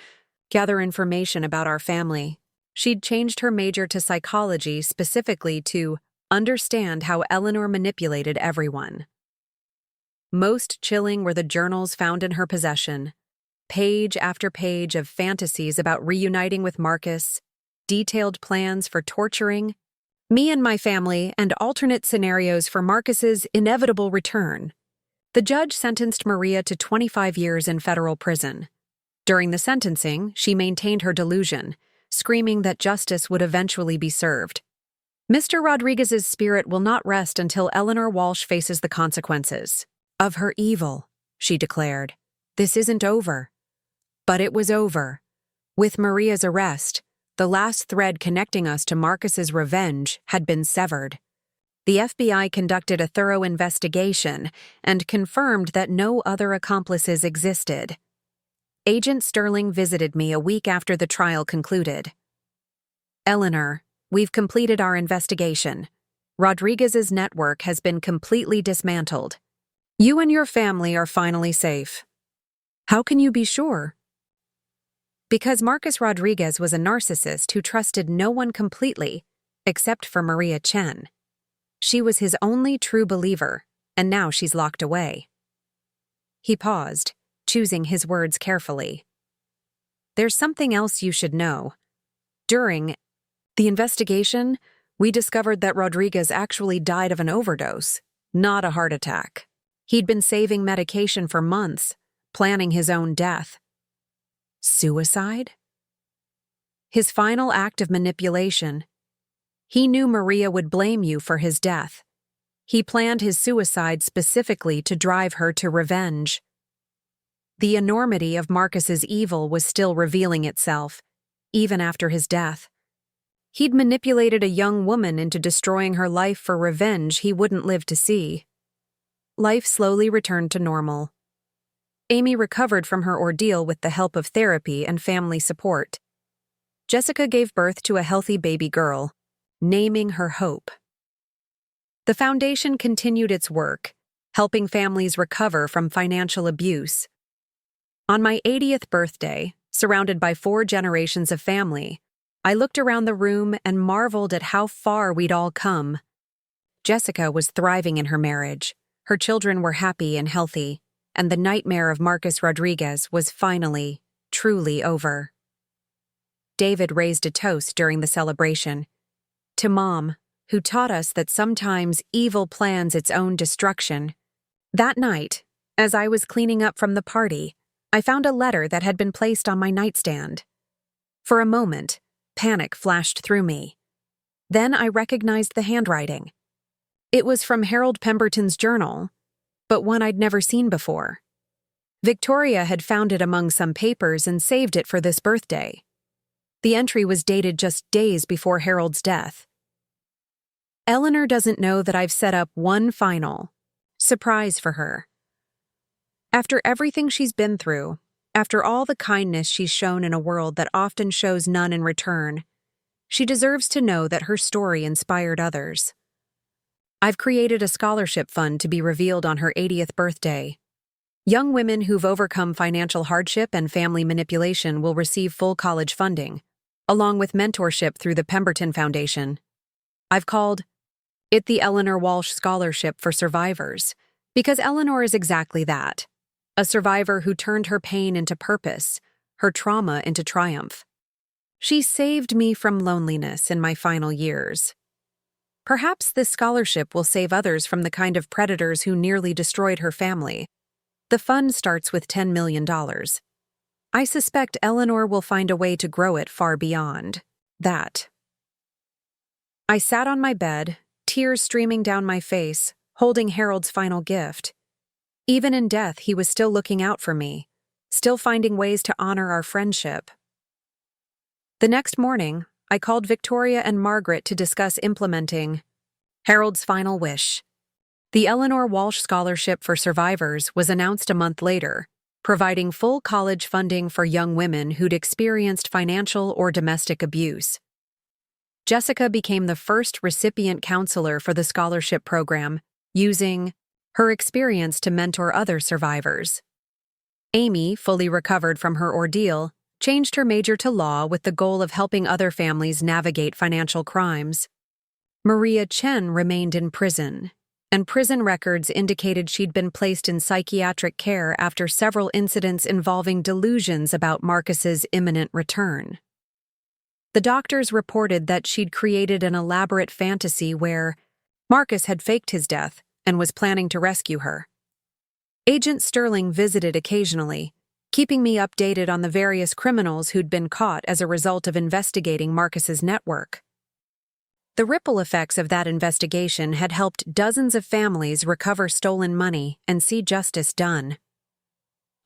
gather information about our family. She'd changed her major to psychology specifically to understand how Eleanor manipulated everyone. Most chilling were the journals found in her possession. Page after page of fantasies about reuniting with Marcus, detailed plans for torturing me and my family, and alternate scenarios for Marcus's inevitable return. The judge sentenced Maria to 25 years in federal prison. During the sentencing, she maintained her delusion, screaming that justice would eventually be served. Mr. Rodriguez's spirit will not rest until Eleanor Walsh faces the consequences of her evil, she declared. This isn't over. But it was over. With Maria's arrest, the last thread connecting us to Marcus's revenge had been severed. The FBI conducted a thorough investigation and confirmed that no other accomplices existed. Agent Sterling visited me a week after the trial concluded. Eleanor, we've completed our investigation. Rodriguez's network has been completely dismantled. You and your family are finally safe. How can you be sure? Because Marcus Rodriguez was a narcissist who trusted no one completely, except for Maria Chen. She was his only true believer, and now she's locked away. He paused, choosing his words carefully. There's something else you should know. During the investigation, we discovered that Rodriguez actually died of an overdose, not a heart attack. He'd been saving medication for months, planning his own death. Suicide? His final act of manipulation. He knew Maria would blame you for his death. He planned his suicide specifically to drive her to revenge. The enormity of Marcus's evil was still revealing itself, even after his death. He'd manipulated a young woman into destroying her life for revenge he wouldn't live to see. Life slowly returned to normal. Amy recovered from her ordeal with the help of therapy and family support. Jessica gave birth to a healthy baby girl, naming her Hope. The foundation continued its work, helping families recover from financial abuse. On my 80th birthday, surrounded by 4 generations of family, I looked around the room and marveled at how far we'd all come. Jessica was thriving in her marriage, her children were happy and healthy, and the nightmare of Marcus Rodriguez was finally, truly over. David raised a toast during the celebration. To Mom, who taught us that sometimes evil plans its own destruction. That night, as I was cleaning up from the party, I found a letter that had been placed on my nightstand. For a moment, panic flashed through me. Then I recognized the handwriting. It was from Harold Pemberton's journal, but one I'd never seen before. Victoria had found it among some papers and saved it for this birthday. The entry was dated just days before Harold's death. Eleanor doesn't know that I've set up one final surprise for her. After everything she's been through, after all the kindness she's shown in a world that often shows none in return, she deserves to know that her story inspired others. I've created a scholarship fund to be revealed on her 80th birthday. Young women who've overcome financial hardship and family manipulation will receive full college funding, along with mentorship through the Pemberton Foundation. I've called it the Eleanor Walsh Scholarship for Survivors, because Eleanor is exactly that, a survivor who turned her pain into purpose, her trauma into triumph. She saved me from loneliness in my final years. Perhaps this scholarship will save others from the kind of predators who nearly destroyed her family. The fund starts with $10 million. I suspect Eleanor will find a way to grow it far beyond that. I sat on my bed, tears streaming down my face, holding Harold's final gift. Even in death, he was still looking out for me, still finding ways to honor our friendship. The next morning, I called Victoria and Margaret to discuss implementing Harold's final wish. The Eleanor Walsh Scholarship for Survivors was announced a month later, providing full college funding for young women who'd experienced financial or domestic abuse. Jessica became the first recipient counselor for the scholarship program, using her experience to mentor other survivors. Amy, fully recovered from her ordeal, changed her major to law with the goal of helping other families navigate financial crimes. Maria Chen remained in prison, and prison records indicated she'd been placed in psychiatric care after several incidents involving delusions about Marcus's imminent return. The doctors reported that she'd created an elaborate fantasy where Marcus had faked his death and was planning to rescue her. Agent Sterling visited occasionally, keeping me updated on the various criminals who'd been caught as a result of investigating Marcus's network. The ripple effects of that investigation had helped dozens of families recover stolen money and see justice done.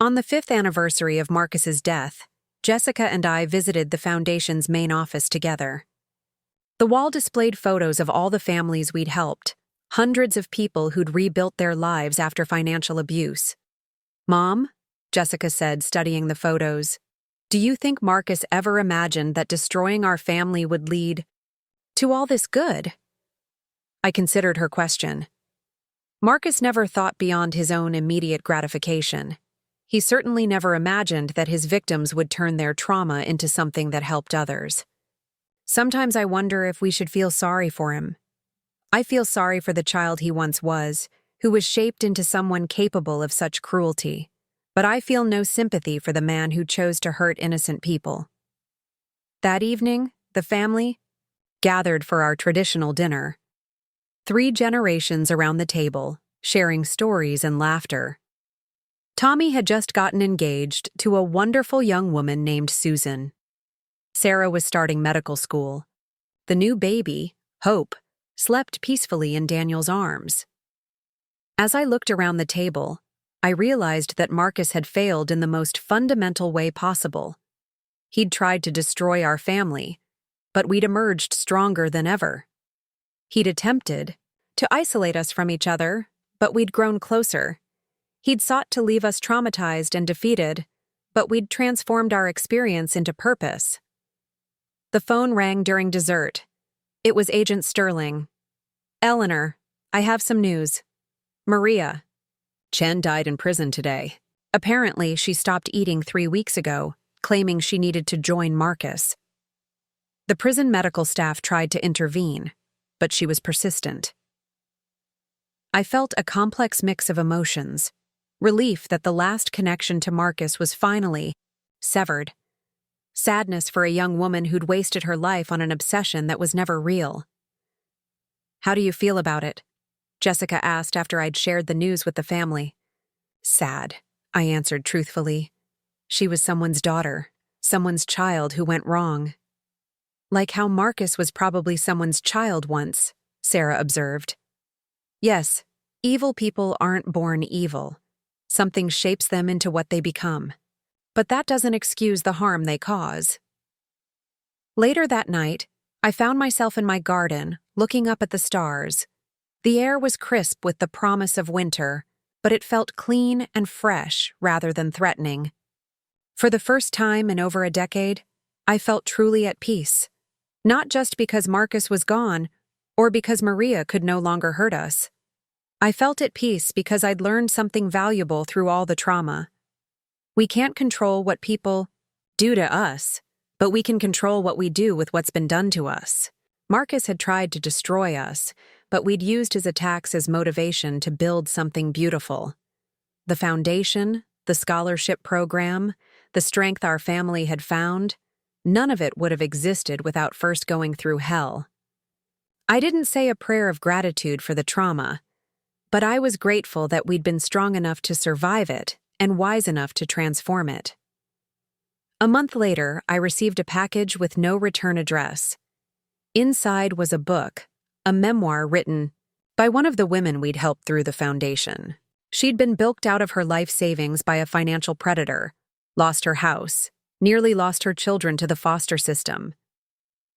On the 5th anniversary of Marcus's death, Jessica and I visited the foundation's main office together. The wall displayed photos of all the families we'd helped, hundreds of people who'd rebuilt their lives after financial abuse. "Mom," Jessica said, studying the photos, "do you think Marcus ever imagined that destroying our family would lead to all this good?" I considered her question. Marcus never thought beyond his own immediate gratification. He certainly never imagined that his victims would turn their trauma into something that helped others. Sometimes I wonder if we should feel sorry for him. I feel sorry for the child he once was, who was shaped into someone capable of such cruelty. But I feel no sympathy for the man who chose to hurt innocent people. That evening, the family gathered for our traditional dinner. 3 generations around the table, sharing stories and laughter. Tommy had just gotten engaged to a wonderful young woman named Susan. Sarah was starting medical school. The new baby, Hope, slept peacefully in Daniel's arms. As I looked around the table, I realized that Marcus had failed in the most fundamental way possible. He'd tried to destroy our family, but we'd emerged stronger than ever. He'd attempted to isolate us from each other, but we'd grown closer. He'd sought to leave us traumatized and defeated, but we'd transformed our experience into purpose. The phone rang during dessert. It was Agent Sterling. "Eleanor, I have some news. Maria. Chen died in prison today. Apparently, she stopped eating 3 weeks ago, claiming she needed to join Marcus. The prison medical staff tried to intervene, but she was persistent." I felt a complex mix of emotions. Relief that the last connection to Marcus was finally severed. Sadness for a young woman who'd wasted her life on an obsession that was never real. "How do you feel about it?" Jessica asked after I'd shared the news with the family. "Sad," I answered truthfully. She was someone's daughter, someone's child who went wrong. "Like how Marcus was probably someone's child once," Sarah observed. "Yes, evil people aren't born evil. Something shapes them into what they become. But that doesn't excuse the harm they cause." Later that night, I found myself in my garden, looking up at the stars. The air was crisp with the promise of winter, but it felt clean and fresh rather than threatening. For the first time in over a decade, I felt truly at peace. Not just because Marcus was gone, or because Maria could no longer hurt us. I felt at peace because I'd learned something valuable through all the trauma. We can't control what people do to us, but we can control what we do with what's been done to us. Marcus had tried to destroy us, but we'd used his attacks as motivation to build something beautiful. The foundation, the scholarship program, the strength our family had found, none of it would have existed without first going through hell. I didn't say a prayer of gratitude for the trauma, but I was grateful that we'd been strong enough to survive it and wise enough to transform it. A month later, I received a package with no return address. Inside was a book, a memoir written by one of the women we'd helped through the foundation. She'd been bilked out of her life savings by a financial predator, lost her house, nearly lost her children to the foster system.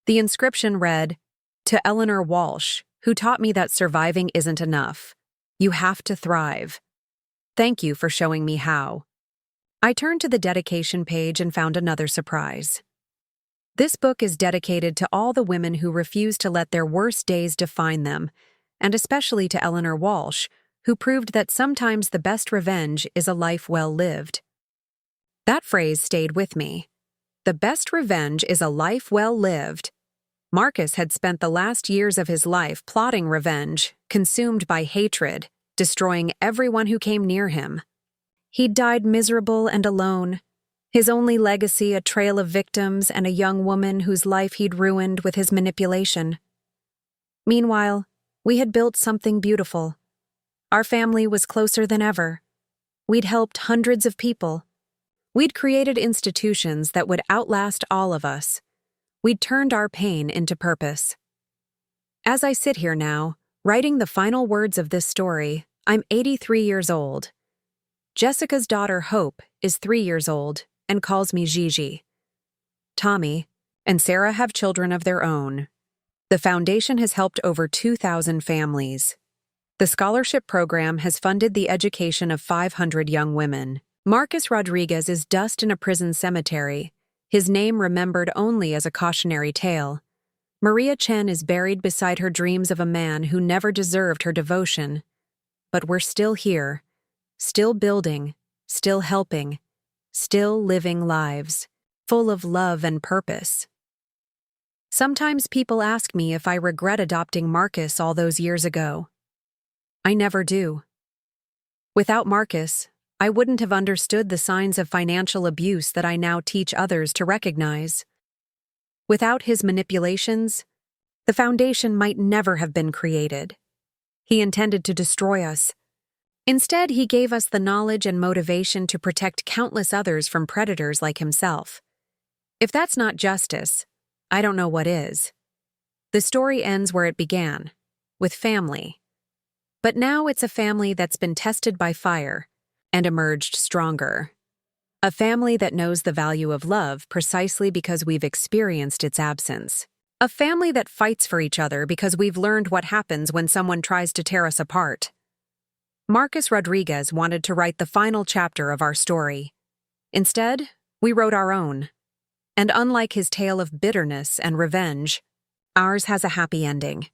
The inscription read, "To Eleanor Walsh, who taught me that surviving isn't enough. You have to thrive. Thank you for showing me how." I turned to the dedication page and found another surprise. This book is dedicated to all the women who refuse to let their worst days define them, and especially to Eleanor Walsh, who proved that sometimes the best revenge is a life well lived. That phrase stayed with me. The best revenge is a life well lived. Marcus had spent the last years of his life plotting revenge, consumed by hatred, destroying everyone who came near him. He'd died miserable and alone, his only legacy a trail of victims and a young woman whose life he'd ruined with his manipulation. Meanwhile, we had built something beautiful. Our family was closer than ever. We'd helped hundreds of people. We'd created institutions that would outlast all of us. We'd turned our pain into purpose. As I sit here now, writing the final words of this story, I'm 83 years old. Jessica's daughter, Hope, is 3 years old and calls me Gigi. Tommy and Sarah have children of their own. The foundation has helped over 2,000 families. The scholarship program has funded the education of 500 young women. Marcus Rodriguez is dust in a prison cemetery, his name remembered only as a cautionary tale. Maria Chen is buried beside her dreams of a man who never deserved her devotion. But we're still here, still building, still helping, still living lives, full of love and purpose. Sometimes people ask me if I regret adopting Marcus all those years ago. I never do. Without Marcus, I wouldn't have understood the signs of financial abuse that I now teach others to recognize. Without his manipulations, the foundation might never have been created. He intended to destroy us. Instead, he gave us the knowledge and motivation to protect countless others from predators like himself. If that's not justice, I don't know what is. The story ends where it began, with family. But now it's a family that's been tested by fire and emerged stronger. A family that knows the value of love precisely because we've experienced its absence. A family that fights for each other because we've learned what happens when someone tries to tear us apart. Marcus Rodriguez wanted to write the final chapter of our story. Instead, we wrote our own. And unlike his tale of bitterness and revenge, ours has a happy ending.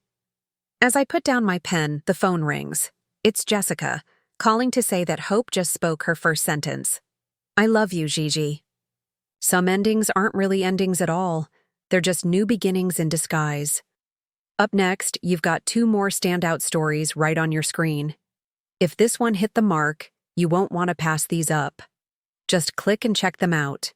As I put down my pen, the phone rings. It's Jessica, calling to say that Hope just spoke her first sentence. I love you, Gigi. Some endings aren't really endings at all. They're just new beginnings in disguise. Up next, you've got 2 more standout stories right on your screen. If this one hit the mark, you won't want to pass these up. Just click and check them out.